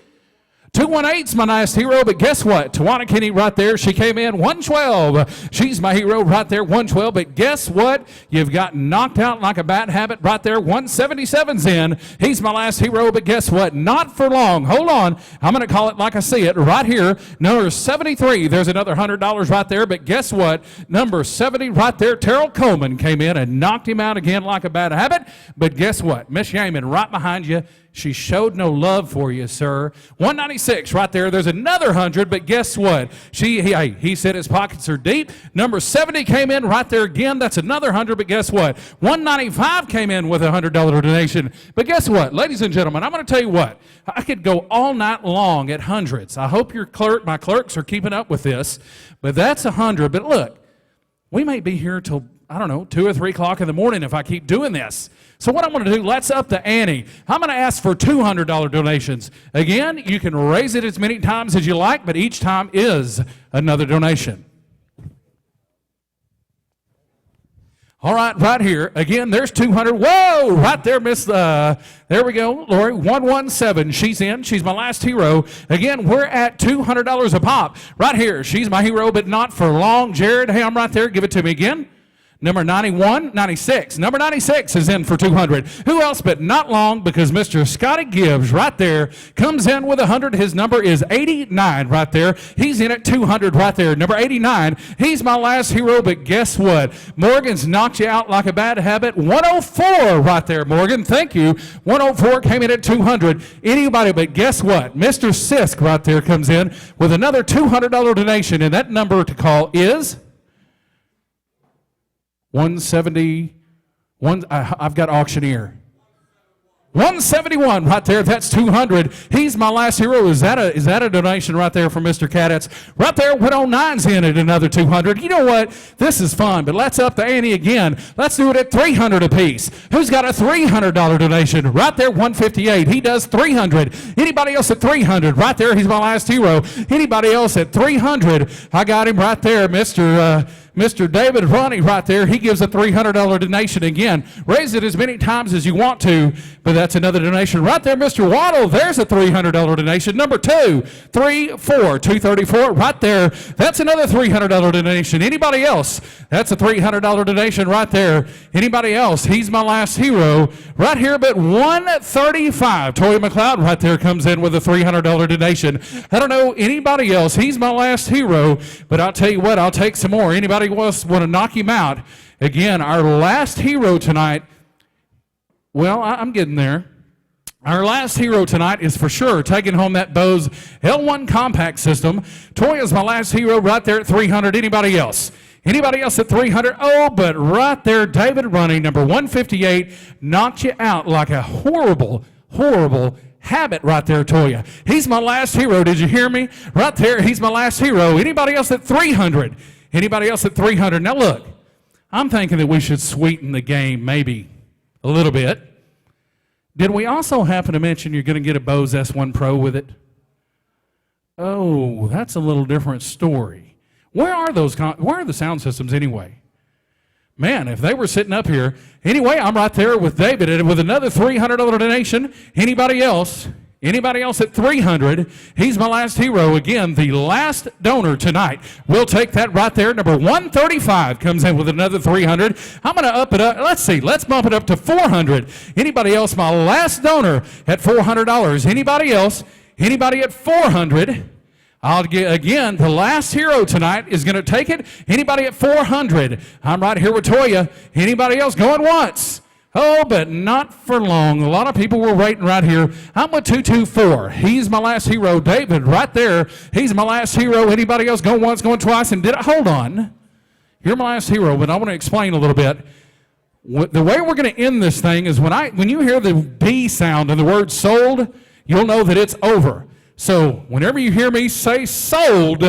218's my nice hero, but guess what? Tawana Kinney right there, she came in 112. She's my hero right there, 112. But guess what? You've got knocked out like a bad habit right there. 177's in. He's my last hero, but guess what? Not for long. Hold on. I'm going to call it like I see it right here. Number 73, there's another $100 right there, but guess what? Number 70 right there, Terrell Coleman came in and knocked him out again like a bad habit. But guess what? Miss Yaman right behind you. She showed no love for you, sir. 196 right there. There's another 100, but guess what? He said his pockets are deep. Number 70 came in right there again. That's another 100, but guess what? 195 came in with a $100 donation. But guess what? Ladies and gentlemen, I'm going to tell you what. I could go all night long at hundreds. I hope my clerks are keeping up with this, but that's 100. But look, we may be here till, I don't know, 2 or 3 o'clock in the morning if I keep doing this. So what I'm going to do, let's up the ante. I'm going to ask for $200 donations. Again, you can raise it as many times as you like, but each time is another donation. All right, right here. Again, there's 200. Whoa, right there, Miss. There we go, Lori. 117. She's in. She's my last hero. Again, we're at $200 a pop. Right here. She's my hero, but not for long. Jared, hey, I'm right there. Give it to me again. Number 91, 96. Number 96 is in for 200. Who else but not long, because Mr. Scotty Gibbs right there comes in with 100. His number is 89 right there. He's in at 200 right there. Number 89, he's my last hero, but guess what? Morgan's knocked you out like a bad habit. 104 right there, Morgan. Thank you. 104 came in at 200. Anybody, but guess what? Mr. Sisk right there comes in with another $200 donation, and that number to call is 171. I've got Auctioneer. 171 right there. That's 200. He's my last hero. Is that a donation right there from Mr. Cadets? Right there, 109's in at another 200. You know what? This is fun, but let's up the ante again. Let's do it at 300 apiece. Who's got a $300 donation? Right there, 158. He does 300. Anybody else at 300? Right there, he's my last hero. Anybody else at 300? I got him right there, Mr. David Ronnie right there. He gives a $300 donation again. Raise it as many times as you want to, but that's another donation. Right there, Mr. Waddle, there's a $300 donation. Number 2, 3, 4, 234 right there. That's another $300 donation. Anybody else? That's a $300 donation right there. Anybody else? He's my last hero. Right here, but 135. Toya McLeod right there comes in with a $300 donation. I don't know anybody else. He's my last hero, but I'll tell you what, I'll take some more. Anybody else want to knock him out? Again, our last hero tonight, well, I'm getting there. Our last hero tonight is for sure taking home that Bose L1 compact system. Toya's my last hero right there at 300. Anybody else? Anybody else at 300? Oh, but right there, David Running, number 158, knocked you out like a horrible, horrible habit right there, Toya. He's my last hero. Did you hear me? Right there, he's my last hero. Anybody else at 300? Anybody else at 300? Now look, I'm thinking that we should sweeten the game maybe a little bit. Did we also happen to mention you're going to get a Bose S1 Pro with it? Oh, that's a little different story. Where are the sound systems anyway? Man, if they were sitting up here. Anyway, I'm right there with David and with another $300 donation. Anybody else? Anybody else at 300? He's my last hero. Again, the last donor tonight. We'll take that right there. Number 135 comes in with another 300. I'm going to up it up. Let's see. Let's bump it up to 400. Anybody else? My last donor at $400. Anybody else? Anybody at 400? I'll get, again, the last hero tonight is going to take it. Anybody at 400? I'm right here with Toya. Anybody else going once? Oh, but not for long. A lot of people were waiting right here. I'm with 224. He's my last hero. David, right there. He's my last hero. Anybody else going once, going twice? And hold on. You're my last hero, but I want to explain a little bit. The way we're going to end this thing is when you hear the B sound and the word sold, you'll know that it's over. So whenever you hear me say sold,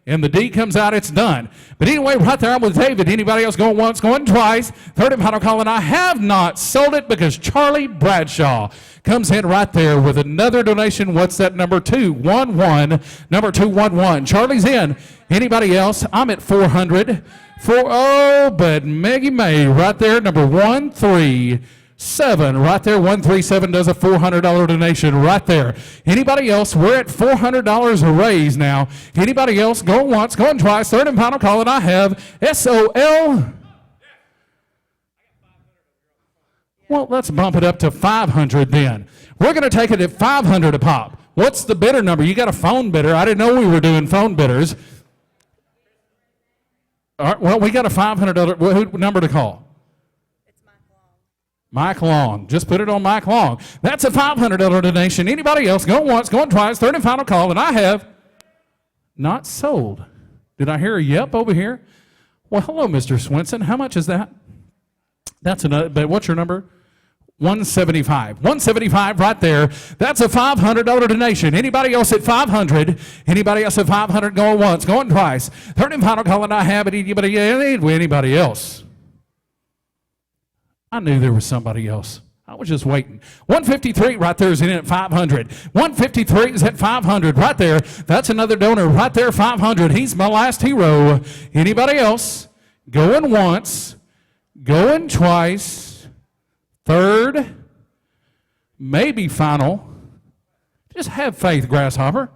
and the D comes out, it's done. But anyway, right there, I'm with David. Anybody else going once, going twice? Third and final call, and I have not sold it because Charlie Bradshaw comes in right there with another donation. What's that? Number 211. Number 211. Charlie's in. Anybody else? I'm at 400. But Maggie May right there, number 137. Right there, 137 does a $400 donation right there. Anybody else? We're at $400 a raise now. Anybody else? Going once, going twice. Third and final call, and I have SOL. Well, let's bump it up to 500 then. We're going to take it at 500 a pop. What's the bidder number? You got a phone bidder. I didn't know we were doing phone bidders. All right, well, we got a $500 number to call. Mike Long. Just put it on Mike Long. That's a $500 donation. Anybody else? Going once, going twice. Third and final call, and I have not sold. Did I hear a yep over here? Well, hello, Mr. Swenson. How much is that? That's another, but what's your number? 175. 175 right there. That's a $500 donation. Anybody else at 500? Anybody else at 500 going once, going twice? Third and final call, and I have it. Anybody else? I knew there was somebody else. I was just waiting. 153 right there is in at 500. 153 is at 500 right there. That's another donor right there, 500. He's my last hero. Anybody else? Going once, going twice. Third, maybe final. Just have faith, Grasshopper.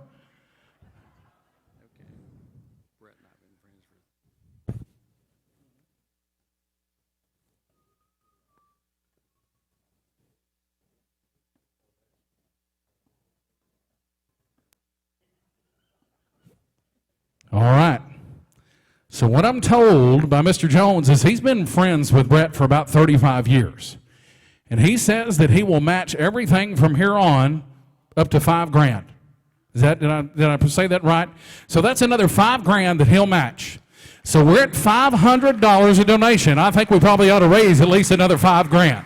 All right. So what I'm told by Mr. Jones is he's been friends with Brett for about 35 years. And he says that he will match everything from here on up to $5,000. Is that, did I say that right? So that's another $5,000 that he'll match. So we're at $500 a donation. I think we probably ought to raise at least another $5,000.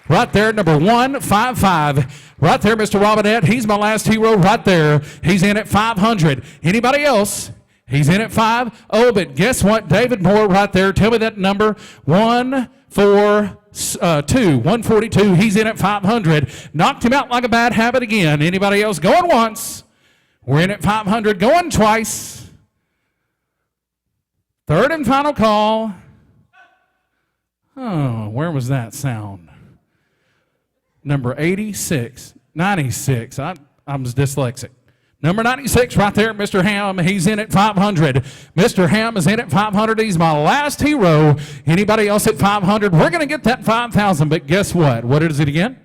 Right there, number 155. Right there, Mr. Robinette. He's my last hero right there. He's in at 500. Anybody else? He's in at 5. Oh, but guess what? David Moore right there. Tell me that number. 142. He's in at 500. Knocked him out like a bad habit again. Anybody else going once? We're in at 500. Going twice. Third and final call. Oh, where was that sound? Number 86. 96. I was dyslexic. Number 96 right there, Mr. Ham. He's in at 500. Mr. Ham is in at 500. He's my last hero. Anybody else at 500? We're going to get that 5,000, but guess what? What is it again?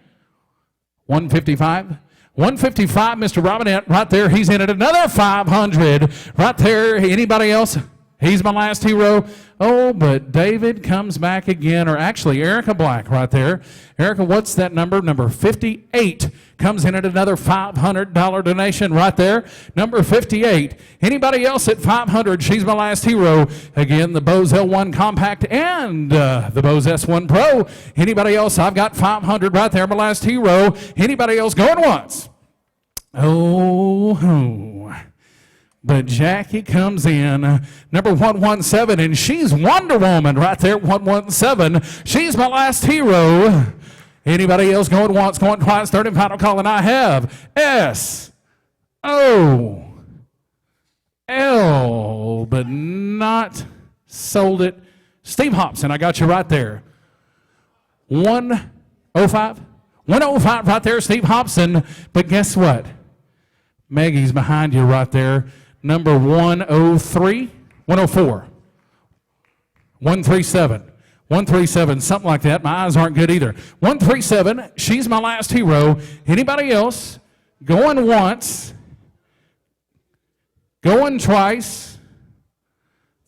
155? 155, Mr. Robinette right there. He's in at another 500. Right there. Anybody else? He's my last hero. Oh, but David comes back again, or actually Erica Black right there. Erica, what's that number? Number 58 comes in at another $500 donation right there. Number 58. Anybody else at 500? She's my last hero. Again, the Bose L1 Compact and the Bose S1 Pro. Anybody else? I've got 500 right there, my last hero. Anybody else going once? Oh. But Jackie comes in, number 117, and she's Wonder Woman right there, 117. She's my last hero. Anybody else going once, going twice, third and final call, and I have S-O-L, but not sold it. Steve Hobson, I got you right there. 105? 105 right there, Steve Hobson. But guess what? Maggie's behind you right there. Number 103, 104, 137, 137, something like that. My eyes aren't good either. 137, she's my last hero. Anybody else? Going once, going twice,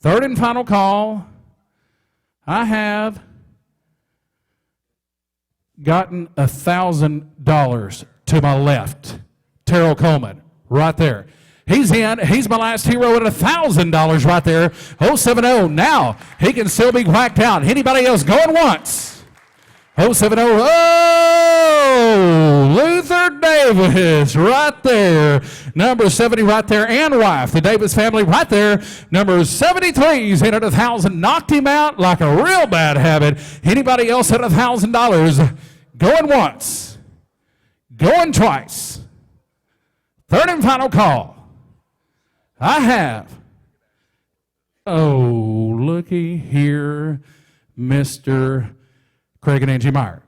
third and final call. I have gotten $1,000 to my left. Terrell Coleman, right there. He's in. He's my last hero at $1,000 right there. 070. Now he can still be whacked out. Anybody else going once? 070. Oh, Luther Davis right there. Number 70 right there, and wife. The Davis family right there. Number 73's hit at 1,000. Knocked him out like a real bad habit. Anybody else at $1,000? Going once. Going twice. Third and final call. I have. Oh, looky here, Mr. Craig and Angie Meyer.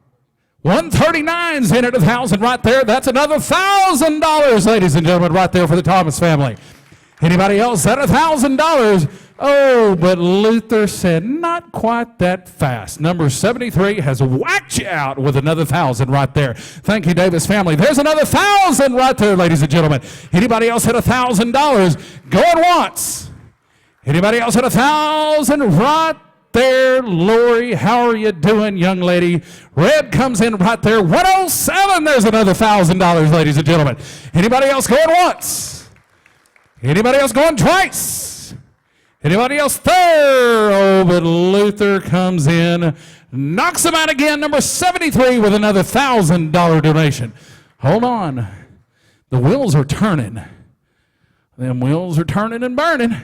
139's in at 1,000 right there. That's another $1,000, ladies and gentlemen, right there for the Thomas family. Anybody else at $1,000? Oh, but Luther said not quite that fast. Number 73 has whacked you out with another 1,000 right there. Thank you, Davis family. There's another 1,000 right there, ladies and gentlemen. Anybody else at $1,000? Going once. Anybody else at 1,000 right there? Lori, how are you doing, young lady? Red comes in right there. 107, there's another $1,000, ladies and gentlemen. Anybody else going once? Anybody else going twice? Anybody else there? Oh, but Luther comes in, knocks him out again. Number 73 with another $1,000 donation. Hold on. The wheels are turning. Them wheels are turning and burning.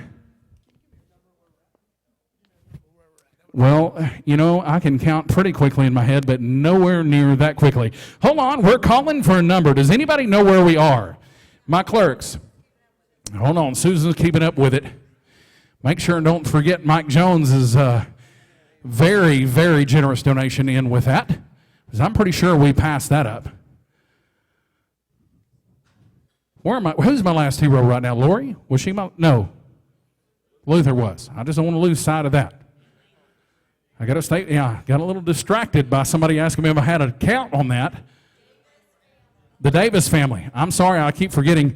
Well, you know, I can count pretty quickly in my head, but nowhere near that quickly. Hold on, we're calling for a number. Does anybody know where we are? My clerks. Hold on, Susan's keeping up with it. Make sure and don't forget Mike Jones's very, very generous donation in with that, because I'm pretty sure we passed that up. Where am I? Who's my last hero right now? Lori? Was she my? No. Luther was. I just don't want to lose sight of that. I got to stay. Yeah, got a little distracted by somebody asking me if I had a count on that. The Davis family. I'm sorry, I keep forgetting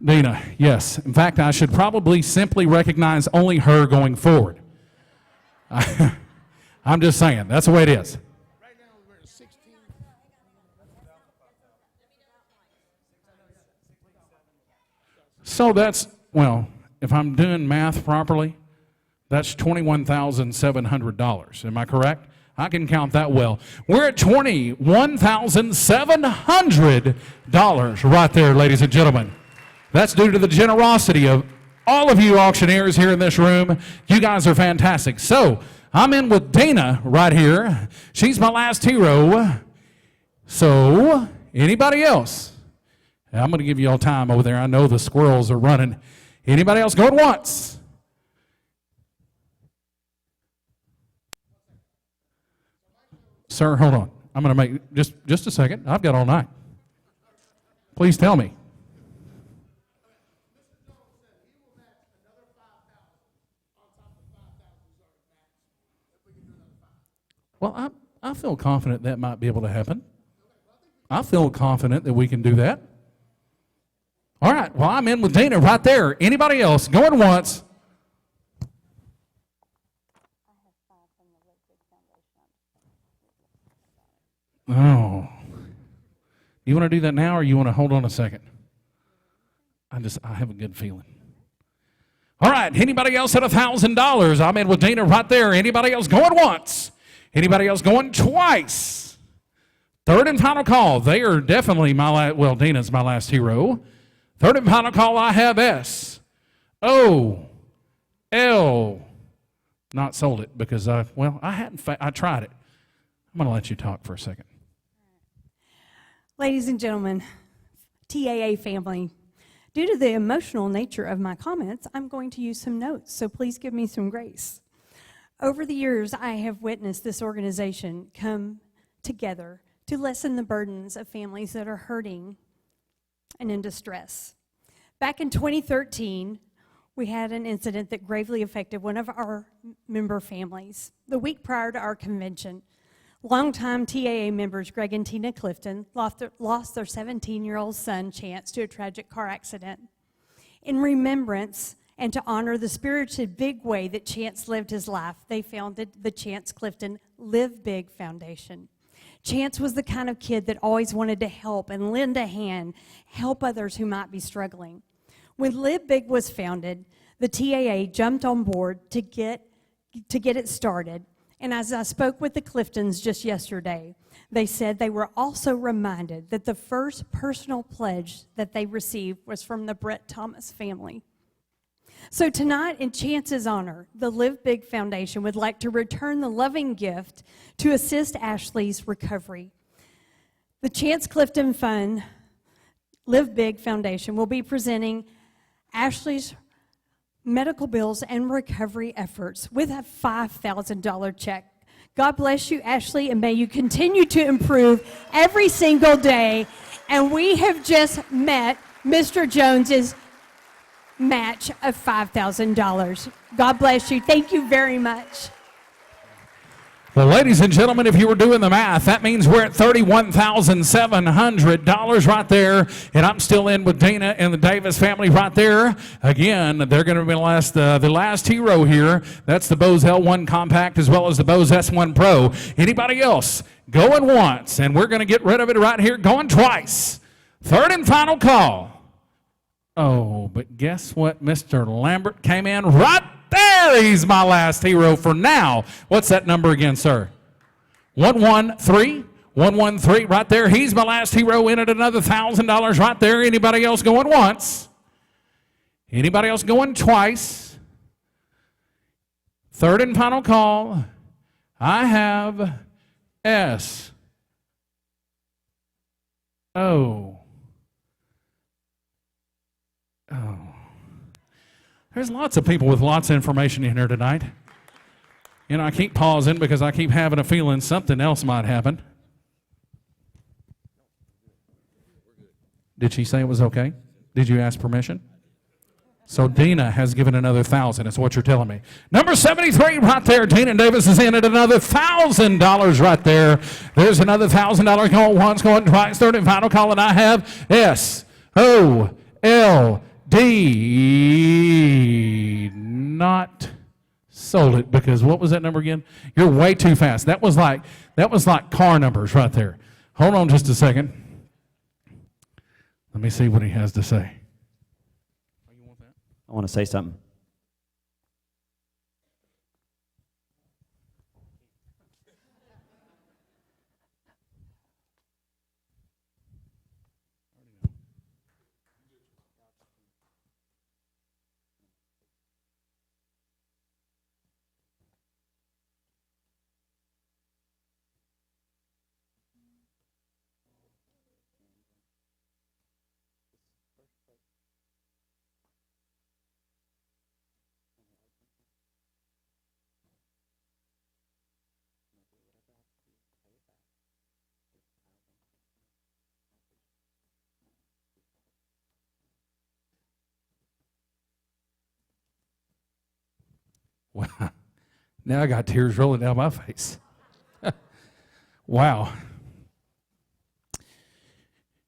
Dina. Yes. In fact, I should probably simply recognize only her going forward. I'm just saying. That's the way it is. So that's, well, if I'm doing math properly, that's $21,700. Am I correct? I can count that well. We're at $21,700 right there, ladies and gentlemen. That's due to the generosity of all of you auctioneers here in this room. You guys are fantastic. So I'm in with Dana right here. She's my last hero. So anybody else? I'm going to give you all time over there. I know the squirrels are running. Anybody else going once? Sir, hold on. I'm going to make just a second. I've got all night. Please tell me. Well, I feel confident that might be able to happen. I feel confident that we can do that. All right. Well, I'm in with Dana right there. Anybody else going once? Oh. You want to do that now, or you want to hold on a second? I have a good feeling. All right. Anybody else at $1,000? I'm in with Dana right there. Anybody else going once? Anybody else going twice? Third and final call. They are definitely Dana's my last hero. Third and final call, I have S-O-L. Not sold it because I tried it. I'm going to let you talk for a second. Ladies and gentlemen, TAA family, due to the emotional nature of my comments, I'm going to use some notes, so please give me some grace. Over the years, I have witnessed this organization come together to lessen the burdens of families that are hurting and in distress. Back in 2013, we had an incident that gravely affected one of our member families. The week prior to our convention, longtime TAA members Greg and Tina Clifton lost their 17-year-old son, Chance, to a tragic car accident. In remembrance and to honor the spirited big way that Chance lived his life, they founded the Chance Clifton Live Big Foundation. Chance was the kind of kid that always wanted to help and lend a hand, help others who might be struggling. When Live Big was founded, the TAA jumped on board to get it started And as I spoke with the Cliftons just yesterday, they said they were also reminded that the first personal pledge that they received was from the Brett Thomas family. So tonight, in Chance's honor, the Live Big Foundation would like to return the loving gift to assist Ashley's recovery. The Chance Clifton Fund Live Big Foundation will be presenting Ashley's medical bills and recovery efforts with a $5,000 check. God bless you, Ashley, and may you continue to improve every single day. And we have just met Mr. Jones's match of $5,000. God bless you. Thank you very much. Well, ladies and gentlemen, if you were doing the math, that means we're at $31,700 right there. And I'm still in with Dana and the Davis family right there. Again, they're going to be the last hero here. That's the Bose L1 Compact as well as the Bose S1 Pro. Anybody else going once? And we're going to get rid of it right here, going twice. Third and final call. Oh, but guess what? Mr. Lambert came in right there. He's my last hero for now. What's that number again, sir? 113. 113 right there. He's my last hero in at another $1,000 right there. Anybody else going once? Anybody else going twice? Third and final call. I have S. O. Oh. There's lots of people with lots of information in here tonight. You know, I keep pausing because I keep having a feeling something else might happen. Did she say it was okay? Did you ask permission? So Dina has given another 1,000, is what you're telling me. Number 73 right there. Dina Davis is in at another $1,000 right there. There's another $1,000 going once, going twice. Third and final call, and I have S-O-L-D. Not sold it because what was that number again? You're way too fast. That was like car numbers right there. Hold on just a second. Let me see what he has to say. I want to say something. Wow. Now I got tears rolling down my face. Wow.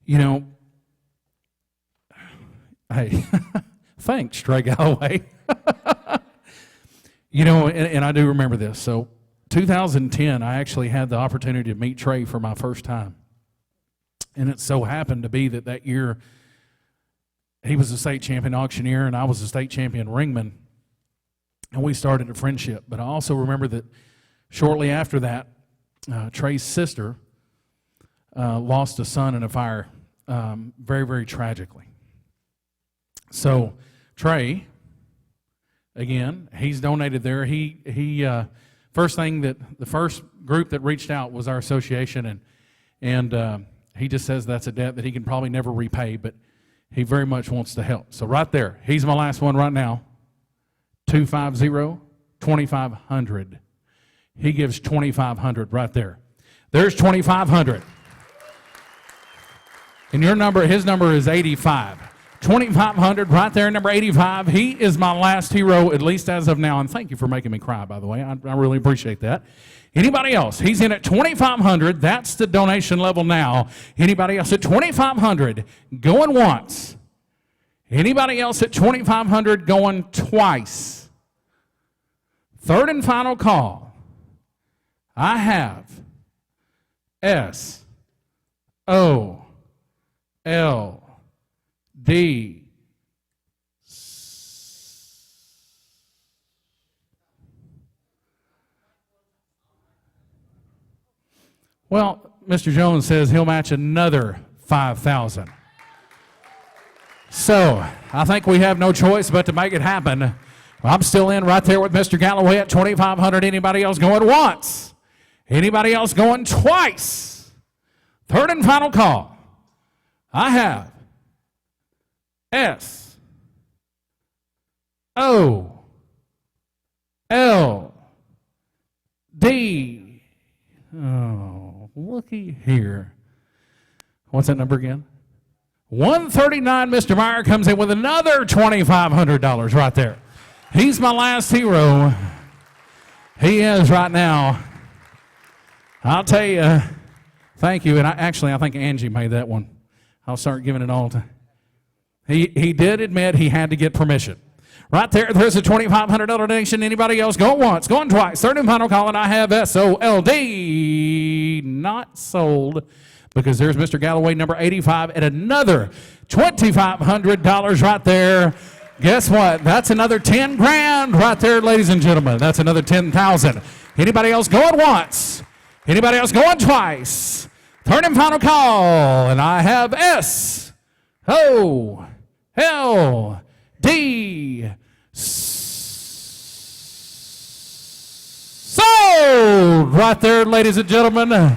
You know, hey, thanks, Trey Galloway. You know, and I do remember this. So 2010, I actually had the opportunity to meet Trey for my first time. And it so happened to be that year he was a state champion auctioneer and I was a state champion ringman. And we started a friendship. But I also remember that shortly after that, Trey's sister lost a son in a fire very, very tragically. So Trey, again, he's donated there. The first group that reached out was our association, and he just says that's a debt that he can probably never repay, but he very much wants to help. So right there, he's my last one right now. 250-2500. He gives 2,500 right there. There's 2,500. And his number is 85. 2,500 right there, number 85. He is my last hero, at least as of now. And thank you for making me cry, by the way. I really appreciate that. Anybody else? He's in at 2,500. That's the donation level now. Anybody else at 2,500 going once? Anybody else at 2,500 going twice? Third and final call. I have S-O-L-D. Well, Mr. Jones says he'll match another $5,000. So I think we have no choice but to make it happen. I'm still in right there with Mr. Galloway at $2,500. Anybody else going once? Anybody else going twice? Third and final call. I have S O L D. Oh, looky here. What's that number again? 139. Mr. Meyer comes in with another $2,500 right there. He's my last hero. He is right now. I'll tell you, thank you. And I think Angie made that one. I'll start giving it all to. He did admit he had to get permission. Right there, there's a $2,500 donation. Anybody else going once, going twice? Third and final call, and I have SOLD. Not sold, because there's Mr. Galloway, number 85, at another $2,500 right there. Guess what? That's another 10 grand right there, ladies and gentlemen. That's another 10,000. Anybody else going once? Anybody else going twice? Third and final call, and I have SOLD. Sold right there, ladies and gentlemen.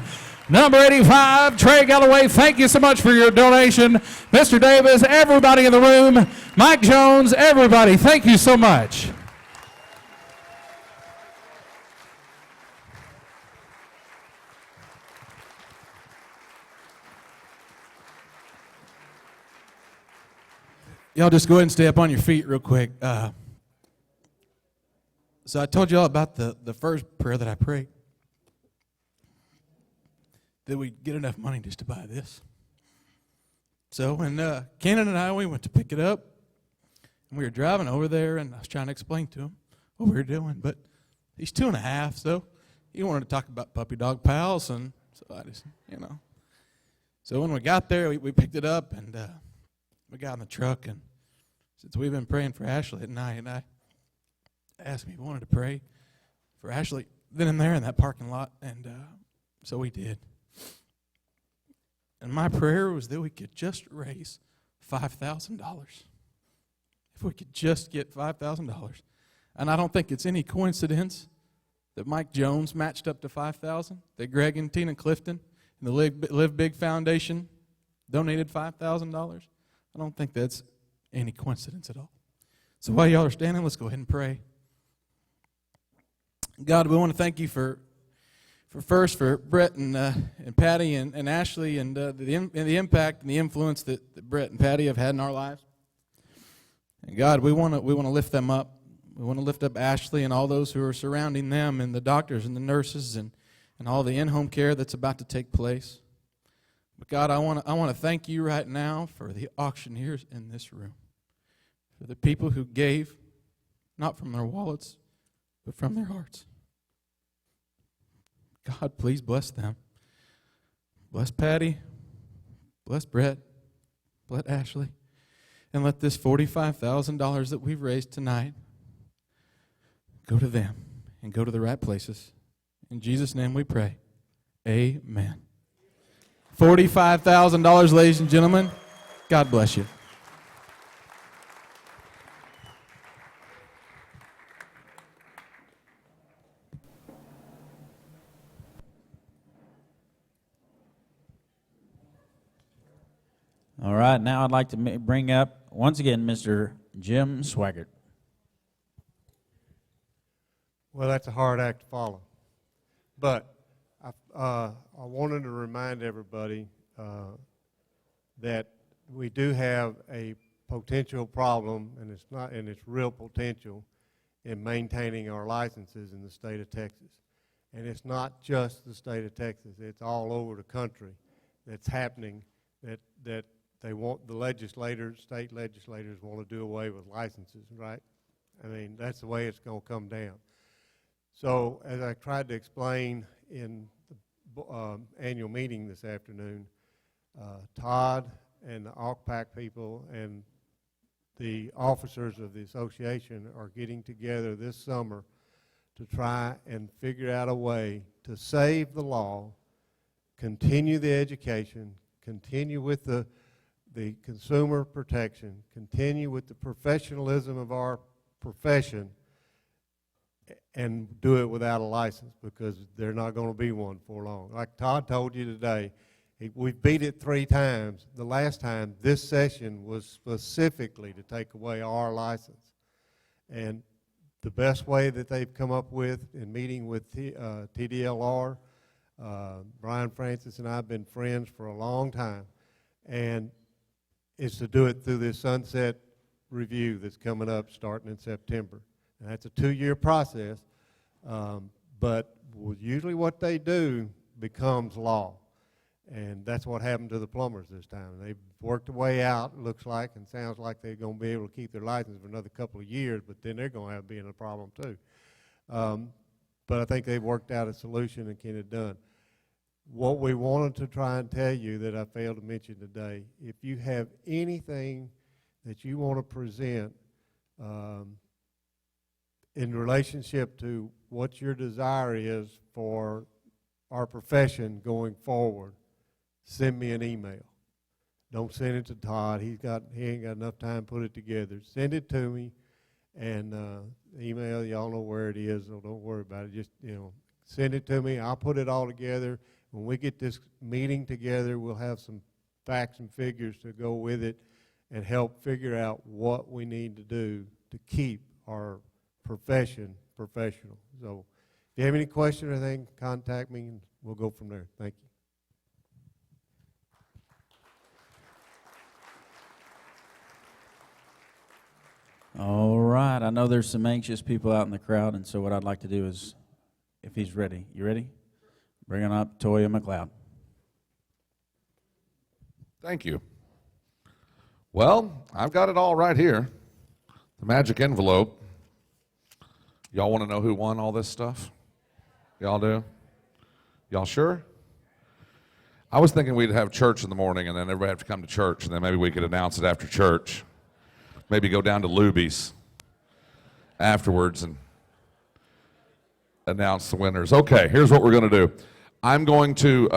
Number 85, Trey Galloway, thank you so much for your donation. Mr. Davis, everybody in the room, Mike Jones, everybody, thank you so much. Y'all just go ahead and stay up on your feet real quick. So I told you all about the first prayer that I prayed. That we'd get enough money just to buy this. So when Kenan and I, we went to pick it up, and we were driving over there, and I was trying to explain to him what we were doing, but he's 2.5, so he wanted to talk about puppy dog pals, and so I just, So when we got there, we picked it up, and we got in the truck, and since we've been praying for Ashley at night, and I asked him if he wanted to pray for Ashley then and there in that parking lot, and so we did. And my prayer was that we could just raise $5,000. If we could just get $5,000. And I don't think it's any coincidence that Mike Jones matched up to $5,000, that Greg and Tina Clifton and the Live Big Foundation donated $5,000. I don't think that's any coincidence at all. So while y'all are standing, let's go ahead and pray. God, we want to thank you for Brett and Patty and Ashley and the impact and the influence that Brett and Patty have had in our lives. And God, we want to lift them up. We want to lift up Ashley and all those who are surrounding them, and the doctors and the nurses and all the in-home care that's about to take place. But God, I want to thank you right now for the auctioneers in this room, for the people who gave, not from their wallets, but from their hearts. God, please bless them. Bless Patty. Bless Brett. Bless Ashley. And let this $45,000 that we've raised tonight go to them and go to the right places. In Jesus' name we pray. Amen. $45,000, ladies and gentlemen. God bless you. All right, now I'd like to bring up, once again, Mr. Jim Swaggart. Well, that's a hard act to follow. But I wanted to remind everybody that we do have a potential problem, and it's real potential in maintaining our licenses in the state of Texas. And it's not just the state of Texas, it's all over the country that's happening, that they want the state legislators want to do away with licenses, right? I mean, that's the way it's going to come down. So as I tried to explain in the annual meeting this afternoon, Todd and the AUCPAC people and the officers of the association are getting together this summer to try and figure out a way to save the law continue the education, continue with the consumer protection, continue with the professionalism of our profession, and do it without a license, because they're not going to be one for long. Like Todd told you today, we've beat it 3 times. The last time, this session was specifically to take away our license. And the best way that they've come up with in meeting with TDLR, Brian Francis and I have been friends for a long time, and is to do it through this sunset review that's coming up starting in September. And that's a 2-year process, but usually what they do becomes law. And that's what happened to the plumbers this time. They've worked their way out, it looks like, and sounds like they're going to be able to keep their license for another couple of years, but then they're going to have being a problem too. But I think they've worked out a solution and get it done. What we wanted to try and tell you that I failed to mention today, if you have anything that you want to present in relationship to what your desire is for our profession going forward, send me an email. Don't send it to Todd. He ain't got enough time to put it together. Send it to me, and email, y'all know where it is, so don't worry about it. Just, send it to me. I'll put it all together. When we get this meeting together, we'll have some facts and figures to go with it and help figure out what we need to do to keep our profession professional. So if you have any questions or anything, contact me, and we'll go from there. Thank you. All right. I know there's some anxious people out in the crowd, and so what I'd like to do is, if he's ready. You ready? Bring on up Toya McLeod. Thank you. Well, I've got it all right here. The magic envelope. Y'all want to know who won all this stuff? Y'all do? Y'all sure? I was thinking we'd have church in the morning and then everybody have to come to church, and then maybe we could announce it after church. Maybe go down to Luby's afterwards and announce the winners. Okay, here's what we're going to do. I'm going to,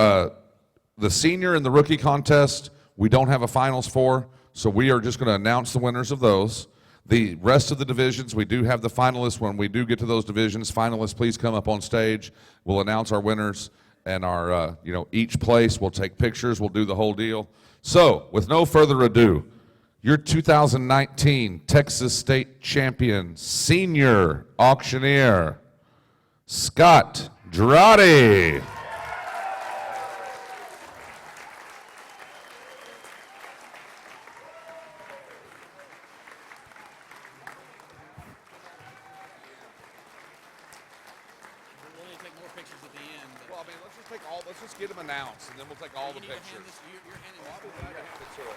the senior and the rookie contest, we don't have a finals for, so we are just going to announce the winners of those. The rest of the divisions, we do have the finalists. When we do get to those divisions, finalists, please come up on stage. We'll announce our winners and our, each place. We'll take pictures. We'll do the whole deal. So, with no further ado, your 2019 Texas State Champion Senior Auctioneer, Scott Girardi. Let's just get them announced, and then we'll take all the pictures. I'll be glad to hand it to her.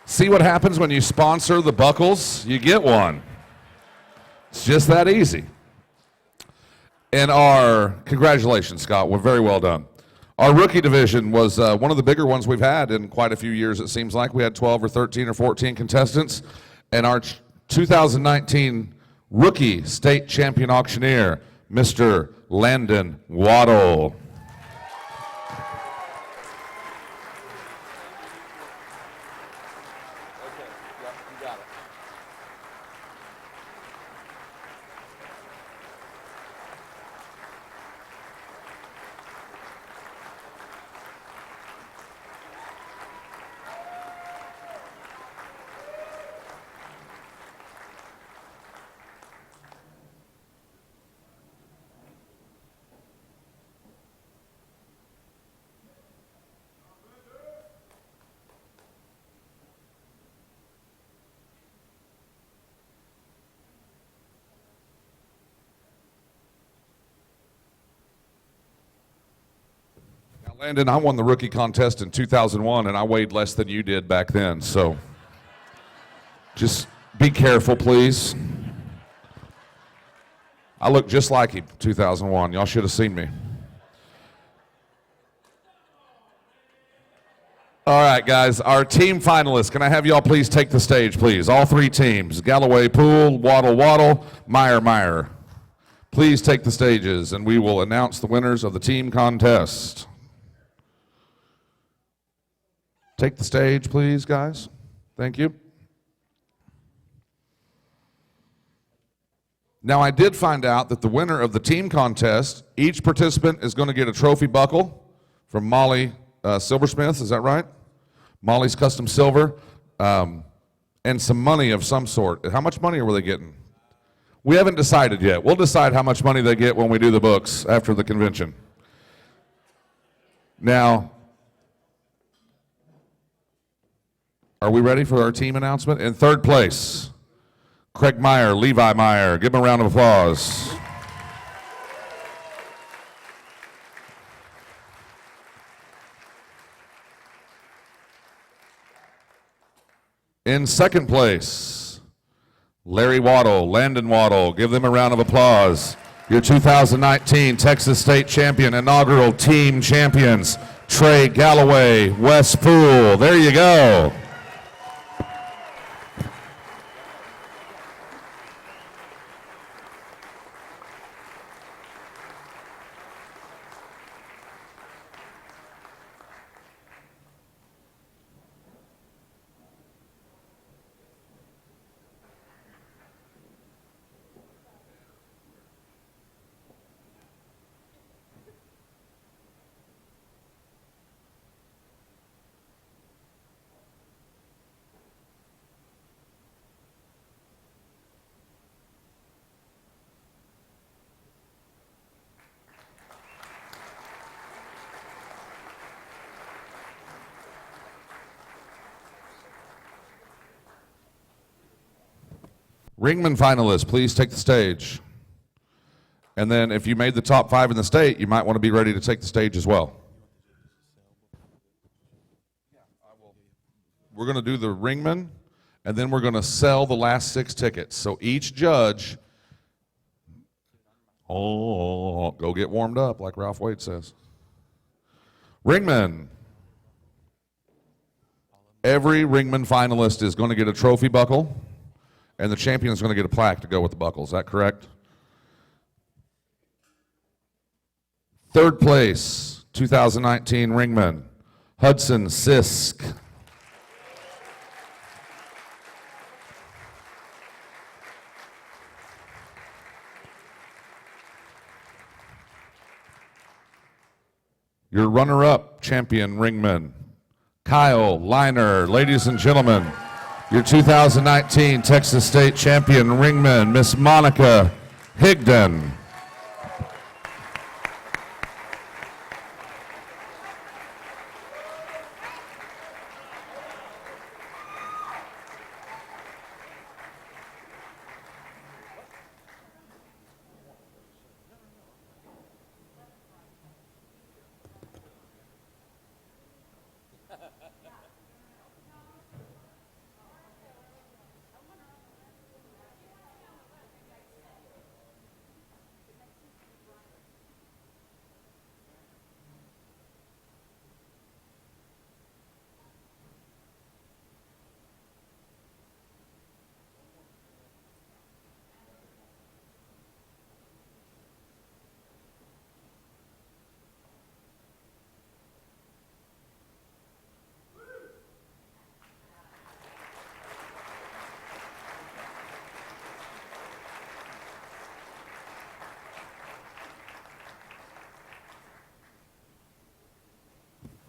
See what happens when you sponsor the Buckles? You get one. It's just that easy. And congratulations, Scott. We're very well done. Our rookie division was one of the bigger ones we've had in quite a few years, it seems like. We had 12 or 13 or 14 contestants. And our 2019 rookie state champion auctioneer, Mr. Landon Waddle. Landon, I won the rookie contest in 2001, and I weighed less than you did back then, so just be careful, please. I look just like him, 2001. Y'all should have seen me. All right, guys, our team finalists. Can I have y'all please take the stage, please? All three teams, Galloway, Poole, Waddle, Meyer. Please take the stages, and we will announce the winners of the team contest. Take the stage, please, guys. Thank you. Now, I did find out that the winner of the team contest, each participant is going to get a trophy buckle from Molly Silversmith, is that right? Molly's Custom Silver, and some money of some sort. How much money were they getting? We haven't decided yet. We'll decide how much money they get when we do the books after the convention. Now, are we ready for our team announcement? In third place, Craig Meyer, Levi Meyer. Give him a round of applause. In second place, Larry Waddle, Landon Waddle. Give them a round of applause. Your 2019 Texas State Champion, inaugural team champions, Trey Galloway, Wes Poole. There you go. Ringman finalists, please take the stage. And then if you made the top 5 in the state, you might want to be ready to take the stage as well. We're going to do the Ringman, and then we're going to sell the last 6 tickets. So each judge, go get warmed up, like Ralph Wade says. Ringman. Every Ringman finalist is going to get a trophy buckle. And the champion is going to get a plaque to go with the buckle. Is that correct? Third place, 2019 Ringman, Hudson Sisk. Your runner-up champion Ringman, Kyle Liner. Ladies and gentlemen, your 2019 Texas State Champion Ringman, Miss Monica Higdon.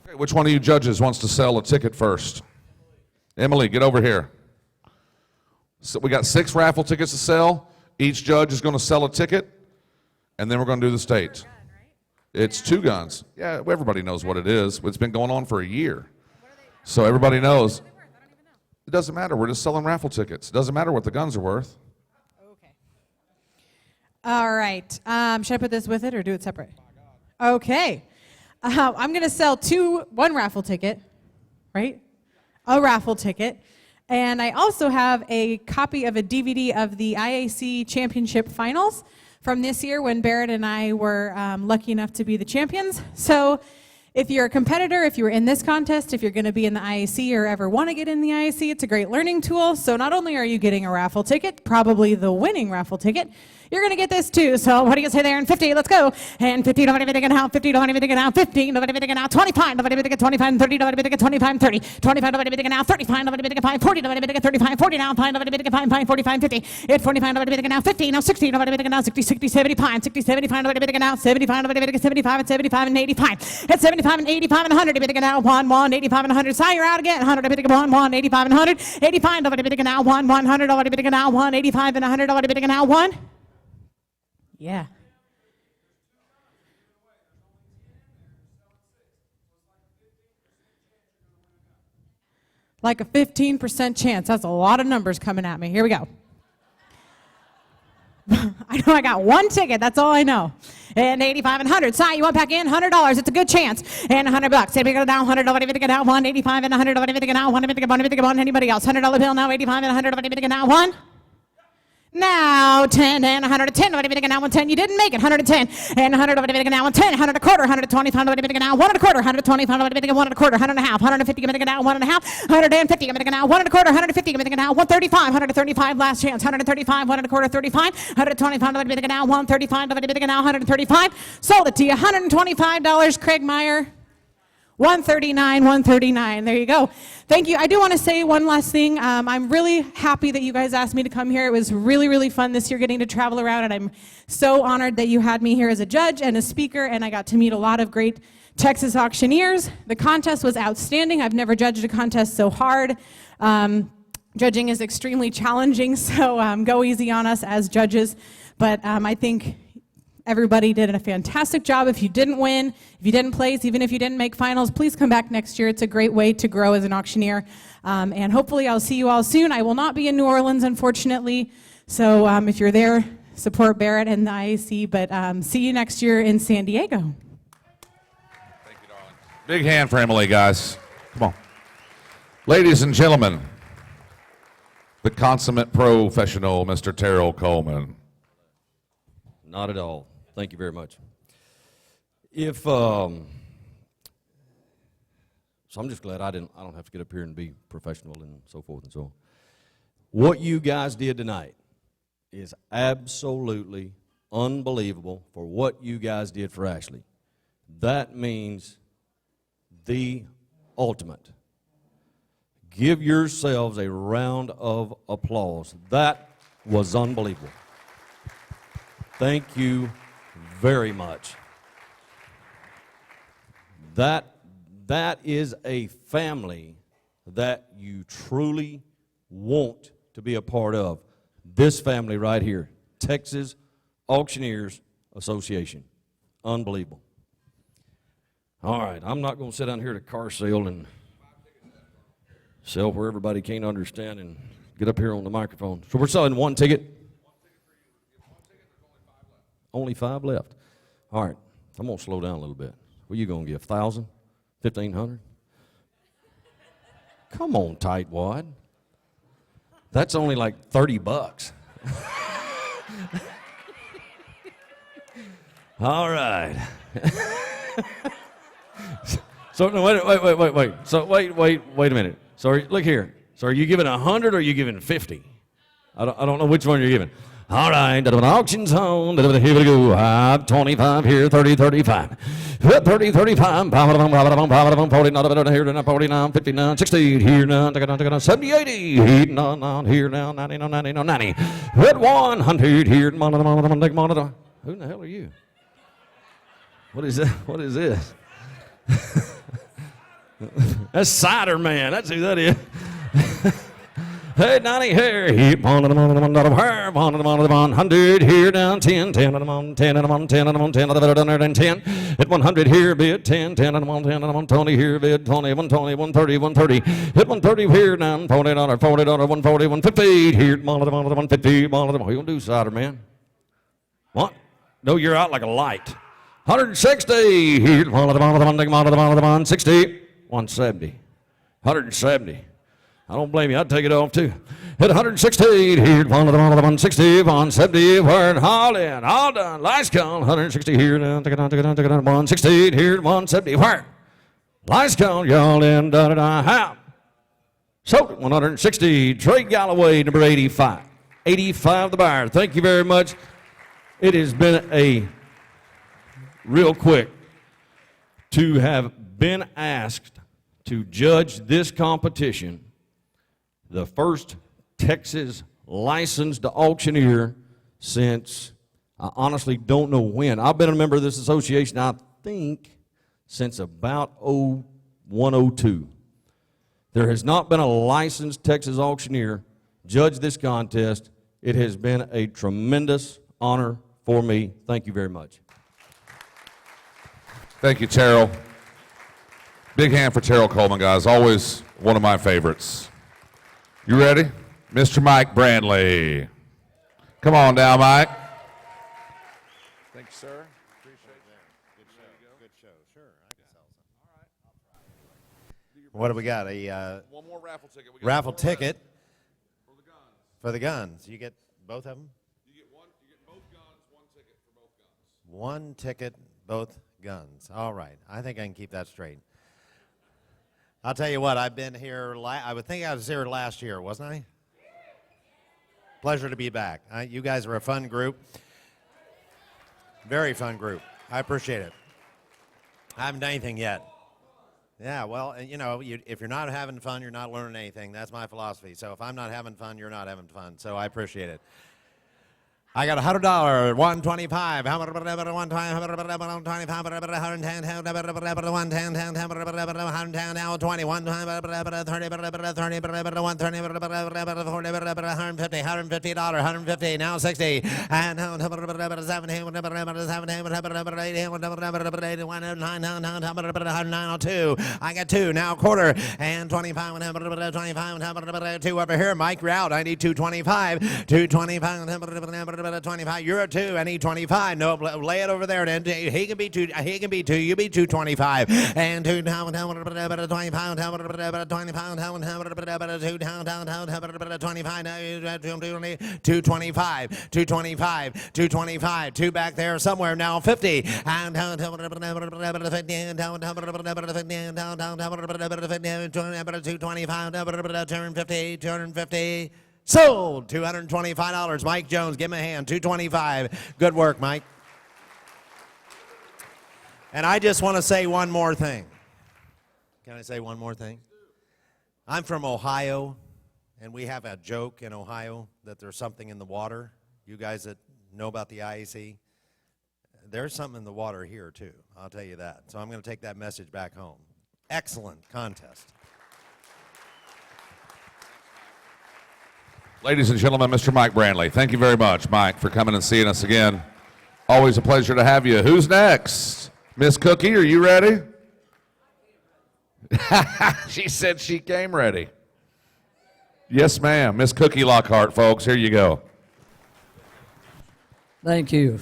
Okay, which one of you judges wants to sell a ticket first? Emily, get over here. So we got 6 raffle tickets to sell. Each judge is going to sell a ticket, and then we're going to do the state. It's 2 guns. Yeah, everybody knows what it is. It's been going on for a year. So everybody knows. It doesn't matter. We're just selling raffle tickets. It doesn't matter what the guns are worth. All right. Should I put this with it or do it separate? Okay. I'm going to sell one raffle ticket, right? A raffle ticket. And I also have a copy of a DVD of the IAC Championship Finals from this year when Barrett and I were lucky enough to be the champions. So if you're a competitor, if you were in this contest, if you're going to be in the IAC or ever want to get in the IAC, it's a great learning tool. So not only are you getting a raffle ticket, probably the winning raffle ticket, you're going to get this too. So what do you say there? And 50, let's go. And 50, nobody take it out. 50, nobody take it out. 15, nobody take it out. 25, nobody take it 25 and 30, nobody take it 25 30. 25, nobody take it out. 35, nobody take it 5. 40, nobody take it 35. 40 now, 5, nobody take it 5, 45, 50. At 45, nobody take it now. 50, now 60, nobody take it now. 60, 60, 75, 60, 75, nobody take it now. 75, nobody take it 75 and 75 and 85. At 75 and 85 and 100, nobody take it now. 1, 85 and 100. Sign, you're out again. 100, nobody take it 1, 85 and 100. 85, nobody take it now. 100, nobody take it now. 1, 85 and 100, nobody take it now. 1. Yeah. Like a 15% chance. That's a lot of numbers coming at me. Here we go. I know I got one ticket. That's all I know. And 85 and 100. Si, you want back in? $100. It's a good chance. And $100. Say we go down 100. Nobody take it out. 185 and 100. Nobody take it out. 1 anybody else? $100 bill now. 85 and 100. Nobody take it out. 1. Now 10 and 110. Nobody take it now. 110. You didn't make it. 110 and 100. Nobody take it now. 110. 100 a quarter. 125. Nobody take it now. 1 and a quarter. 125. Nobody take it 1 and a quarter. 100 and a half. 150. Nobody take it now. 1 and a half. 150. Nobody take it now. 1 and a quarter. 150. Nobody take it now. 135. 135. Last chance. 135. 1 and a quarter. 35. 125. Nobody take it now. 135. Nobody take it now. 135. Sold it to you. $125. Craig Meyer. 139. There you go. Thank you. I do want to say one last thing. I'm really happy that you guys asked me to come here. It was really, really fun this year getting to travel around, and I'm so honored that you had me here as a judge and a speaker, and I got to meet a lot of great Texas auctioneers. The contest was outstanding. I've never judged a contest so hard. Judging is extremely challenging, so go easy on us as judges. But I think everybody did a fantastic job. If you didn't win, if you didn't place, even if you didn't make finals, please come back next year. It's a great way to grow as an auctioneer. And hopefully I'll see you all soon. I will not be in New Orleans, unfortunately. So if you're there, support Barrett and the IAC. But see you next year in San Diego. Thank you, darling. Big hand for Emily, guys. Come on. Ladies and gentlemen, the consummate professional, Mr. Terrell Coleman. Not at all. Thank you very much. So I'm just glad I don't have to get up here and be professional and so forth and so on. What you guys did tonight is absolutely unbelievable for what you guys did for Ashley. That means the ultimate. Give yourselves a round of applause. That was unbelievable. Thank you very much. That is a family that you truly want to be a part of. This family right here, Texas Auctioneers Association. Unbelievable. All right, I'm not going to sit down here at a car sale and sell where everybody can't understand and get up here on the microphone. So we're selling one ticket. Only 5 left. All right, I'm going to slow down a little bit. What are you going to give, 1,000? 1,500? Come on, tightwad. That's only like $30. All right. So no, wait. So wait a minute. So look here. So are you giving 100 or are you giving 50? I don't know which one you're giving. All right, auction's on. Here we go. 25 here, 30, 35. 30, 35. 49, 49, 59, 60 here now. 70, 80 here now. Here now, 90, 90, 90. 100 here. Who in the hell are you? What is that? What is this? That's Cider Man. That's who that is. Hey, 90 here, 100 here, down 10, 10 and I'm on 10 and I'm on 10 and I'm on 10, 110. Hit 100 here, bid 10, 10 and I'm on 10 and I'm on 20 here, bid 20, 120, 130, 130. Hit 130 here, down $40, $40, 140, 150 here, 150, what are you gonna do, Cider Man? What? No, you're out like a light. 160. Here's 160. 170. 170. I don't blame you. I'd take it off too. Hit 160. Here's 160. 170. Word. All in. All done. Lights gone. 160 here. Take it on. 160. Here's 170. Word. Lights gone. Y'all in. Da da da. How? So 160. Trey Galloway, number 85. 85 the buyer. Thank you very much. It has been a real quick to have been asked to judge this competition, the first Texas licensed auctioneer since, I honestly don't know when. I've been a member of this association, I think, since about 0102. There has not been a licensed Texas auctioneer judge this contest. It has been a tremendous honor for me. Thank you very much. Thank you, Terrell. Big hand for Terrell Coleman, guys. Always one of my favorites. You ready? Mr. Mike Brandley. Come on down, Mike. Thank you, sir. Appreciate that. Good show. Good show. Sure, I can sell some. What do we got? One more raffle ticket. Raffle ticket for the guns. You get both of them? You get both guns, one ticket for both guns. One ticket, both guns. All right. I think I can keep that straight. I'll tell you what, I've been here, I would think I was here last year, wasn't I? Pleasure to be back. You guys are a fun group. Very fun group. I appreciate it. I haven't done anything yet. Yeah, well, you know, if you're not having fun, you're not learning anything. That's my philosophy. So if I'm not having fun, you're not having fun. So I appreciate it. I got $100, 125. How much? 125, 110, 110, 20, 130, 150, $150, now 60, and 17, 109, I got 2, now quarter, and 25, 2 over here, Mike Rout, I need 225, 225, 25. You're a 2. I need 25. No, lay it over there. And he can be 2. He can be 2. You be 225. And 2 25. 25. 225. 225. 225. 225. 2 back there somewhere now. 50. And 225. Turn 50. Turn 50. Sold. $225. Mike Jones, give him a hand. $225. Good work, Mike. And I just want to say one more thing. Can I say one more thing? I'm from Ohio, and we have a joke in Ohio that there's something in the water. You guys that know about the IEC, there's something in the water here, too. I'll tell you that. So I'm going to take that message back home. Excellent contest. Ladies and gentlemen, Mr. Mike Brandley. Thank you very much, Mike, for coming and seeing us again. Always a pleasure to have you. Who's next? Miss Cookie, are you ready? She said she came ready. Yes, ma'am. Miss Cookie Lockhart, folks. Here you go. Thank you.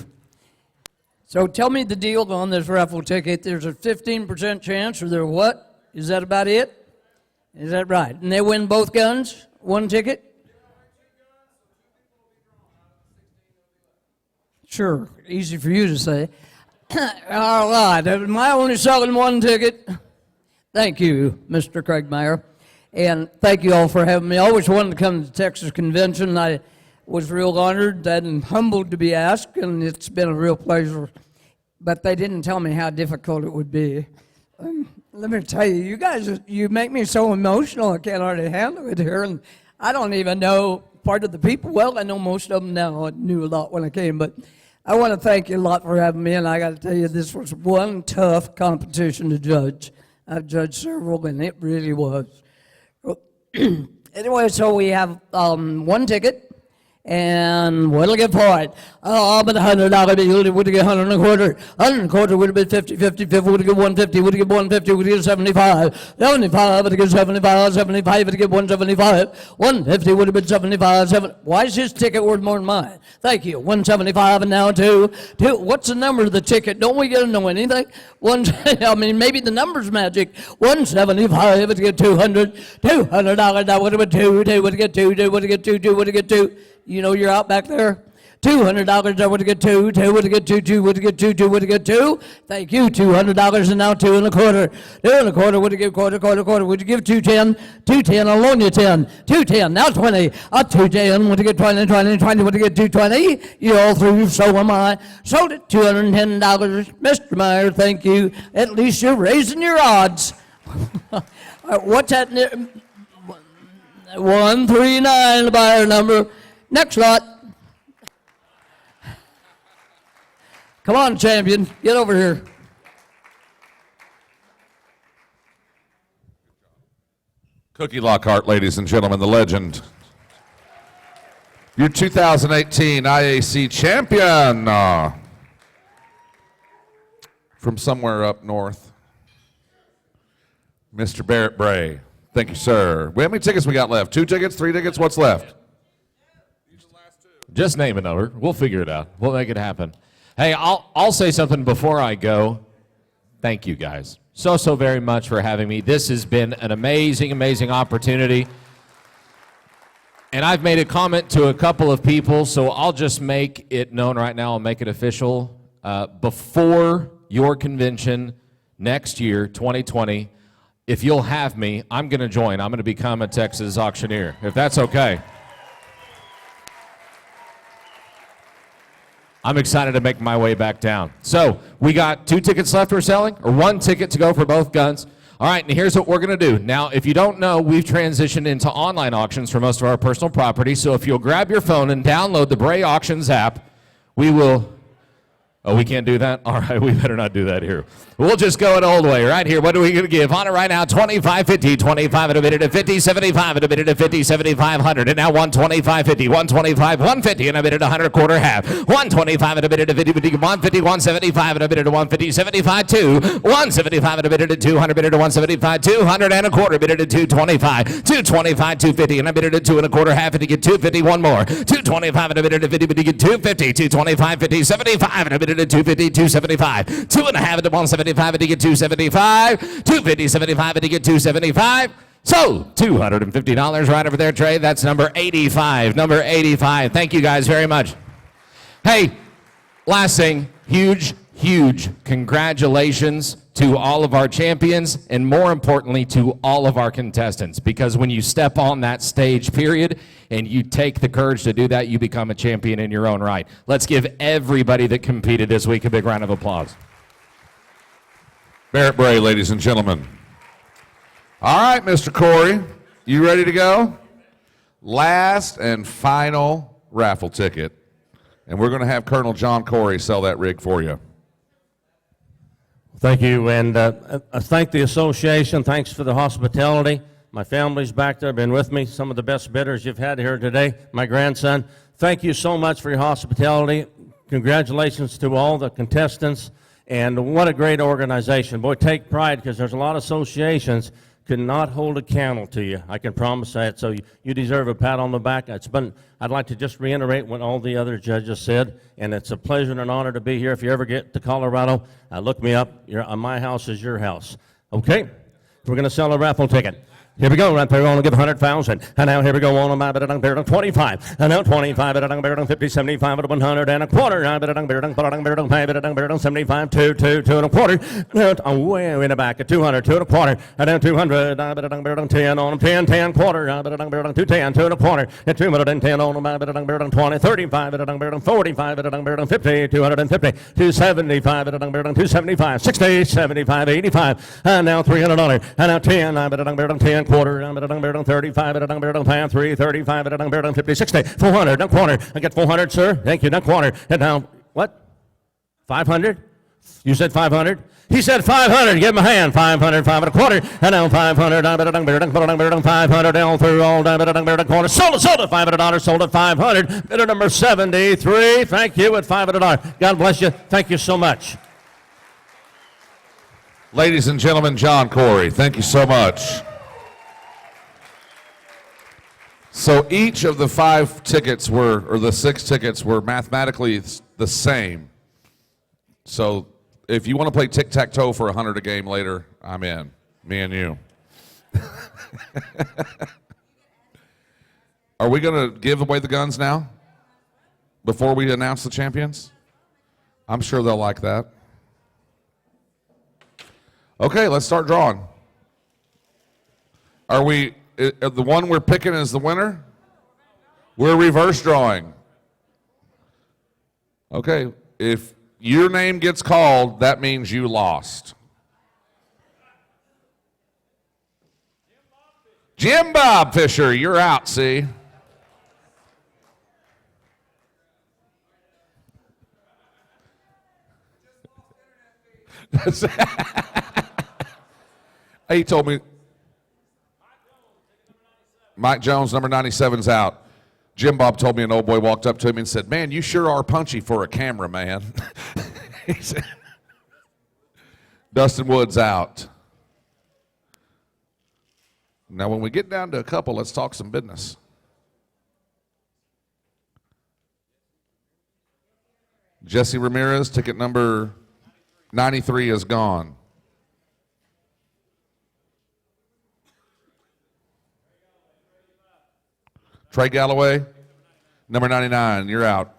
So tell me the deal on this raffle ticket. There's a 15% chance, or there what? Is that about it? Is that right? And they win both guns, one ticket? Sure, easy for you to say. All right, am I only selling one ticket? Thank you, Mr. Craig Meyer. And thank you all for having me. I always wanted to come to the Texas Convention. I was real honored and humbled to be asked, and it's been a real pleasure. But they didn't tell me how difficult it would be. Let me tell you, you guys, you make me so emotional, I can't hardly handle it here. And I don't even know part of the people. Well, I know most of them now. I knew a lot when I came, but I want to thank you a lot for having me, and I got to tell you, this was one tough competition to judge. I've judged several, and it really was. Anyway, so we have one ticket, And what'll I get for it? Oh, but $100 bill would get 100 and a quarter. 100 and a quarter would have been 50, 50, 50 would have get 150, would have get 150, would have get 75. 75 would have get 75, 75 would have get 175. 150 would have been 75, 7. Why is his ticket worth more than mine? Thank you. 175 and now two. What's the number of the ticket? Don't we get to know anything? I mean, maybe the number's magic. 175 would get 200. $200 that would have been two. Two would get two. Two would get two. Two would get two. You know you're out back there. $200 I would get two. Two would get two. Two would get two. Two would get two. Thank you. $200 and now 2 and a quarter. 2 and a quarter would give quarter. Would you give 210? 210. I'll loan you 10. 210. Now 20. 210 would you get 20. 20 would you get 220. You all through. So am I. Sold it $210. Mr. Meyer, thank you. At least you're raising your odds. What's that? 139, the buyer number. Next lot. Come on, champion. Get over here. Cookie Lockhart, ladies and gentlemen, the legend. Your 2018 IAC champion from somewhere up north, Mr. Barrett Bray. Thank you, sir. How many tickets we got left? 2 tickets, 3 tickets? What's left? Just name a number. We'll figure it out. We'll make it happen. Hey, I'll say something before I go. Thank you, guys, so very much for having me. This has been an amazing opportunity. And I've made a comment to a couple of people, so I'll just make it known right now. I'll make it official. Before your convention next year, 2020, if you'll have me, I'm going to join. I'm going to become a Texas auctioneer, if that's okay. I'm excited to make my way back down. So we got 2 tickets left we're selling, or 1 ticket to go for both guns. All right, and here's what we're going to do. Now, if you don't know, we've transitioned into online auctions for most of our personal property. So if you'll grab your phone and download the Bray Auctions app, we will... Oh, we can't do that? All right, we better not do that here. We'll just go an old way right here. What are we going to give? On it right now, 25.50, 25 at a bid at 50, 75 at a bid at 50, 7,500, and now 125.50, 125, 150, and a bid at 100 quarter half, 125 at a bid at 50, 150, 175 at a bid at 150, 75, 2, 175 at a bid at 200, bid at 175, 200 and a quarter, bid at 225, 225, 250, and a bid at 2 and a quarter half, and to get 250, one more, 225 at a bid at 50, but to get 250, 225, 50, 75 and a bid at 250, 275, 2 and a half at 175 to get 275, 250, 75 to get 275. So $250 right over there, Trey. That's number 85. Number 85. Thank you guys very much. Hey, last thing, huge congratulations to all of our champions, and more importantly to all of our contestants, because when you step on that stage, period, and you take the courage to do that, you become a champion in your own right. Let's give everybody that competed this week a big round of applause. Barrett Bray, ladies and gentlemen. All right, Mr. Corey, you ready to go? Last and final raffle ticket, and we're going to have Colonel John Corey sell that rig for you. Thank you, and I thank the association. Thanks for the hospitality. My family's back there, been with me. Some of the best bidders you've had here today. My grandson. Thank you so much for your hospitality. Congratulations to all the contestants, and what a great organization. Boy, take pride, because there's a lot of associations could not hold a candle to you. I can promise that. So you deserve a pat on the back. I'd like to just reiterate what all the other judges said, and it's a pleasure and an honor to be here. If you ever get to Colorado, look me up. My house is your house. Okay? We're going to sell a raffle ticket. Here we go, right there, we're going to give 100,000. And now here we go, on my 25. And now 25, 50, 75, 100 and a quarter. 75, 2 and a quarter. Way in the back at 200, 2 and a quarter. And then 200, 10 on them, 10 quarter. 210, 2 and a quarter. And 210 on them, 20, 35, 45, 50, 250, 275, 275, 60, 75, 85. And now $300. And now 10, quarter, 35, 3, 35, 50, 60, 400, a quarter. I get 400, sir. Thank you, a quarter. And now, what? 500? You said 500? He said 500. Give him a hand. 500, 5 and a quarter. And now 500. 500 down through all quarter. Sold it, $500. Sold at 500. Bidder number 73. Thank you at $500. God bless you. Thank you so much. Ladies and gentlemen, John Corey, thank you so much. So each of the 5 tickets were, or the 6 tickets were mathematically the same. So if you want to play tic-tac-toe for 100 a game later, I'm in. Me and you. Are we going to give away the guns now? Before we announce the champions? I'm sure they'll like that. Okay, let's start drawing. The one we're picking is the winner? We're reverse drawing. Okay, if your name gets called, that means you lost. Jim Bob Fisher, you're out, see? He told me, Mike Jones, number 97's out. Jim Bob told me an old boy walked up to him and said, man, you sure are punchy for a camera, man. He said, Dustin Wood's out. Now, when we get down to a couple, let's talk some business. Jesse Ramirez, ticket number 93 is gone. Trey Galloway, number 99, you're out.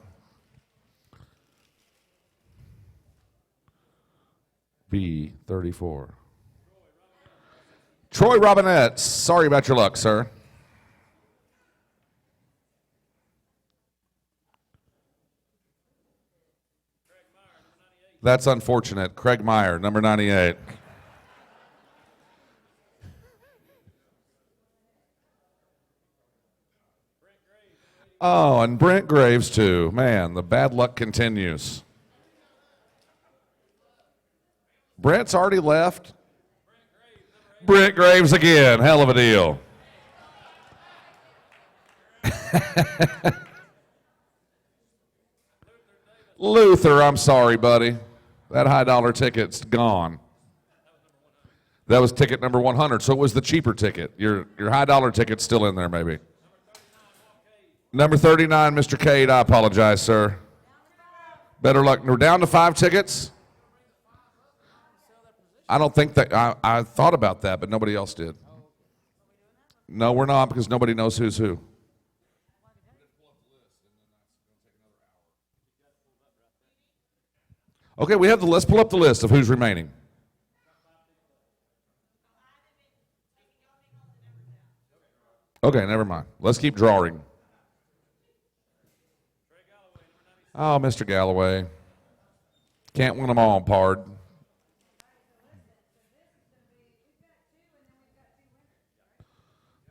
B34. Troy Robinette, sorry about your luck, sir. That's unfortunate. Craig Meyer, number 98. Oh, and Brent Graves, too. Man, the bad luck continues. Brent's already left. Brent Graves again. Hell of a deal. Luther, I'm sorry, buddy. That high dollar ticket's gone. That was ticket number 100, so it was the cheaper ticket. Your high dollar ticket's still in there, maybe. Number 39, Mr. Cade, I apologize, sir. Better luck. We're down to 5 tickets. I don't think that, I thought about that, but nobody else did. No, we're not, because nobody knows who's who. Okay, we have the, let's pull up the list of who's remaining. Okay, never mind. Let's keep drawing. Oh, Mr. Galloway. Can't win them all, pard.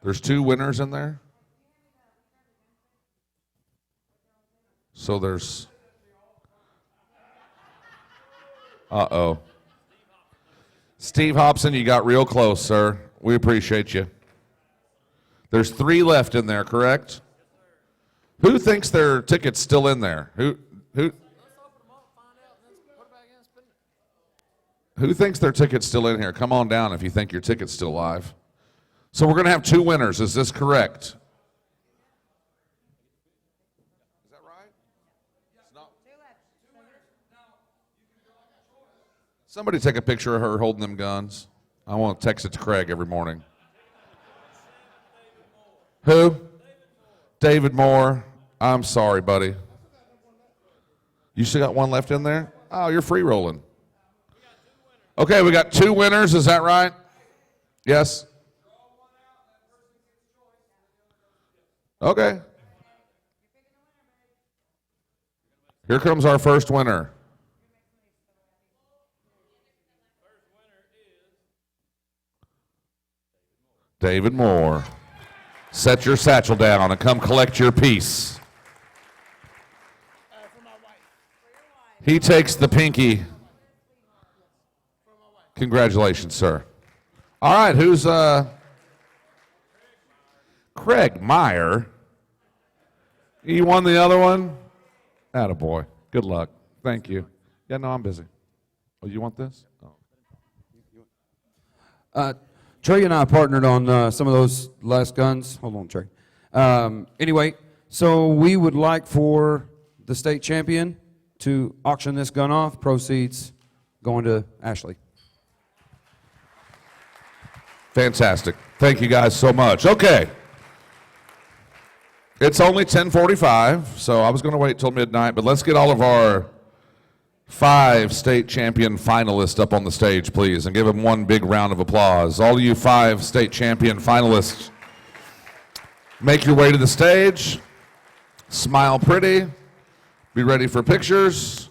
There's 2 winners in there? So there's... Uh-oh. Steve Hobson, you got real close, sir. We appreciate you. There's 3 left in there, correct? Who thinks their ticket's still in there? Who thinks their ticket's still in here? Come on down if you think your ticket's still live. So we're going to have 2 winners. Is this correct? Is that right? Somebody take a picture of her holding them guns. I want to text it to Craig every morning. Who? David Moore. I'm sorry, buddy. You still got 1 left in there? Oh, you're free rolling. Okay, we got 2 winners. Is that right? Yes? Okay. Here comes our first winner. David Moore. Set your satchel down and come collect your piece. He takes the pinky. Congratulations, sir. All right, who's Craig Meyer? You won the other one? Attaboy. Good luck. Thank you. Yeah, no, I'm busy. Oh, you want this? Oh. Trey and I partnered on some of those last guns. Hold on, Trey. Anyway, so we would like for the state champion to auction this gun off. Proceeds going to Ashley. Fantastic. Thank you guys so much. Okay. It's only 10:45, so I was going to wait till midnight, but let's get all of our 5 state champion finalists up on the stage, please, and give them one big round of applause. All of you 5 state champion finalists, make your way to the stage, smile pretty, be ready for pictures.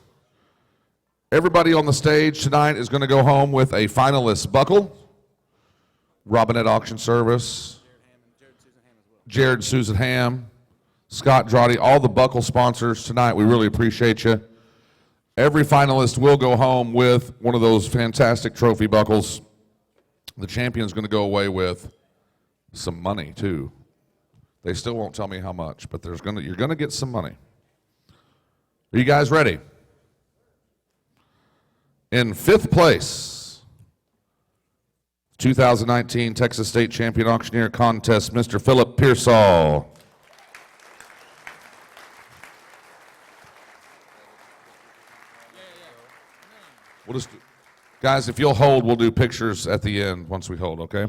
Everybody on the stage tonight is going to go home with a finalist buckle. Robinette Auction Service, Jared and Susan Ham, Scott Drawdy, all the buckle sponsors tonight, we really appreciate you. Every finalist will go home with one of those fantastic trophy buckles. The champion's going to go away with some money, too. They still won't tell me how much, but you're going to get some money. Are you guys ready? In 5th place, 2019 Texas State Champion Auctioneer Contest, Mr. Philip Pearsall. We'll just, guys, if you'll hold, we'll do pictures at the end once we hold, okay?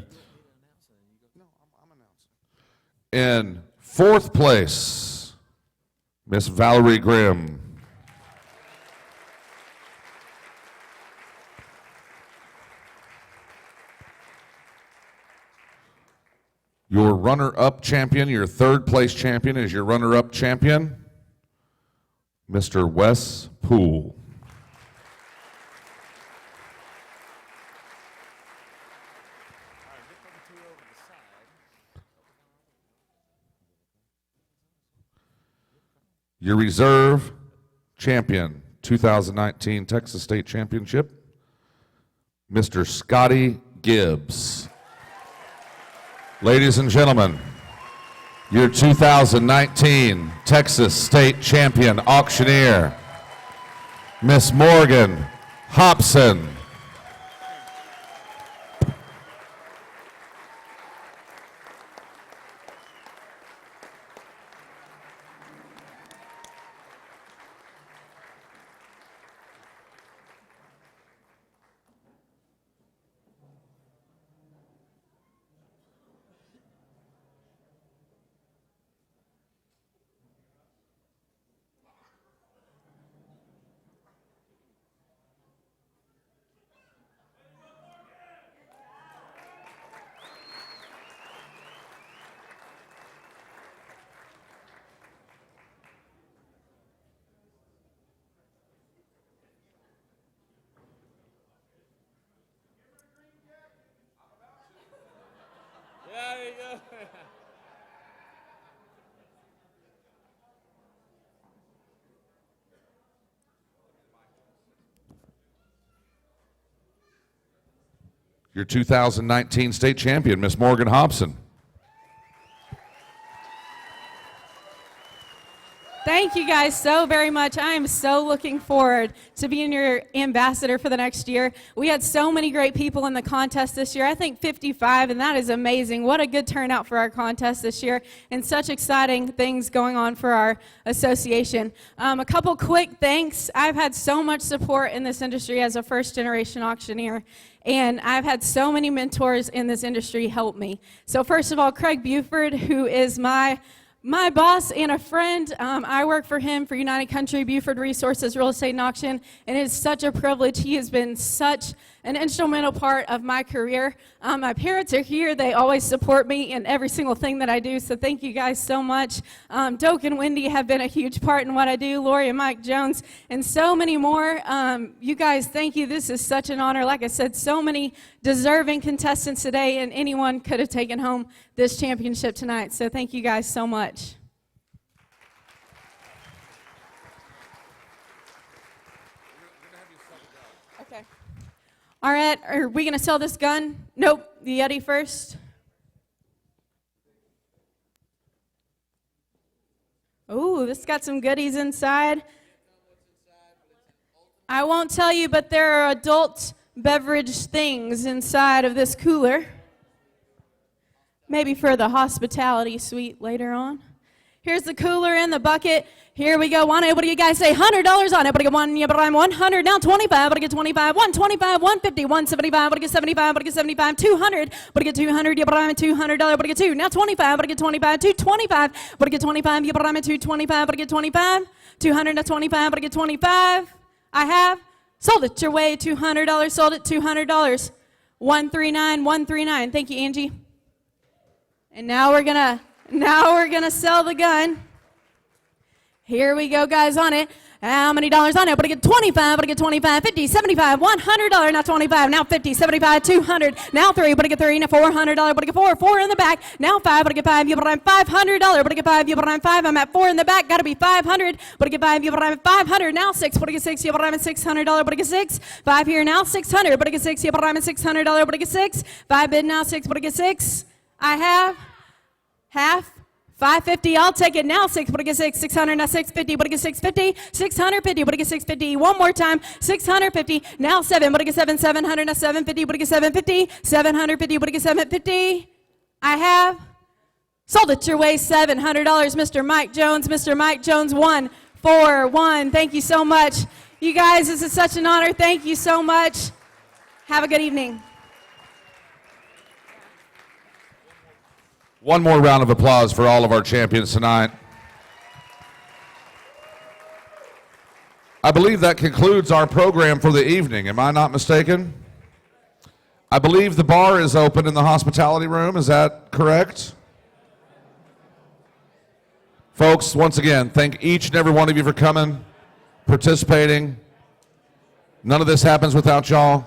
In 4th place, Miss Valerie Grimm. Your runner-up champion, your 3rd place champion is your runner-up champion, Mr. Wes Poole. Your reserve champion, 2019 Texas State Championship, Mr. Scotty Gibbs. Ladies and gentlemen, your 2019 Texas State Champion Auctioneer, Miss Morgan Hobson. Your 2019 state champion, Miss Morgan Hobson. Thank you guys so very much. I am so looking forward to being your ambassador for the next year. We had so many great people in the contest this year. I think 55, and that is amazing. What a good turnout for our contest this year, and such exciting things going on for our association. A couple quick thanks. I've had so much support in this industry as a first-generation auctioneer, and I've had so many mentors in this industry help me. So first of all, Craig Buford, who is my boss and a friend. I work for him for United Country Buford Resources Real Estate and Auction, and it's such a privilege. He has been such an instrumental part of my career. My parents are here. They always support me in every single thing that I do, so thank you guys so much. Doak and Wendy have been a huge part in what I do, Lori and Mike Jones, and so many more. You guys, thank you. This is such an honor. Like I said, so many deserving contestants today, and anyone could have taken home this championship tonight, so thank you guys so much. All right, are we going to sell this gun? Nope, the Yeti first. Ooh, this got some goodies inside. I won't tell you, but there are adult beverage things inside of this cooler. Maybe for the hospitality suite later on. Here's the cooler and the bucket. Here we go. What do you guys say? $100 on it. But I get one. Yeah, but I'm 100 now. 25. But I get 25. 125. 150. 175. But I get 75. But I get 75. 200. But I get 200. Yeah, but I'm at $200. But I get 2. Now 25. But I get 25. 225. But I get 25. Yeah, but I'm at 225. But I get 25. 200. Now 25. But I get 25. I have sold it your way. $200. Sold it. $200. 139. 139. Thank you, Angie. And now we're gonna sell the gun. Here we go, guys, on it. How many dollars on it? But I get 25, but I get 25, 50, 75, $100, now 25, now 50, 75, 200, now 3, but I get 3, now $400, but I get 4 in the back, now 5, but I get 5, yeah, but I'm $500, but I get 5, yeah, but I'm 5, I'm at 4 in the back, gotta be 500, but I get 5, yeah, but I'm at 500, now 6, but I get 6, yeah, but I'm at $600, but I get 6, 5 here, now 600, but I get 6, yeah, but I'm at $600, but I get 6, 5 bid, now 6, but I get 6, I have half. 550, I'll take it now. 6, but I get 6. 600, now 650, but I get 650. 650, but I get 650. One more time. 650, now 7, but I get 7. 700, now 750, but I get 750. 750, but I get 750. I have sold it your way. $700, Mr. Mike Jones. Mr. Mike Jones, 141. Thank you so much. You guys, this is such an honor. Thank you so much. Have a good evening. One more round of applause for all of our champions tonight. I believe that concludes our program for the evening. Am I not mistaken? I believe the bar is open in the hospitality room. Is that correct? Folks, once again, thank each and every one of you for coming, participating. None of this happens without y'all.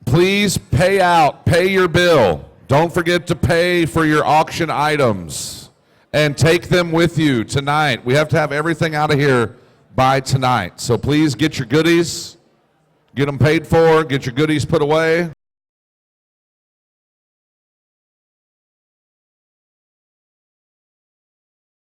Please pay out, pay your bill. Don't forget to pay for your auction items and take them with you tonight. We have to have everything out of here by tonight. So please get your goodies, get them paid for, get your goodies put away.